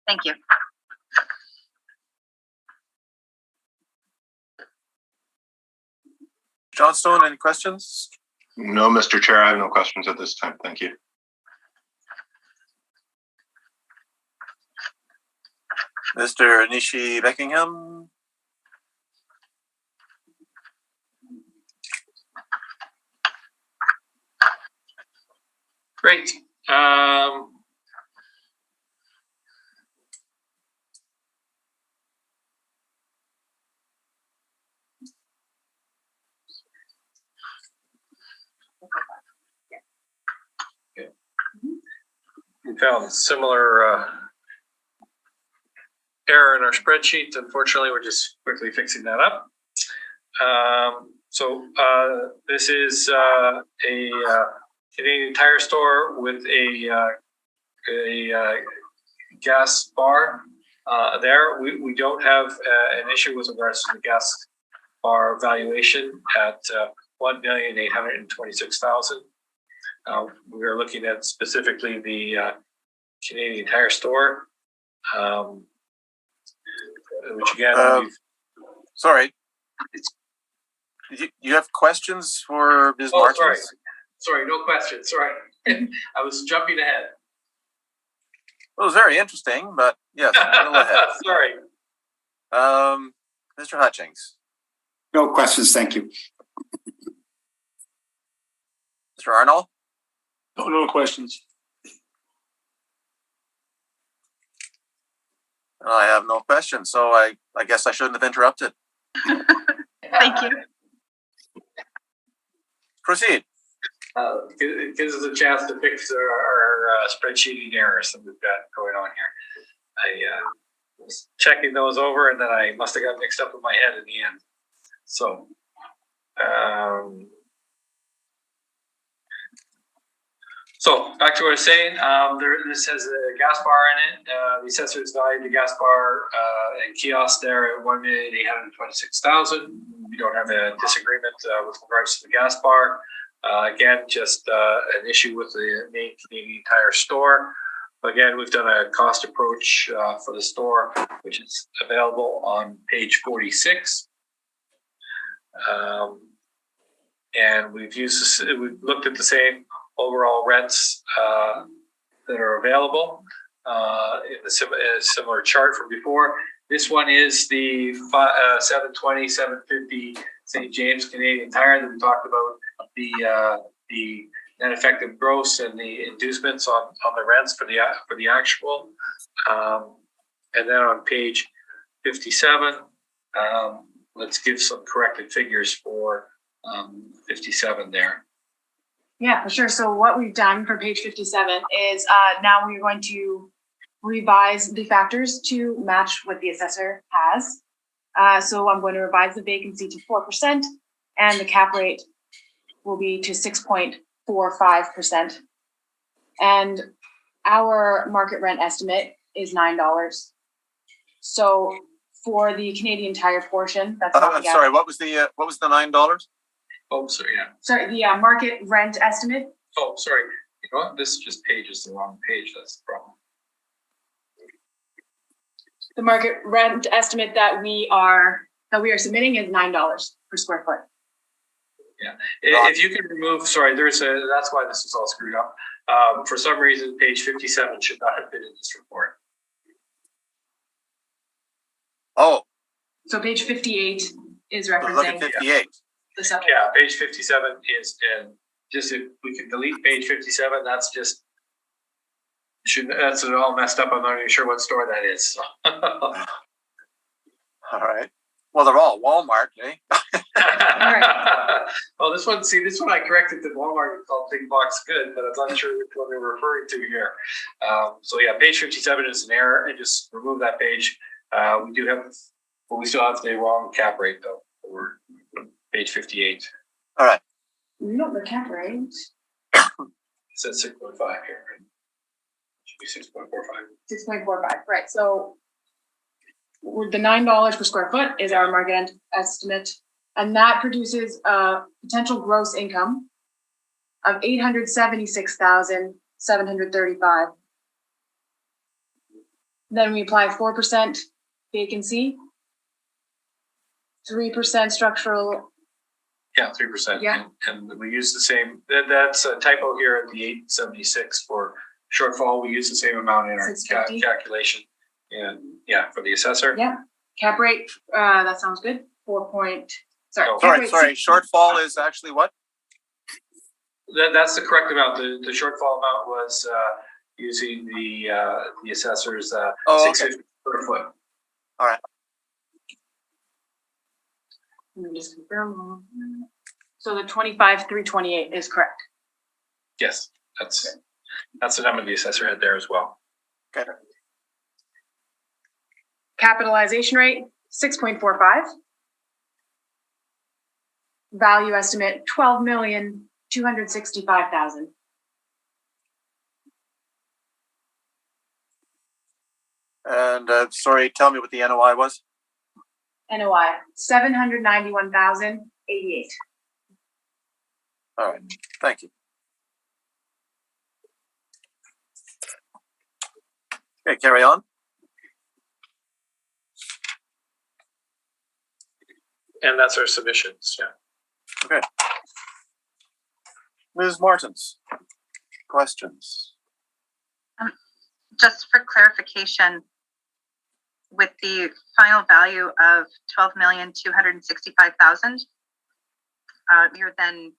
Thank you. Johnstone, any questions? No, Mr. Chair, I have no questions at this time. Thank you. Mr. Nishi-Beckingham? Great. We found a similar error in our spreadsheet. Unfortunately, we're just quickly fixing that up. This is a Canadian Tire store with a gas bar there. We don't have an issue with regards to the gas bar valuation at $1,826,000. We are looking at specifically the Canadian Tire store, which again, sorry. You have questions for Ms. Martins? Sorry, no questions. Sorry, I was jumping ahead. Well, it was very interesting, but yes, go ahead. Sorry. Mr. Hutchings. No questions, thank you. Mr. Arnold? No questions. I have no questions, so I guess I shouldn't have interrupted. Thank you. Proceed. It gives us a chance to fix our spreadsheeting errors that we've got going on here. I was checking those over, and then I must have got mixed up in my head in the end. So, back to what I was saying. This has a gas bar in it. The assessors valued the gas bar and kiosk there at $1,826,000. We don't have a disagreement with regards to the gas bar. Again, just an issue with the main Canadian Tire store. Again, we've done a cost approach for the store, which is available on page 46. And we've looked at the same overall rents that are available in the similar chart from before. This one is the 720, 750 St. James Canadian Tire that we talked about, the net effective gross and the inducements on the rents for the actual. And then on page 57, let's give some corrected figures for 57 there. Yeah, for sure. So what we've done for page 57 is now we're going to revise the factors to match what the assessor has. So I'm going to revise the vacancy to 4%, and the cap rate will be to 6.45%. And our market rent estimate is $9. So for the Canadian Tire portion, that's I'm sorry. What was the $9? Oh, sorry. Yeah. Sorry, the market rent estimate. Oh, sorry. You know what? This just page is the wrong page. That's the problem. The market rent estimate that we are submitting is $9 per square foot. Yeah. If you can remove, sorry, that's why this is all screwed up. For some reason, page 57 should not have been in this report. Oh. So page 58 is referencing. Look at 58. Yeah, page 57 is, and just if we can delete page 57, that's all messed up. I'm not even sure what store that is. So. All right. Well, they're all Walmart, eh? Well, this one I corrected to Walmart. It's called Big Box Good, but I'm not sure which one we're referring to here. So yeah, page 57 is an error, and just remove that page. We still have the wrong cap rate though for page 58. All right. Not the cap rate. It says 6.5 here. Should be 6.45. 6.45, right. So the $9 per square foot is our market estimate, and that produces a potential gross income of $876,735. Then we apply 4% vacancy, 3% structural. Yeah, 3%. Yeah. And we use the same. That's a typo here at the 876 for shortfall. We use the same amount in our calculation. And yeah, for the assessor. Yeah. Cap rate. That sounds good. 4 point. Sorry. Shortfall is actually what? That's the correct amount. The shortfall amount was using the assessor's 650 per foot. All right. Let me just confirm. So the 25,328 is correct. Yes, that's the number the assessor had there as well. Okay. Capitalization rate 6.45. Value estimate $12,265,000. And sorry, tell me what the NOI was. NOI $791,088. All right, thank you. Okay, carry on. And that's our submissions. Yeah. Okay. Ms. Martins, questions? Just for clarification, with the final value of $12,265,000, you're then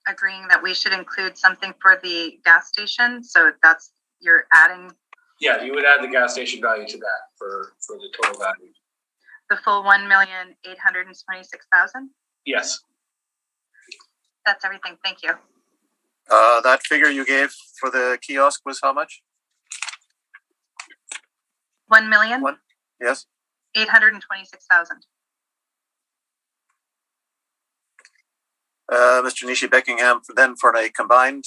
agreeing that we should include something for the gas station. So you're adding Yeah, you would add the gas station value to that for the total value. The full 1,826,000. Yes. That's everything. Thank you. That figure you gave for the kiosk was how much? 1,000,000. Yes. 826,000. Mr. Nishi-Beckingham, then for a combined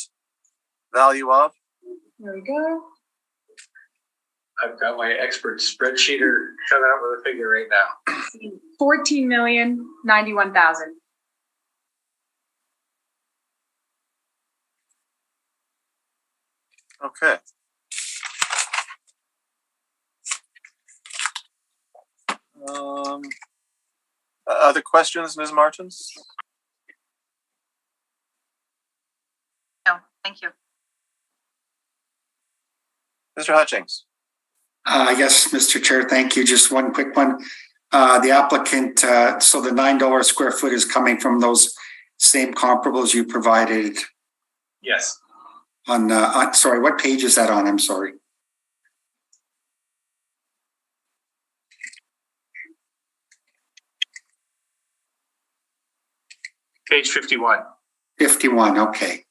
value of? There we go. I've got my expert spreadsheeter coming up with a figure right now. 14,091,000. Okay. Other questions, Ms. Martins? No, thank you. Mr. Hutchings? Yes, Mr. Chair, thank you. Just one quick one. The applicant, so the $9 square foot is coming from those same comparables you provided Yes. on sorry, what page is that on? I'm sorry. Page 51. 51, okay.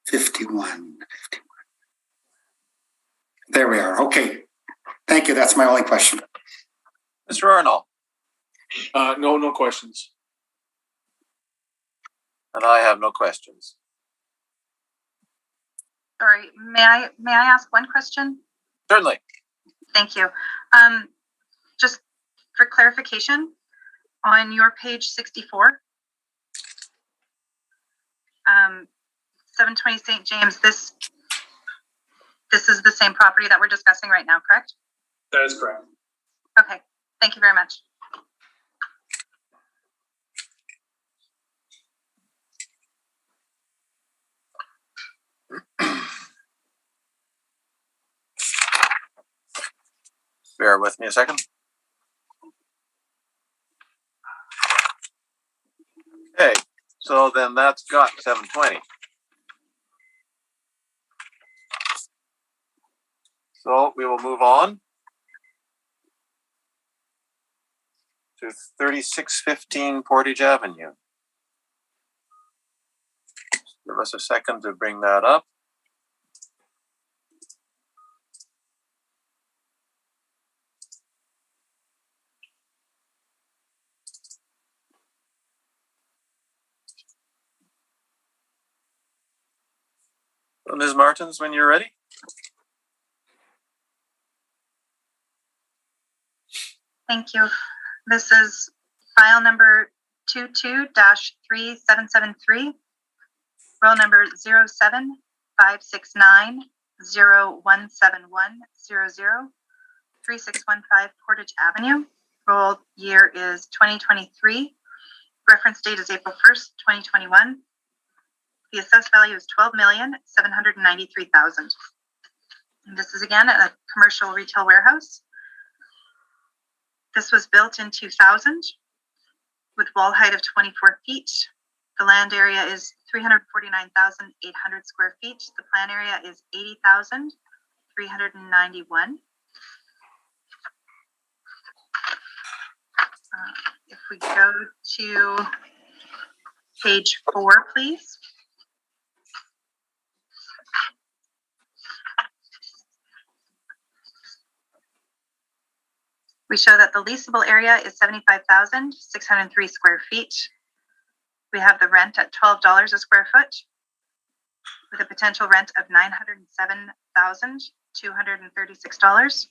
51. There we are. Okay. Thank you. That's my only question. Mr. Arnold? No questions. And I have no questions. Sorry, may I ask one question? Certainly. Thank you. Just for clarification, on your page 64, 720 St. James, this is the same property that we're discussing right now, correct? That is correct. Okay, thank you very much. Bear with me a second. Okay, so then that's got 720. So we will move on to 3615 Portage Avenue. Give us a second to bring that up. So Ms. Martins, when you're ready. Thank you. This is file number 22-3773, roll number 07569017100, 3615 Portage Avenue. Roll year is 2023. Reference date is April 1st, 2021. The assessed value is $12,793,000. And this is again a commercial retail warehouse. This was built in 2000 with wall height of 24 feet. The land area is 349,800 square feet. The plan area is 80,391. If we go to page 4, please. We show that the leasable area is 75,603 square feet. We have the rent at $12 a square foot with a potential rent of $907,236.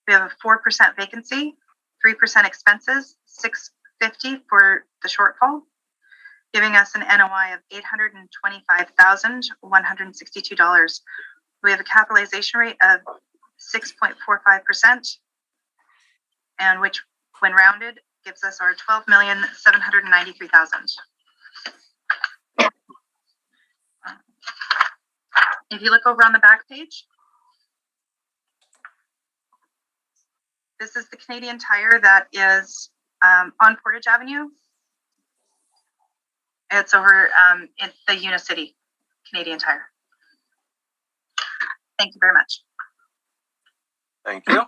We have a 4% vacancy, 3% expenses, $650 for the shortfall, giving us an NOI of $825,162. We have a capitalization rate of 6.45%. and which, when rounded, gives us our $12,793,000. If you look over on the back page, this is the Canadian Tire that is on Portage Avenue. It's over in the Unicity Canadian Tire. Thank you very much. Thank you.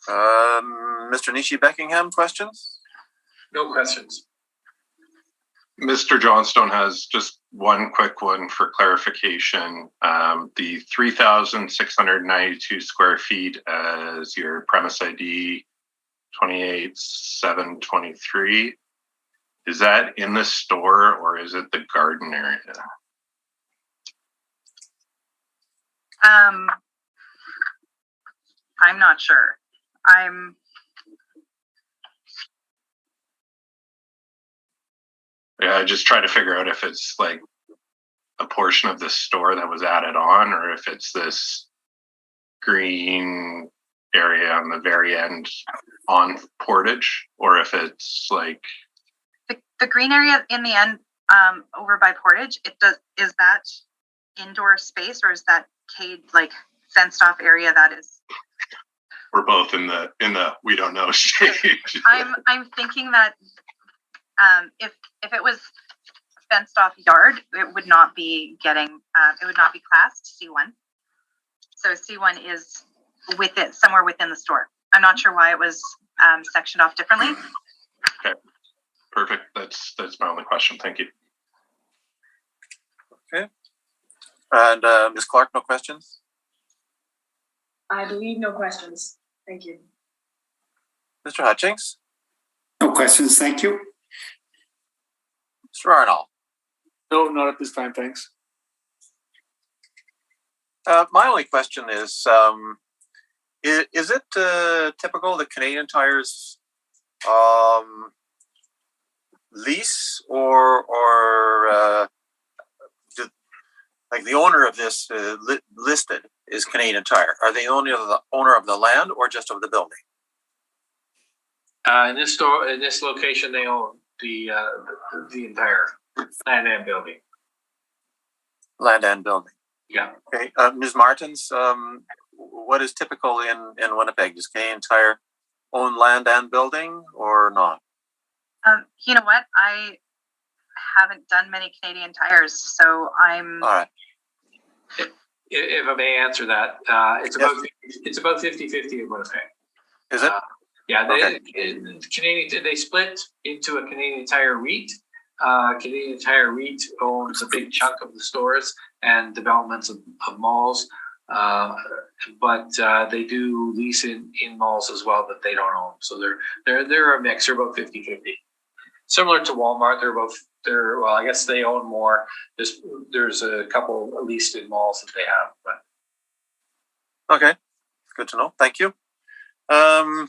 Mr. Nishi-Beckingham, questions? No questions. Mr. Johnstone has just one quick one for clarification. The 3,692 square feet as your premise ID 28723, is that in the store or is it the garden area? I'm not sure. Yeah, I just try to figure out if it's like a portion of the store that was added on, or if it's this green area on the very end on Portage, or if it's like the green area in the end over by Portage. Is that indoor space or is that like fenced off area that is? We're both in the we don't know stage. I'm thinking that if it was fenced off yard, it would not be classed C1. So C1 is somewhere within the store. I'm not sure why it was sectioned off differently. Okay, perfect. That's my only question. Thank you. Okay. And Ms. Clark, no questions? I believe no questions. Thank you. Mr. Hutchings? No questions, thank you. Mr. Arnold? No, not at this time, thanks. My only question is it typical that Canadian Tire's lease or like the owner of this listed is Canadian Tire? Are they only the owner of the land or just of the building? In this location, they own the entire land and building. Land and building. Yeah. Okay. Ms. Martins, what is typical in Winnipeg? Does Canadian Tire own land and building or not? You know what? I haven't done many Canadian Tires, so I'm. All right. If I may answer that, it's about 50-50 in Winnipeg. Is it? Yeah, they split into a Canadian Tire REIT. Canadian Tire REIT owns a big chunk of the stores and developments of malls, but they do lease in malls as well that they don't own. So they're a mix. They're about 50-50. Similar to Walmart, well, I guess they own more. There's a couple leased in malls that they have, but. Okay, good to know. Thank you. So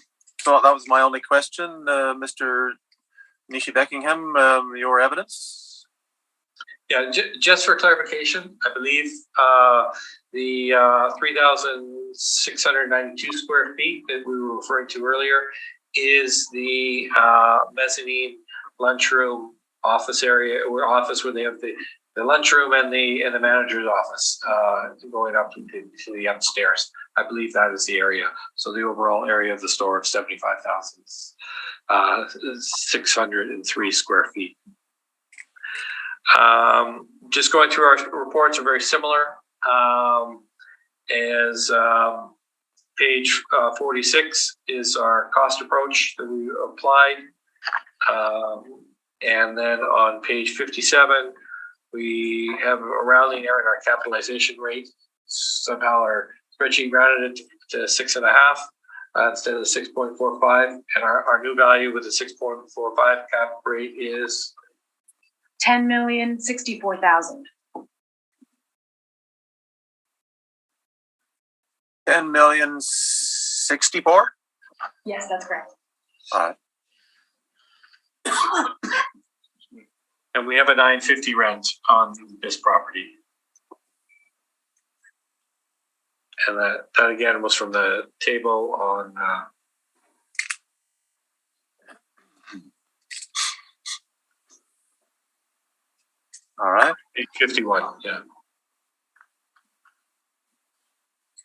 that was my only question, Mr. Nishi-Beckingham. Your evidence? Yeah, just for clarification, I believe the 3,692 square feet that we were referring to earlier is the mezzanine lunchroom office area, or office where they have the lunchroom and the manager's office going up to the upstairs. I believe that is the area. So the overall area of the store of 75,603 square feet. Just going through our reports are very similar as page 46 is our cost approach that we applied. And then on page 57, we have a rounding error in our capitalization rate. Somehow our spreadsheet rounded it to 6.5 instead of 6.45. And our new value with the 6.45 cap rate is $10,064,000. 10,064,000? Yes, that's correct. All right. and we have a $950 rent on this property. And that again was from the table on all right. 851. Yeah.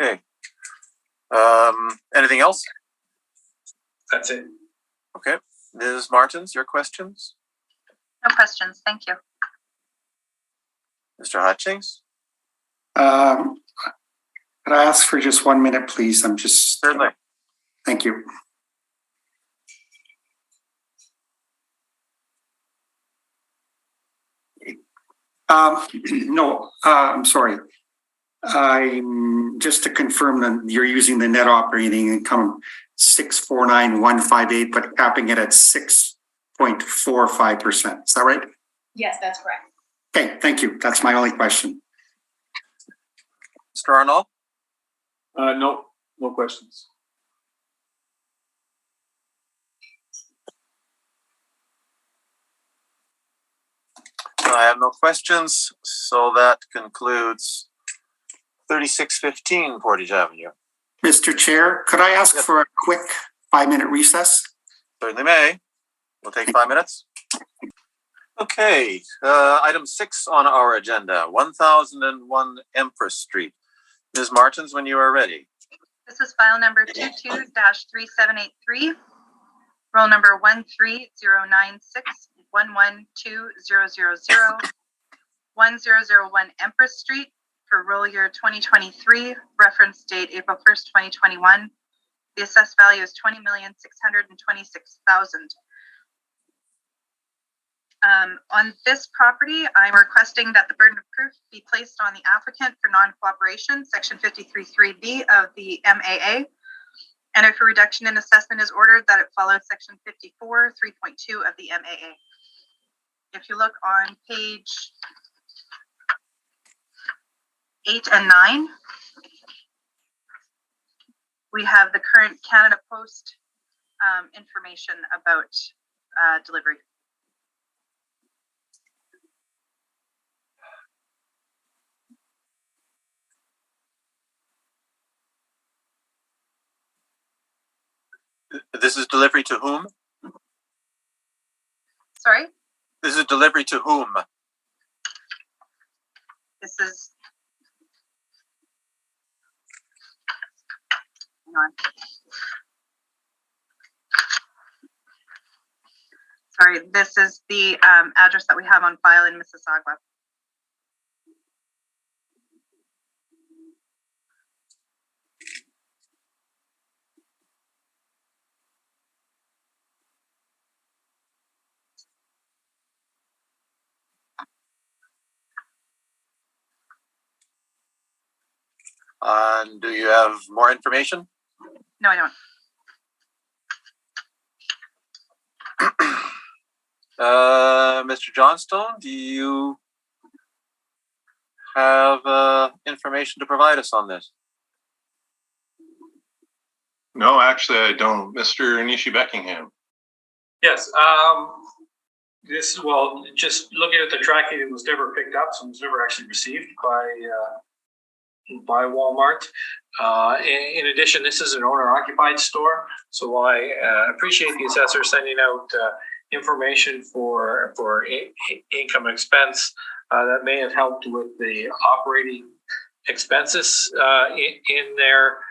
Okay. Anything else? That's it. Okay. Ms. Martins, your questions? No questions. Thank you. Mr. Hutchings? Could I ask for just 1 minute, please? I'm just. Certainly. Thank you. No, I'm sorry. I'm just to confirm that you're using the net operating income 649,158, but capping it at 6.45%. Is that right? Yes, that's correct. Okay, thank you. That's my only question. Mr. Arnold? No questions. I have no questions, so that concludes 3615 Portage Avenue. Mr. Chair, could I ask for a quick 5-minute recess? Certainly may. We'll take 5 minutes. Okay, item 6 on our agenda, 1001 Empress Street. Ms. Martins, when you are ready. This is file number 22-3783, roll number 13096112000, 1001 Empress Street for roll year 2023, reference date April 1st, 2021. The assessed value is $20,626,000. On this property, I'm requesting that the burden of proof be placed on the applicant for non-cooperation, section 53(3)(b) of the MAA. And if a reduction in assessment is ordered, that it follows section 54(3.2) of the MAA. If you look on page 8 and 9, we have the current Canada Post information about delivery. This is delivery to whom? Sorry? This is delivery to whom? This is, hang on. Sorry, this is the address that we have on file in Mississauga. And do you have more information? No, I don't. Mr. Johnstone, do you have information to provide us on this? No, actually, I don't. Mr. Nishi-Beckingham. Yes, this is, well, just looking at the tracking, it was never picked up, so it was never actually received by Walmart. In addition, this is an owner-occupied store, so I appreciate the assessor sending out information for income expense that may have helped with the operating expenses in their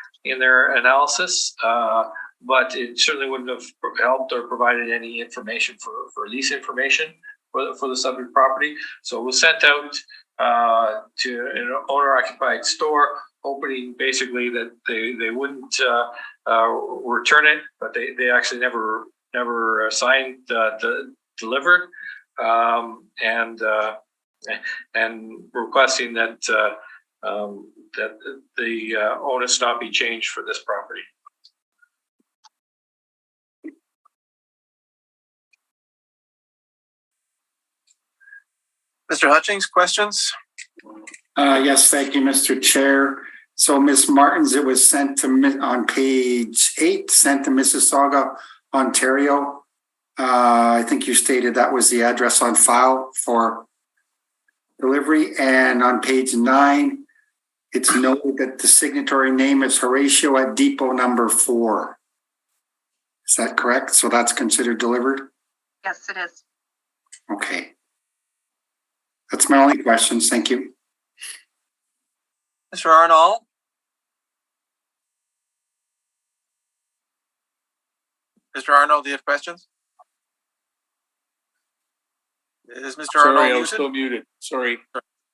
analysis, but it certainly wouldn't have helped or provided any information for lease information for the subject property. So it was sent out to an owner-occupied store, hoping basically that they wouldn't return it, but they actually never signed delivered, and requesting that that the onus not be changed for this property. Mr. Hutchings, questions? Yes, thank you, Mr. Chair. So, Ms. Martins, it was sent to on page 8, sent to Mississauga, Ontario. I think you stated that was the address on file for delivery. And on page 9, it's noted that the signatory name is Horatio at depot number 4. Is that correct? So that's considered delivered? Yes, it is. Okay. That's my only questions. Thank you. Mr. Arnold? Mr. Arnold, do you have questions? Is Mr. Sorry, Arnold I was muted? still muted. Sorry.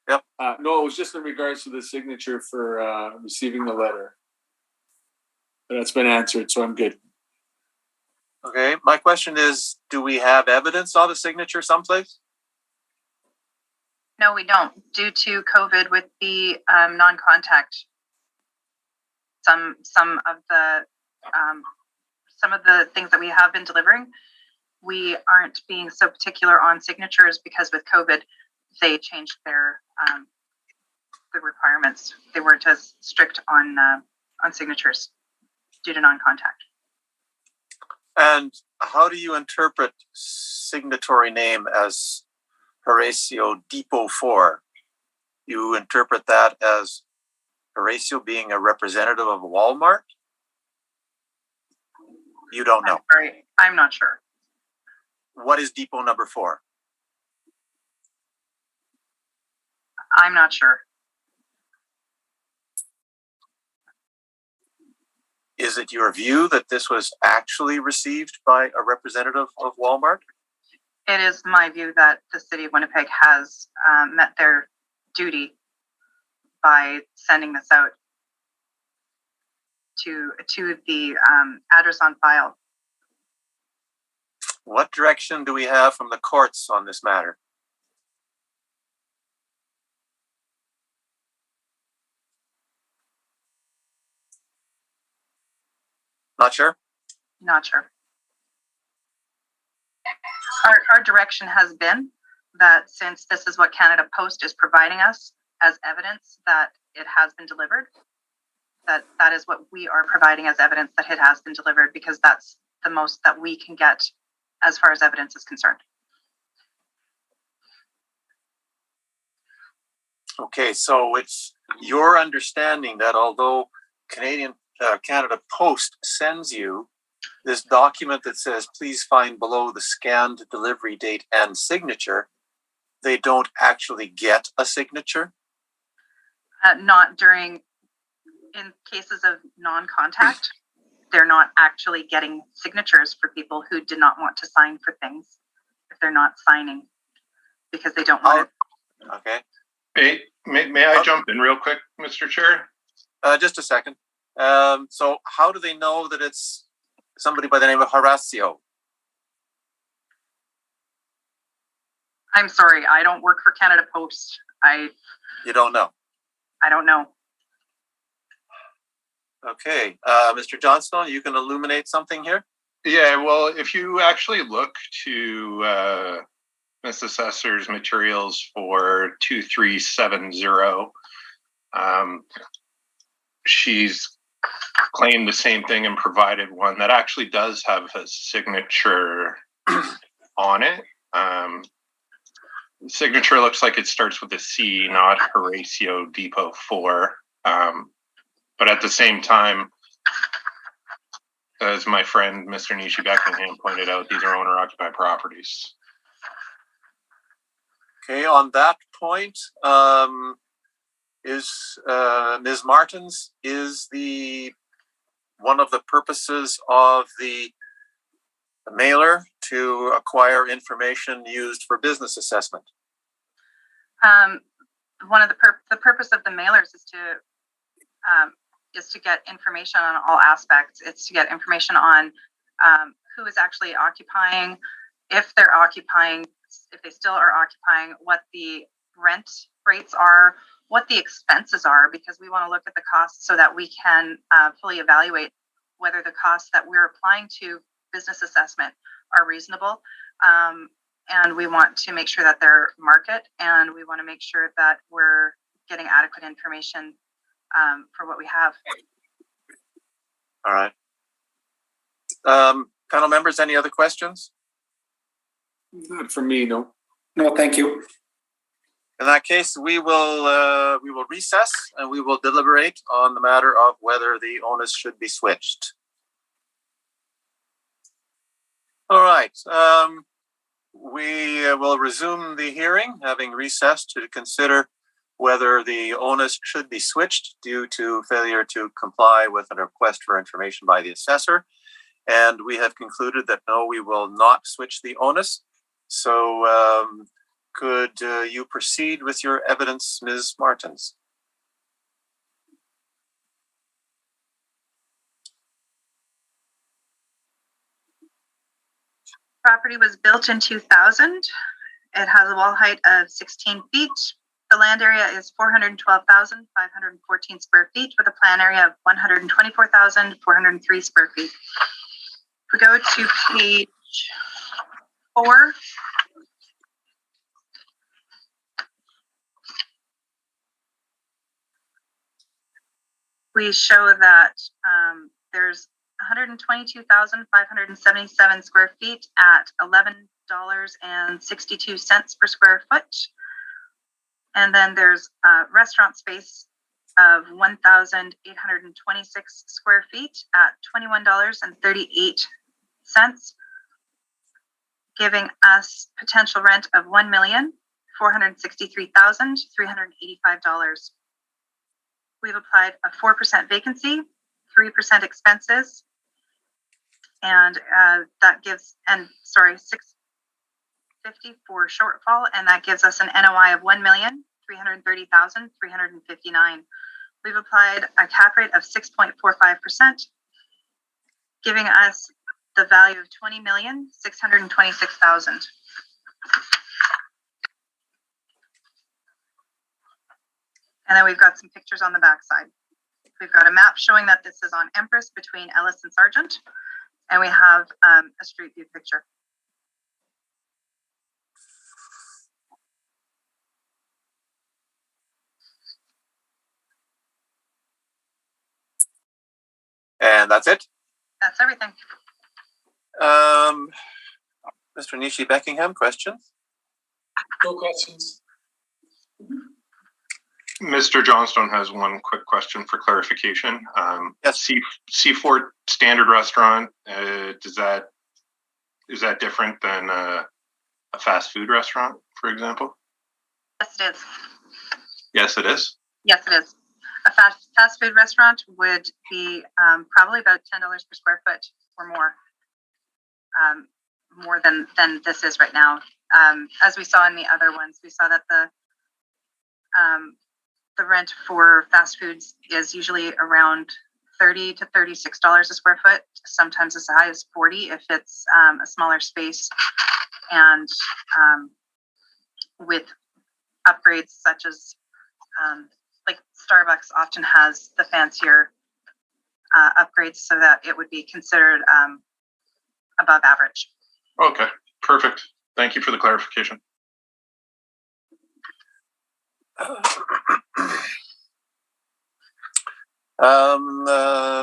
Yep. No, it was just in regards to the signature for receiving the letter. But that's been answered, so I'm good. Okay, my question is, do we have evidence of a signature someplace? No, we don't. Due to COVID with the non-contact, some of the things that we have been delivering, we aren't being so particular on signatures because with COVID, they changed their the requirements. They weren't as strict on signatures due to non-contact. And how do you interpret signatory name as Horacio Depot 4? You interpret that as Horacio being a representative of Walmart? You don't know. Sorry, I'm not sure. What is depot number 4? I'm not sure. Is it your view that this was actually received by a representative of Walmart? It is my view that the city of Winnipeg has met their duty by sending this out to the address on file. What direction do we have from the courts on this matter? Not sure? Not sure. Our direction has been that since this is what Canada Post is providing us as evidence that it has been delivered, that is what we are providing as evidence that it has been delivered, because that's the most that we can get as far as evidence is concerned. Okay, so it's your understanding that although Canada Post sends you this document that says, please find below the scanned delivery date and signature, they don't actually get a signature? Not during, in cases of non-contact, they're not actually getting signatures for people who did not want to sign for things if they're not signing because they don't want to. Okay. May I jump in real quick, Mr. Chair? Just a second. So how do they know that it's somebody by the name of Horacio? I'm sorry, I don't work for Canada Post. You don't know? I don't know. Okay. Mr. Johnstone, you can illuminate something here? Yeah, well, if you actually look to Ms. Assessor's materials for 2370, she's claimed the same thing and provided one that actually does have a signature on it. The signature looks like it starts with a C, not Horacio Depot 4. But at the same time, as my friend Mr. Nishi-Beckingham pointed out, these are owner-occupied properties. Okay, on that point, is Ms. Martins, is one of the purposes of the mailer to acquire information used for business assessment? One of the purpose of the mailers is to get information on all aspects. It's to get information on who is actually occupying, if they're occupying, if they still are occupying, what the rent rates are, what the expenses are, because we want to look at the costs so that we can fully evaluate whether the costs that we're applying to business assessment are reasonable. And we want to make sure that they're market, and we want to make sure that we're getting adequate information for what we have. All right. Panel members, any other questions? Not for me, no. No, thank you. In that case, we will recess and we will deliberate on the matter of whether the onus should be switched. All right. We will resume the hearing, having recessed to consider whether the onus should be switched due to failure to comply with a request for information by the assessor. And we have concluded that no, we will not switch the onus. So could you proceed with your evidence, Ms. Martins? Property was built in 2000. It has a wall height of 16 feet. The land area is 412,514 square feet with a plan area of 124,403 square feet. If we go to page 4, we show that there's 122,577 square feet at $11.62 per square foot. And then there's restaurant space of 1,826 square feet at $21.38, giving us potential rent of $1,463,385. We've applied a 4% vacancy, 3% expenses, and that gives, $650 for shortfall, and that gives us an NOI of $1,330,359. We've applied a cap rate of 6.45%, giving us the value of $20,626,000. And then we've got some pictures on the backside. We've got a map showing that this is on Empress between Ellis and Sargent, and we have a street view picture. And that's it? That's everything. Mr. Nishi-Beckingham, questions? No questions. Mr. Johnstone has one quick question for clarification. Yes. C4 standard restaurant, is that different than a fast food restaurant, for example? Yes, it is. Yes, it is. Yes, it is. A fast food restaurant would be probably about $10 per square foot or more, more than this is right now. As we saw in the other ones, we saw that the rent for fast foods is usually around $30 to $36 a square foot, sometimes as high as $40 if it's a smaller space, and with upgrades such as like Starbucks often has the fancier upgrades so that it would be considered above average. Okay, perfect. Thank you for the clarification.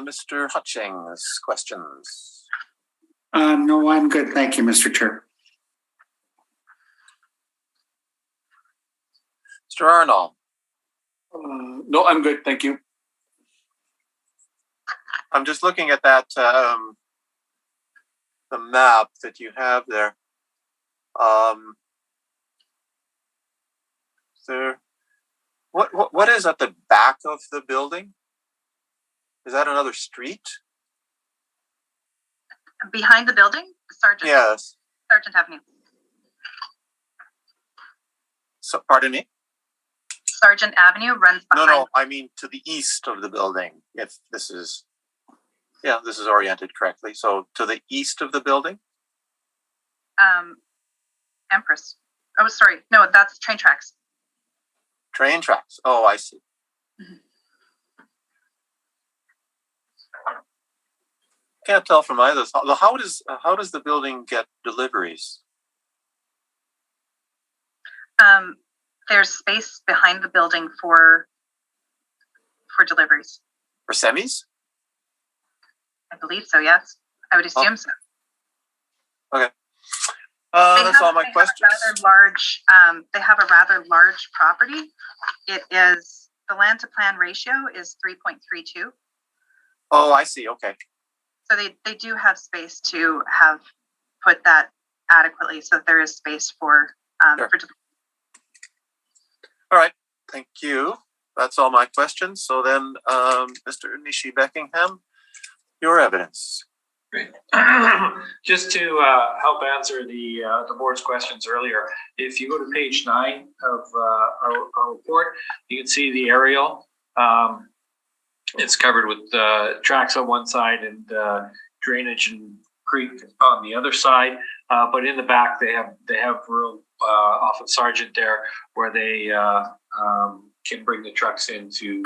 Mr. Hutchings, questions? No, I'm good. Thank you, Mr. Chair. Mr. Arnold? No, I'm good. Thank you. I'm just looking at that, the map that you have there. What is at the back of the building? Is that another street? Behind the building, Sargent. Yes. Sargent Avenue. So, pardon me? Sargent Avenue runs behind. No, I mean to the east of the building. If this is, this is oriented correctly. So to the east of the building? Empress. Oh, sorry. No, that's train tracks. Train tracks. Oh, I see. Mm-hmm. Can't tell from either. How does the building get deliveries? There's space behind the building for deliveries. For semis? I believe so, yes. I would assume so. Okay. That's all my questions. They have a rather large property. It is, the land to plan ratio is 3.32. Oh, I see. Okay. So they do have space to have put that adequately. So there is space for sure. All right. Thank you. That's all my questions. So then, Mr. Nishi-Beckingham, your evidence. Great. Just to help answer the board's questions earlier, if you go to page 9 of our report, you can see the aerial. It's covered with tracks on one side and drainage and creek on the other side. But in the back, they have room off of Sargent there where they can bring the trucks in to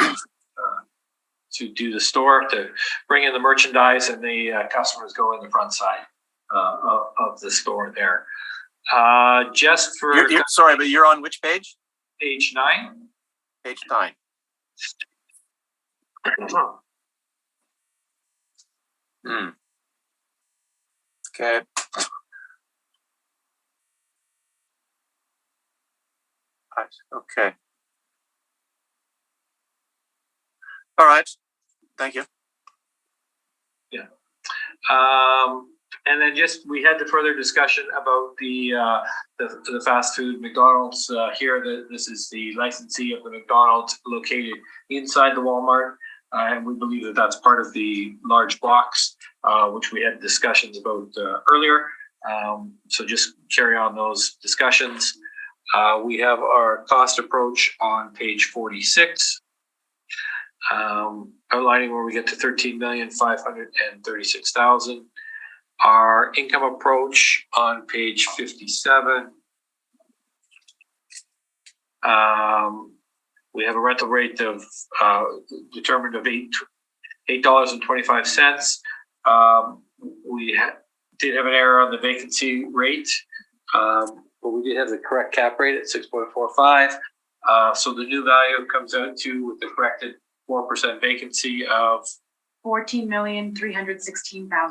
do the store, to bring in the merchandise, and the customers go in the front side of the store there. Just for sorry, but you're on which page? Page 9. Page 9. Okay. Okay. All right. Thank you. Yeah. And then just we had the further discussion about the fast food McDonald's here. This is the licensee of the McDonald's located inside the Walmart, and we believe that that's part of the large box, which we had discussions about earlier. So just carry on those discussions. We have our cost approach on page 46. Outlining where we get to 13,536,000. Our income approach on page 57. We have a rental rate of determined of $8.25. We did have an error on the vacancy rate, but we did have the correct cap rate at 6.45. So the new value comes out to, with the corrected 4% vacancy, of 14,316,000.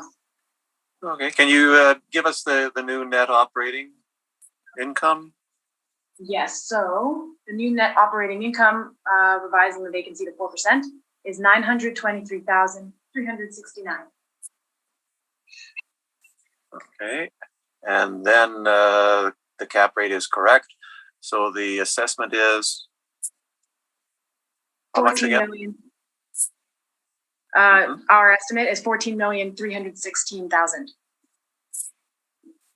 Okay. Can you give us the new net operating income? Yes. So the new net operating income, revising the vacancy to 4%, is 923,369. Okay. And then the cap rate is correct. So the assessment is how much again? Million. Our estimate is 14,316,000.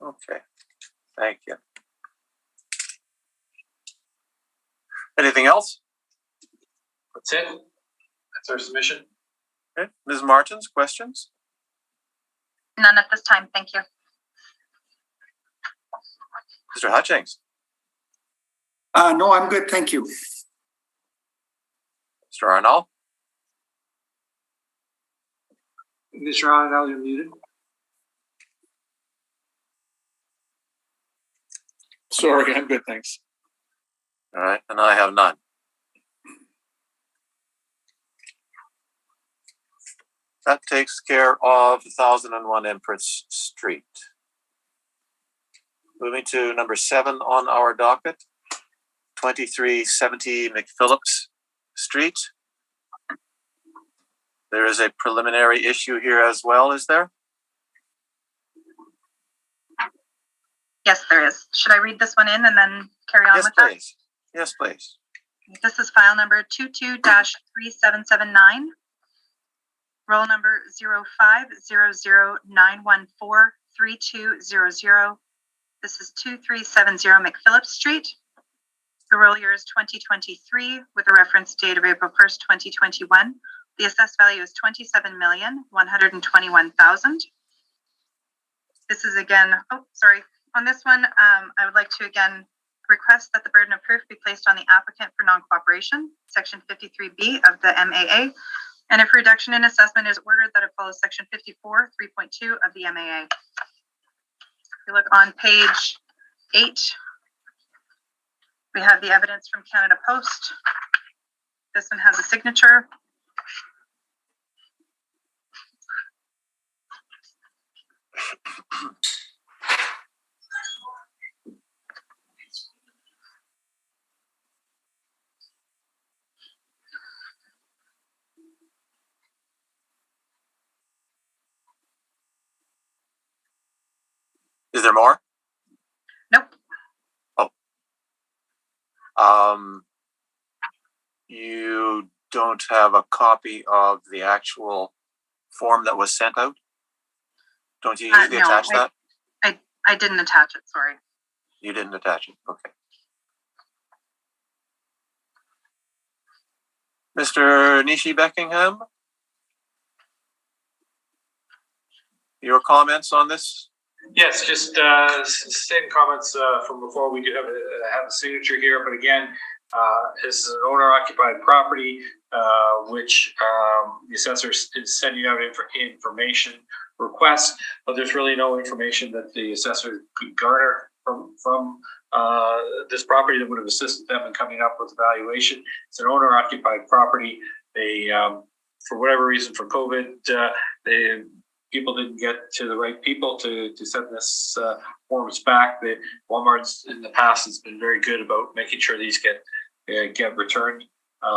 Okay. Thank you. Anything else? That's it. That's our submission. Okay. Ms. Martins, questions? None at this time. Thank you. Mr. Hutchings? No, I'm good. Thank you. Mr. Arnall? Mr. Arnall, you're muted. Sorry, I'm good, thanks. All right, and I have none. That takes care of 1001 Empress Street. Moving to number 7 on our docket, 2370 McPhillips Street. There is a preliminary issue here as well, is there? Yes, there is. Should I read this one in and then carry on with that? Please. Yes, please. This is file number 22-3779, roll number 0500914320. This is 2370 McPhillips Street. The roll year is 2023 with a reference date of April 1st, 2021. The assessed value is $27,121,000. This is again, on this one, I would like to again request that the burden of proof be placed on the applicant for non-cooperation, section 53B of the MAA, and if reduction in assessment is ordered, that it follows section 54, 3.2 of the MAA. If you look on page 8, we have the evidence from Canada Post. This one has a signature. Is there more? Nope. Oh. You don't have a copy of the actual form that was sent out? Don't you usually attach that? I didn't attach it, sorry. You didn't attach it, okay. Mr. Nishi-Beckingham? Your comments on this? Yes, just same comments from before. We do have a signature here, but again, this is an owner-occupied property, which the assessor is sending out information requests, but there's really no information that the assessor could garner from this property that would have assisted them in coming up with a valuation. It's an owner-occupied property. They, for whatever reason, for COVID, people didn't get to the right people to send this forms back. Walmart's in the past has been very good about making sure these get returned.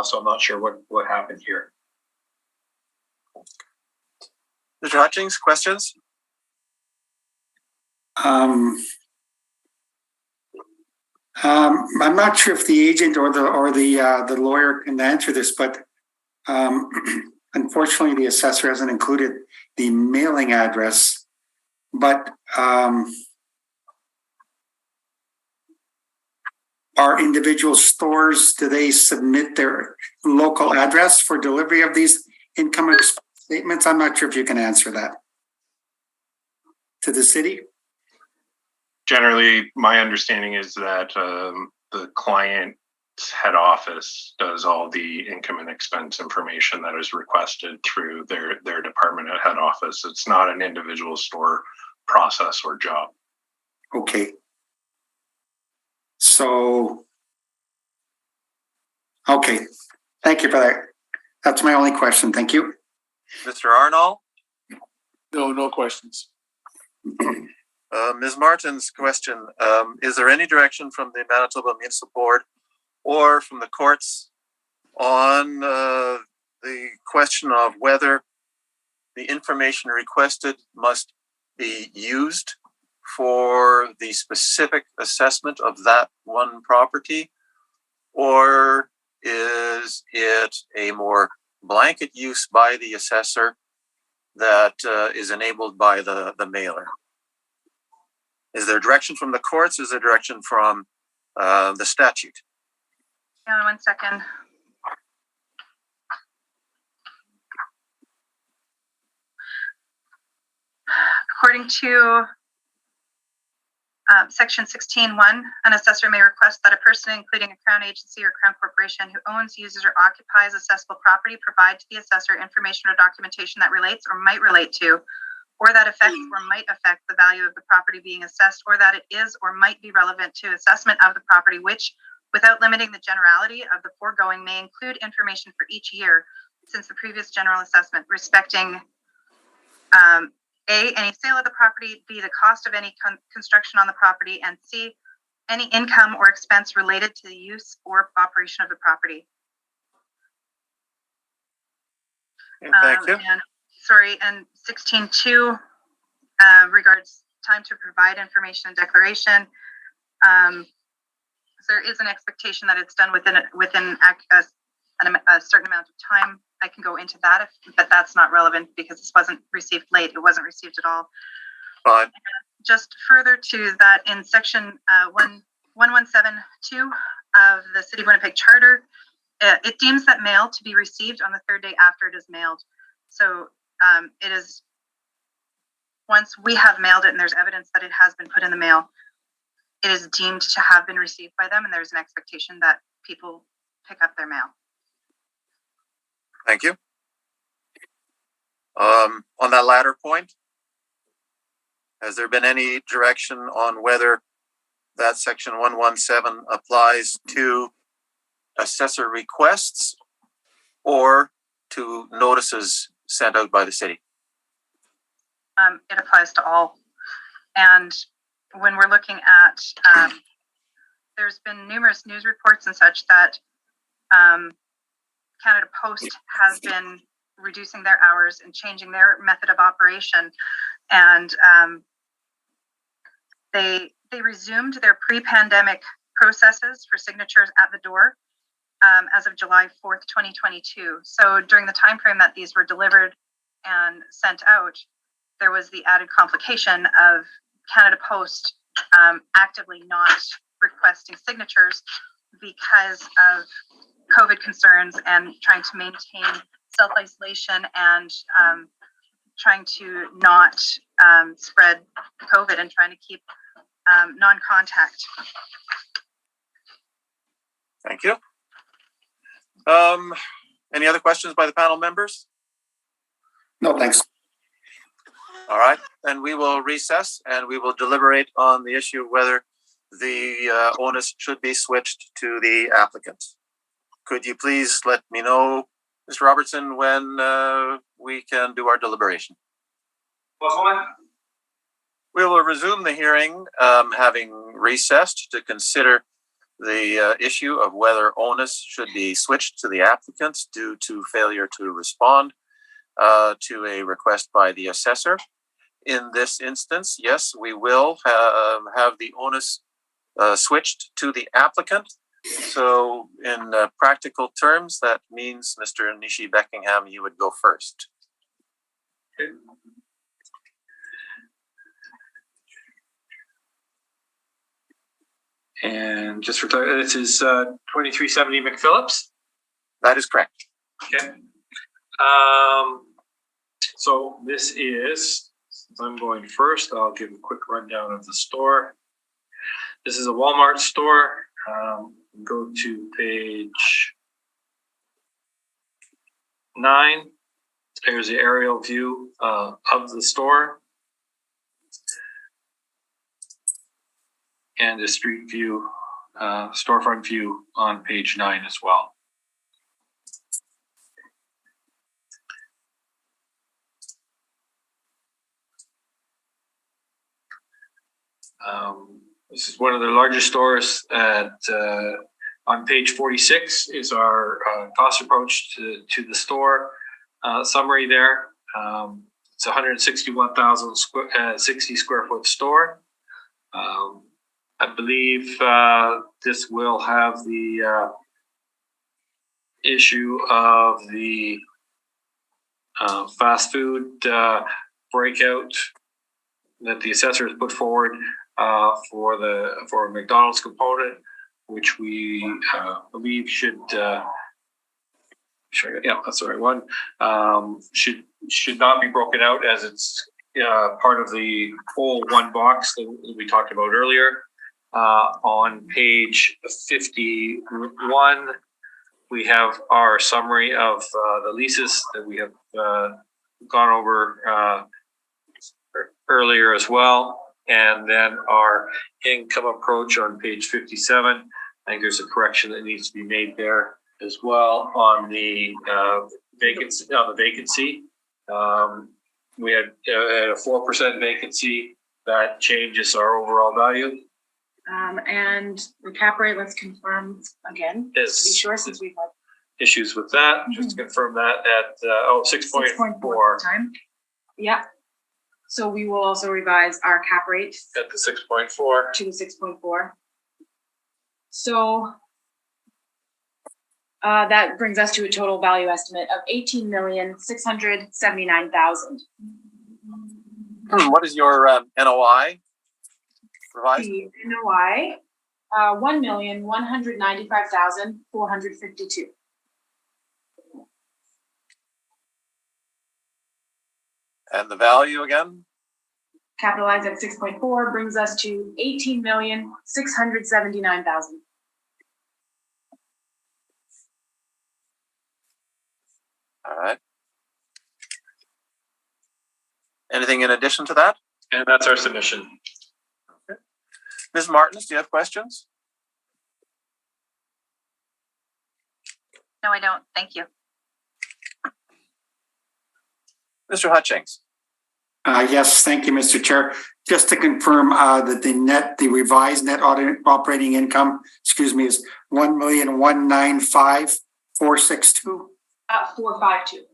So I'm not sure what happened here. Mr. Hutchings, questions? I'm not sure if the agent or the lawyer can answer this, but unfortunately, the assessor hasn't included the mailing address. But are individual stores, do they submit their local address for delivery of these income statements? I'm not sure if you can answer that. To the city? Generally, my understanding is that the client's head office does all the income and expense information that is requested through their department at head office. It's not an individual store process or job. Okay. So, okay. Thank you for that. That's my only question. Thank you. Mr. Arnold? No questions. Ms. Martin's question, is there any direction from the Manitoba Municipal Board or from the courts on the question of whether the information requested must be used for the specific assessment of that one property, or is it a more blanket use by the assessor that is enabled by the mailer? Is there direction from the courts? Is there direction from the statute? Hang on 1 second. According to Section 16.1, an assessor may request that a person, including a Crown agency or Crown corporation, who owns, uses, or occupies assessable property, provide to the assessor information or documentation that relates or might relate to, or that affects or might affect the value of the property being assessed, or that it is or might be relevant to assessment of the property, which, without limiting the generality of the foregoing, may include information for each year since the previous general assessment respecting A, any sale of the property, B, the cost of any construction on the property, and C, any income or expense related to the use or operation of the property. Thank you. And 16.2 regards time to provide information and declaration. There is an expectation that it's done within a certain amount of time. I can go into that, but that's not relevant because this wasn't received late. It wasn't received at all. Fine. Just further to that, in section 1172 of the City of Winnipeg Charter, it deems that mail to be received on the third day after it is mailed. So it is, once we have mailed it and there's evidence that it has been put in the mail, it is deemed to have been received by them, and there's an expectation that people pick up their mail. Thank you. On that latter point, has there been any direction on whether that section 117 applies to assessor requests or to notices sent out by the city? It applies to all. And when we're looking at, there's been numerous news reports and such that Canada Post has been reducing their hours and changing their method of operation. And they resumed their pre-pandemic processes for signatures at the door as of July 4th, 2022. So during the time frame that these were delivered and sent out, there was the added complication of Canada Post actively not requesting signatures because of COVID concerns and trying to maintain self-isolation and trying to not spread COVID and trying to keep non-contact. Thank you. Any other questions by the panel members? No, thanks. All right, then we will recess and we will deliberate on the issue of whether the onus should be switched to the applicant. Could you please let me know, Mr. Robertson, when we can do our deliberation? We will resume the hearing, having recessed to consider the issue of whether onus should be switched to the applicants due to failure to respond to a request by the assessor. In this instance, yes, we will have the onus switched to the applicant. So in practical terms, that means Mr. Nishi-Beckingham, you would go first. Okay. And just for this is 2370 McPhillips. That is correct. Okay. So this is, since I'm going first, I'll give a quick rundown of the store. This is a Walmart store. Go to page 9. There's the aerial view of the store. And the street view, storefront view on page 9 as well. This is one of the largest stores at, on page 46 is our cost approach to the store summary there. It's 161,060 square foot store. I believe this will have the issue of the fast food breakout that the assessor has put forward for a McDonald's component, which we believe should. Yeah, that's the right one. Should not be broken out as it's part of the whole one box that we talked about earlier. On page 51, we have our summary of the leases that we have gone over earlier as well. And then our income approach on page 57. I think there's a correction that needs to be made there as well on the vacancy. We had a 4% vacancy. That changes our overall value. And the cap rate, let's confirm again, to be sure, since we've had issues with that. Just to confirm that at 6.4 time. Yeah. So we will also revise our cap rate at the 6.4 to the 6.4. So that brings us to a total value estimate of $18,679,000. What is your NOI? Revised? The NOI, $1,195,452. And the value again? Capitalized at 6.4 brings us to $18,679,000. All right. Anything in addition to that? And that's our submission. Okay. Ms. Martins, do you have questions? No, I don't. Thank you. Mr. Hutchings. Yes, thank you, Mr. Chair. Just to confirm that the revised net operating income, is 1,195,462. 452.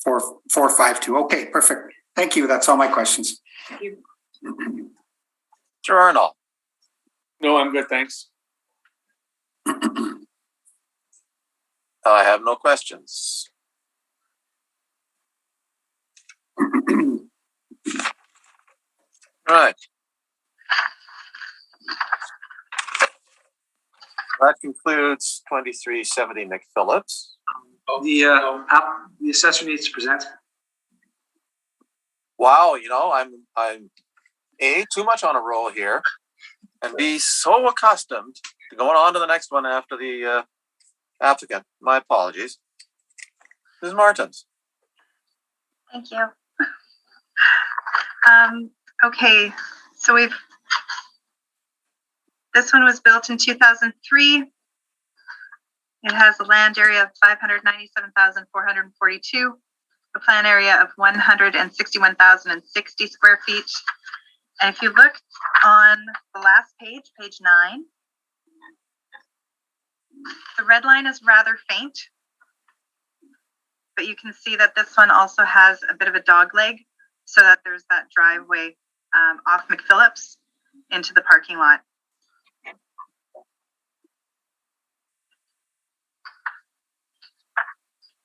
452. Okay, perfect. Thank you. That's all my questions. Thank you. Mr. Arnold. No, I'm good. Thanks. I have no questions. All right. That concludes 2370 McPhillips. The assessor needs to present. Wow, you know, I'm A, too much on a roll here, and B, so accustomed to going on to the next one after the applicant. My apologies. Ms. Martins. Thank you. Okay, so this one was built in 2003. It has a land area of 597,442, a plan area of 161,060 square feet. And if you look on the last page, page 9, the red line is rather faint, but you can see that this one also has a bit of a dog leg, so that there's that driveway off McPhillips into the parking lot.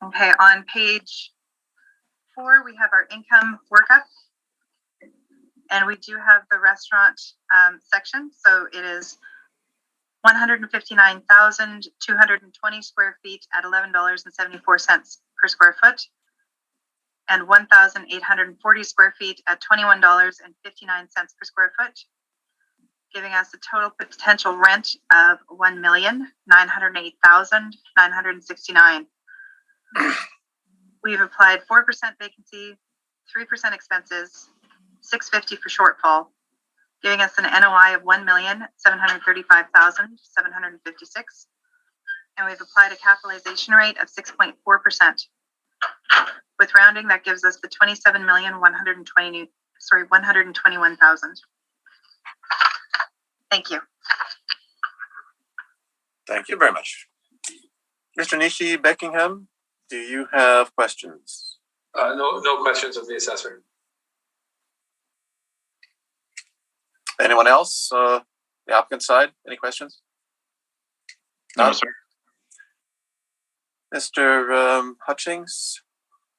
Okay, on page 4, we have our income workup, and we do have the restaurant section. So it is 159,220 square feet at $11.74 per square foot, and 1,840 square feet at $21.59 per square foot, giving us a total potential rent of $1,908,969. We've applied 4% vacancy, 3% expenses, $650 for shortfall, giving us an NOI of $1,735,756. And we've applied a capitalization rate of 6.4%. With rounding, that gives us the $27,121,000. Thank you. Thank you very much. Mr. Nishi-Beckingham, do you have questions? No questions of the assessor. Anyone else? The applicant side, any questions? No, sir. Mr. Hutchings?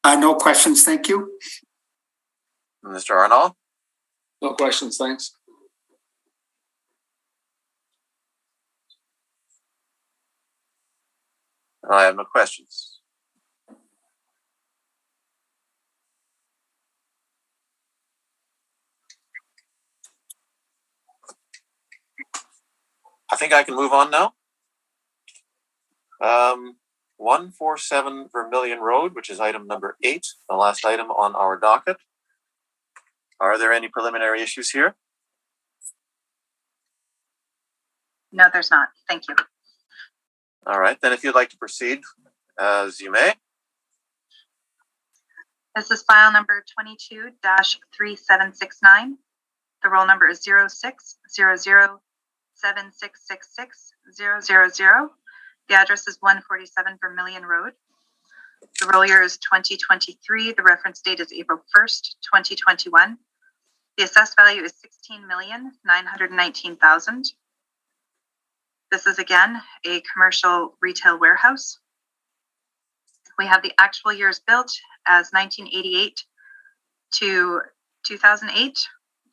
No questions, thank you. Mr. Arnold? No questions, thanks. I have no questions. I think I can move on now. 147 Vermilion Road, which is item number 8, the last item on our docket. Are there any preliminary issues here? No, there's not. Thank you. All right, then if you'd like to proceed, as you may. This is file number 22-3769. The roll number is 060076666000. The address is 147 Vermilion Road. The roll year is 2023. The reference date is April 1st, 2021. The assessed value is $16,919,000. This is again a commercial retail warehouse. We have the actual years built as 1988 to 2008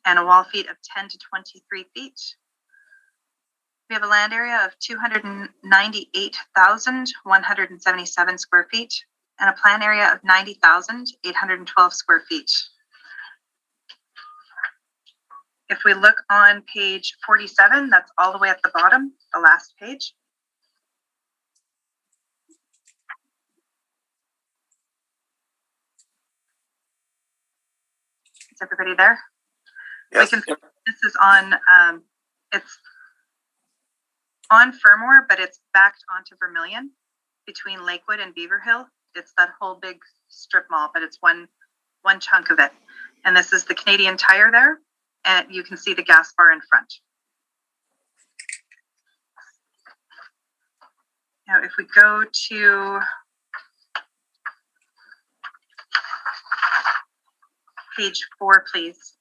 and a wall feet of 10 to 23 feet. We have a land area of 298,177 square feet and a plan area of 90,812 square feet. If we look on page 47, that's all the way at the bottom, the last page. Is everybody there? Yes. This is on, it's on Fermor, but it's backed onto Vermilion between Lakewood and Beaver Hill. It's that whole big strip mall, but it's one chunk of it. And this is the Canadian Tire there. And you can see the gas bar in front. Now, if we go to page 4, please.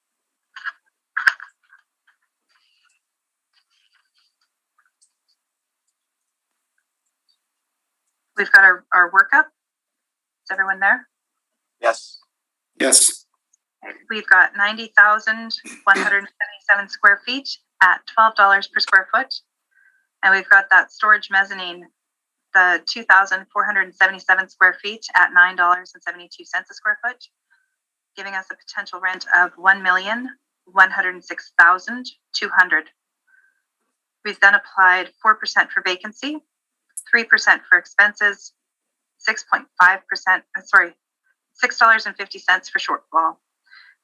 We've got our workup. Is everyone there? Yes. Yes. We've got 90,177 square feet at $12 per square foot. And we've got that storage mezzanine, the 2,477 square feet at $9.72 a square foot, giving us a potential rent of $1,106,200. We've then applied 4% for vacancy, 3% for expenses, 6.5%, $6.50 for shortfall,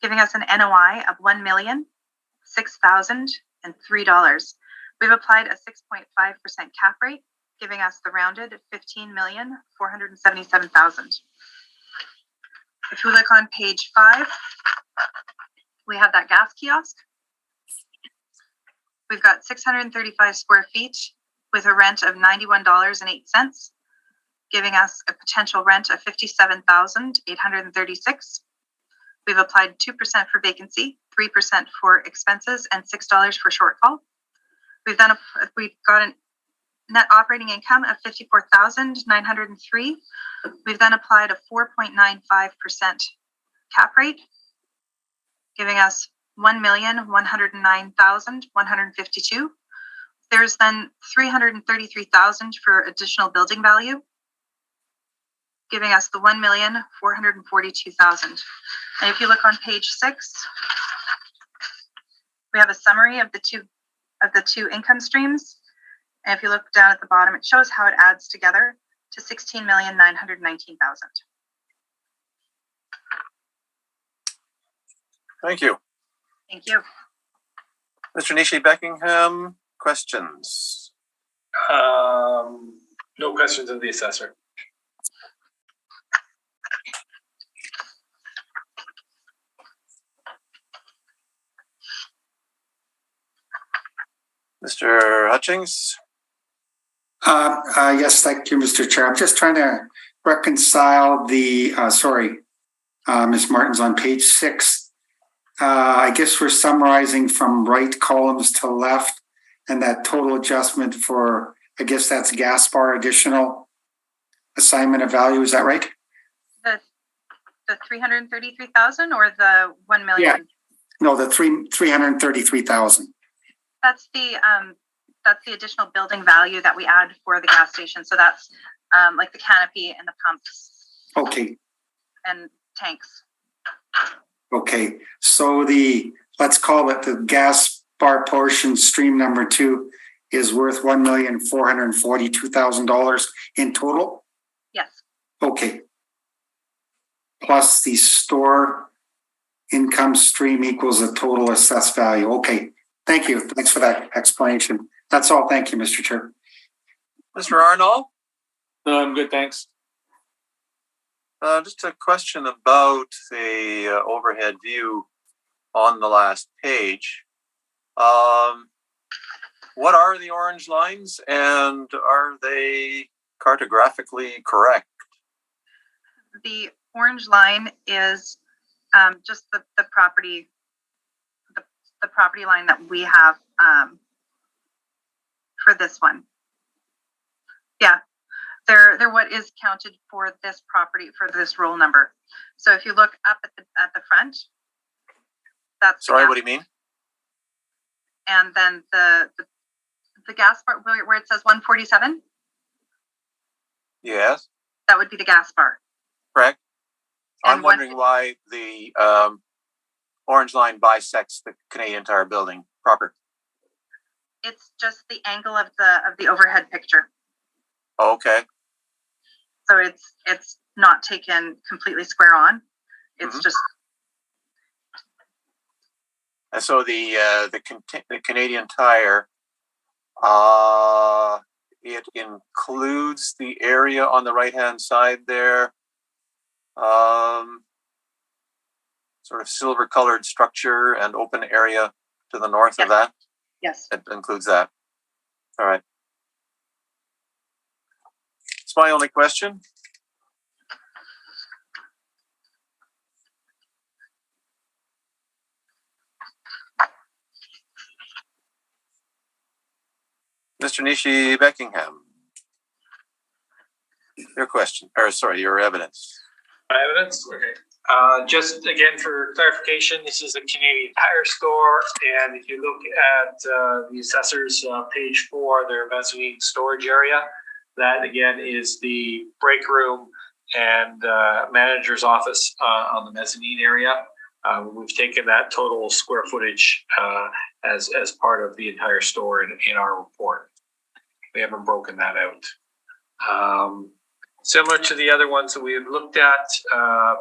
giving us an NOI of $1,006,003. We've applied a 6.5% cap rate, giving us the rounded $15,477,000. If we look on page 5, we have that gas kiosk. We've got 635 square feet with a rent of $91.08, giving us a potential rent of $57,836. We've applied 2% for vacancy, 3% for expenses, and $6 for shortfall. We've got a net operating income of $54,903. We've then applied a 4.95% cap rate, giving us $1,109,152. There's then $333,000 for additional building value, giving us the $1,442,000. And if you look on page 6, we have a summary of the two income streams. And if you look down at the bottom, it shows how it adds together to $16,919,000. Thank you. Thank you. Mr. Nishi-Beckingham, questions? No questions of the assessor. Mr. Hutchings? Yes, thank you, Mr. Chair. I'm just trying to reconcile the, Ms. Martin's on page 6. I guess we're summarizing from right columns to left, and that total adjustment for, I guess that's gas bar additional assignment of value. Is that right? The 333,000 or the 1 million? Yeah. No, the 333,000. That's the additional building value that we add for the gas station. So that's like the canopy and the pumps. Okay. And tanks. Okay. So let's call it the gas bar portion, stream number 2, is worth $1,442,000 in total? Yes. Okay. Plus the store income stream equals the total assessed value. Okay. Thank you. Thanks for that explanation. That's all. Thank you, Mr. Chair. Mr. Arnold? No, I'm good, thanks. Just a question about the overhead view on the last page. What are the orange lines, and are they cartographically correct? The orange line is just the property, the property line that we have for this one. Yeah, they're what is counted for this property, for this roll number. So if you look up at the front, that's sorry, what do you mean? And then the gas bar where it says 147. Yes, that would be the gas bar. Correct. And I'm wondering why the orange line bisects the Canadian Tire building proper. It's just the angle of the overhead picture. Okay. So it's not taken completely square on. It's just. And so the Canadian Tire, it includes the area on the right-hand side there, sort of silver-colored structure and open area to the north of that? Yes. It includes that. All right. It's my only question. Mr. Nishi-Beckingham, your question, or sorry, your evidence. My evidence? Okay. Just again for clarification, this is a Canadian Tire store, and if you look at the assessor's page 4, their mezzanine storage area, that again is the break room and manager's office on the mezzanine area. We've taken that total square footage as part of the entire store in our report. We haven't broken that out. Similar to the other ones that we have looked at,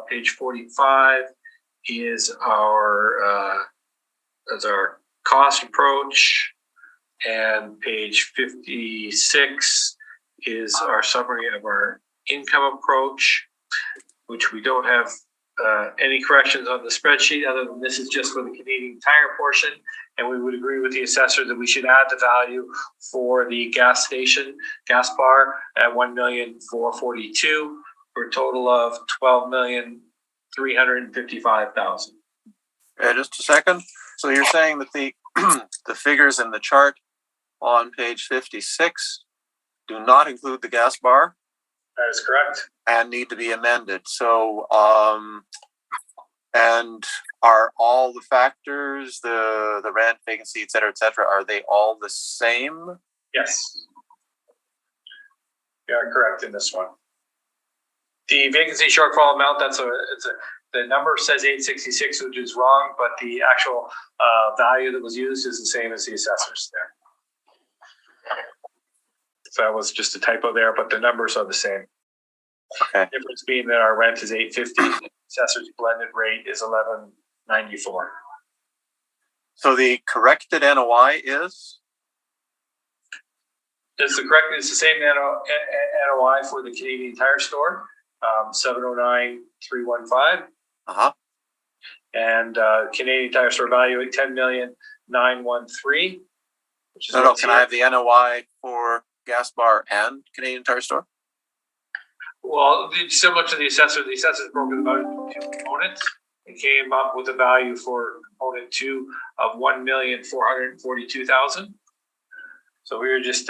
page 45 is our cost approach, and page 56 is our summary of our income approach, which we don't have any corrections on the spreadsheet other than this is just for the Canadian Tire portion. And we would agree with the assessor that we should add the value for the gas station, gas bar at $1,442,000 for a total of $12,355,000. Okay, just a second. So you're saying that the the figures in the chart on page 56 do not include the gas bar? That is correct. And need to be amended. So, and are all the factors, the rent, vacancy, et cetera, are they all the same? Yes. You are correct in this one. The vacancy shortfall amount, the number says 866, which is wrong, but the actual value that was used is the same as the assessors there. So that was just a typo there, but the numbers are the same. Okay. The difference being that our rent is $850, assessor's blended rate is $1194. So the corrected NOI is? It's the same NOI for the Canadian Tire store, 709,315. Uh-huh. And Canadian Tire store value at $10,913,000. No, can I have the NOI for gas bar and Canadian Tire store? Well, similar to the assessor broken them out into two components. It came up with a value for component 2 of $1,442,000. So we were just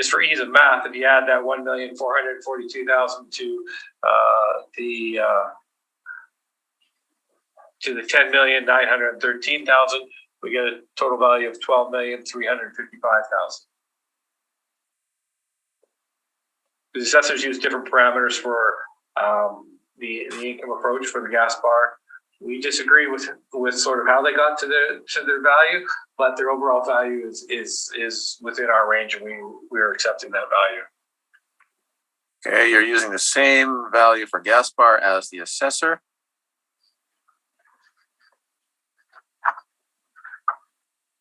for ease of math, if you add that $1,442,000 to the $10,913,000, we get a total value of $12,355,000. The assessors use different parameters for the income approach for the gas bar. We disagree with sort of how they got to their value, but their overall value is within our range, and we are accepting that value. Okay, you're using the same value for gas bar as the assessor.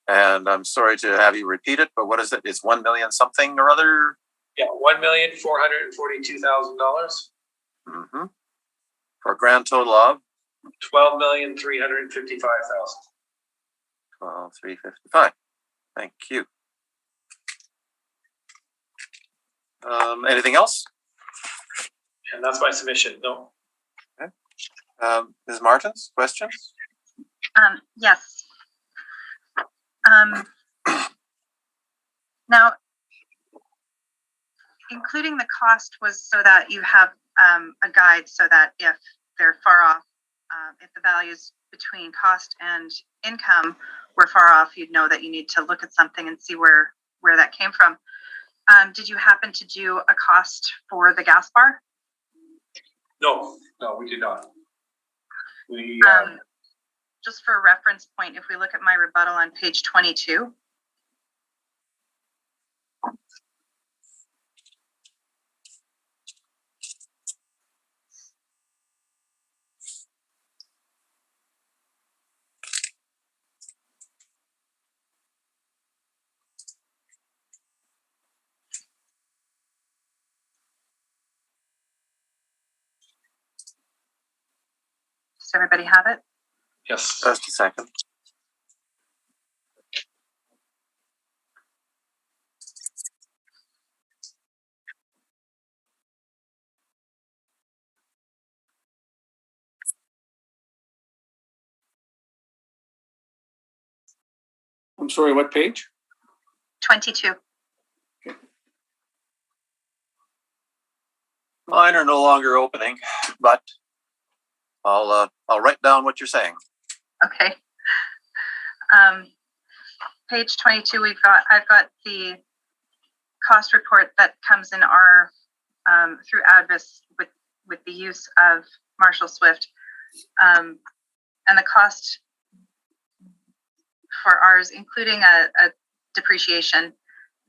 And I'm sorry to have you repeat it, but what is it? It's $1 million something or other? Yeah, $1,442,000. Mm-hmm. For a grand total of $12,355,000. $12,355. Thank you. Anything else? And that's my submission. No. Okay. Ms. Martins, questions? Yes. Now, including the cost was so that you have a guide so that if they're far off, if the values between cost and income were far off, you'd know that you need to look at something and see where that came from. Did you happen to do a cost for the gas bar? No, we did not. We just for a reference point, if we look at my rebuttal on page 22. Does everybody have it? Yes. Just a second. I'm sorry, what page? 22. Mine are no longer opening, but I'll write down what you're saying. Okay. Page 22, I've got the cost report that comes in our through Advis with the use of Marshall Swift, and the cost for ours, including a depreciation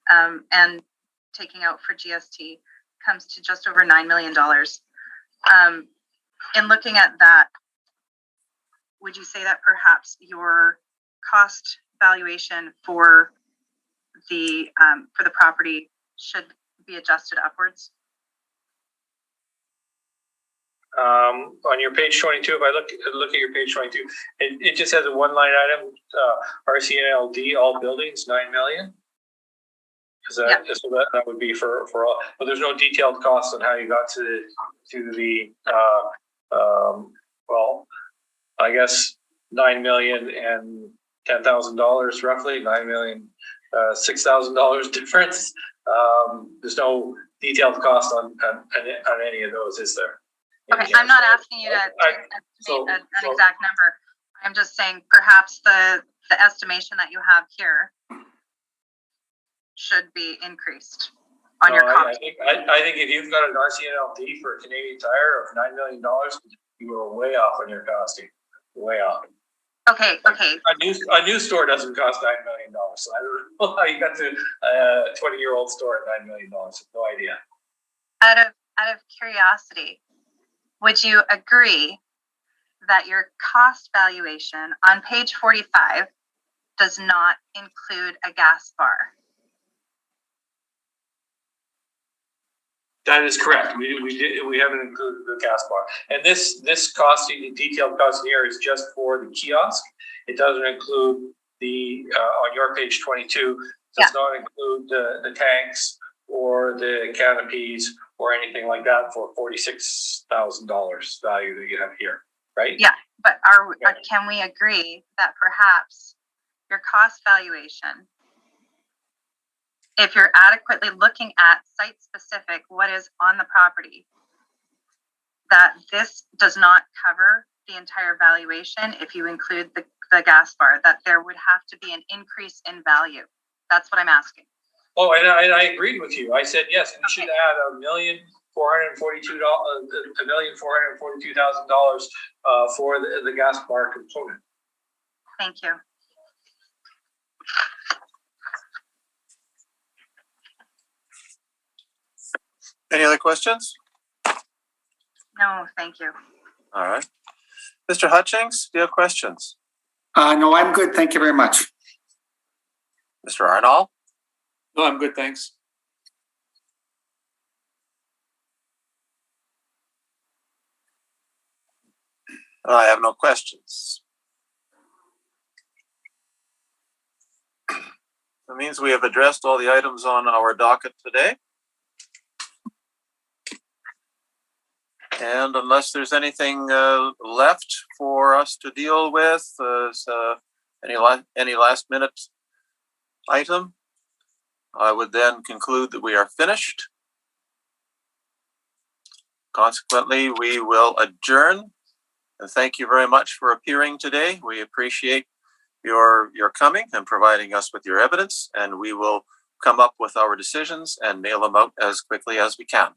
and taking out for GST, comes to just over $9 million. In looking at that, would you say that perhaps your cost valuation for the property should be adjusted upwards? On your page 22, if I look at your page 22, it just has a one line item, RCNLD, all buildings, 9 million. Is that, yeah. So that would be for all, but there's no detailed costs on how you got to the well, I guess 9 million and $10,000 roughly, 9 million, $6,000 difference. There's no detailed cost on any of those, is there? Okay, I'm not asking you to estimate an exact number. I'm just saying perhaps the estimation that you have here should be increased on your cost. I think if you've got an RCNLD for a Canadian Tire of $9 million, you are way off on your costing. Way off. Okay. A new store doesn't cost $9 million. So I don't know how you got to a 20-year-old store at $9 million. No idea. Out of curiosity, would you agree that your cost valuation on page 45 does not include a gas bar? That is correct. We haven't included the gas bar, and this costing, detailed costing here is just for the kiosk. It doesn't include the on your page 22. Does not include the tanks or the canopies or anything like that for $46,000 value that you have here, right? Yeah, but can we agree that perhaps your cost valuation, if you're adequately looking at site-specific, what is on the property, that this does not cover the entire valuation if you include the gas bar, that there would have to be an increase in value? That's what I'm asking. Oh, and I agreed with you. I said, yes, we should add $1,442,000 for the gas bar component. Thank you. Any other questions? No, thank you. All right. Mr. Hutchings, do you have questions? No, I'm good. Thank you very much. Mr. Arnall? No, I'm good. Thanks. I have no questions. That means we have addressed all the items on our docket today. And unless there's anything left for us to deal with, any last minute item, I would then conclude that we are finished. Consequently, we will adjourn. And thank you very much for appearing today. We appreciate your coming and providing us with your evidence, and we will come up with our decisions and mail them out as quickly as we can.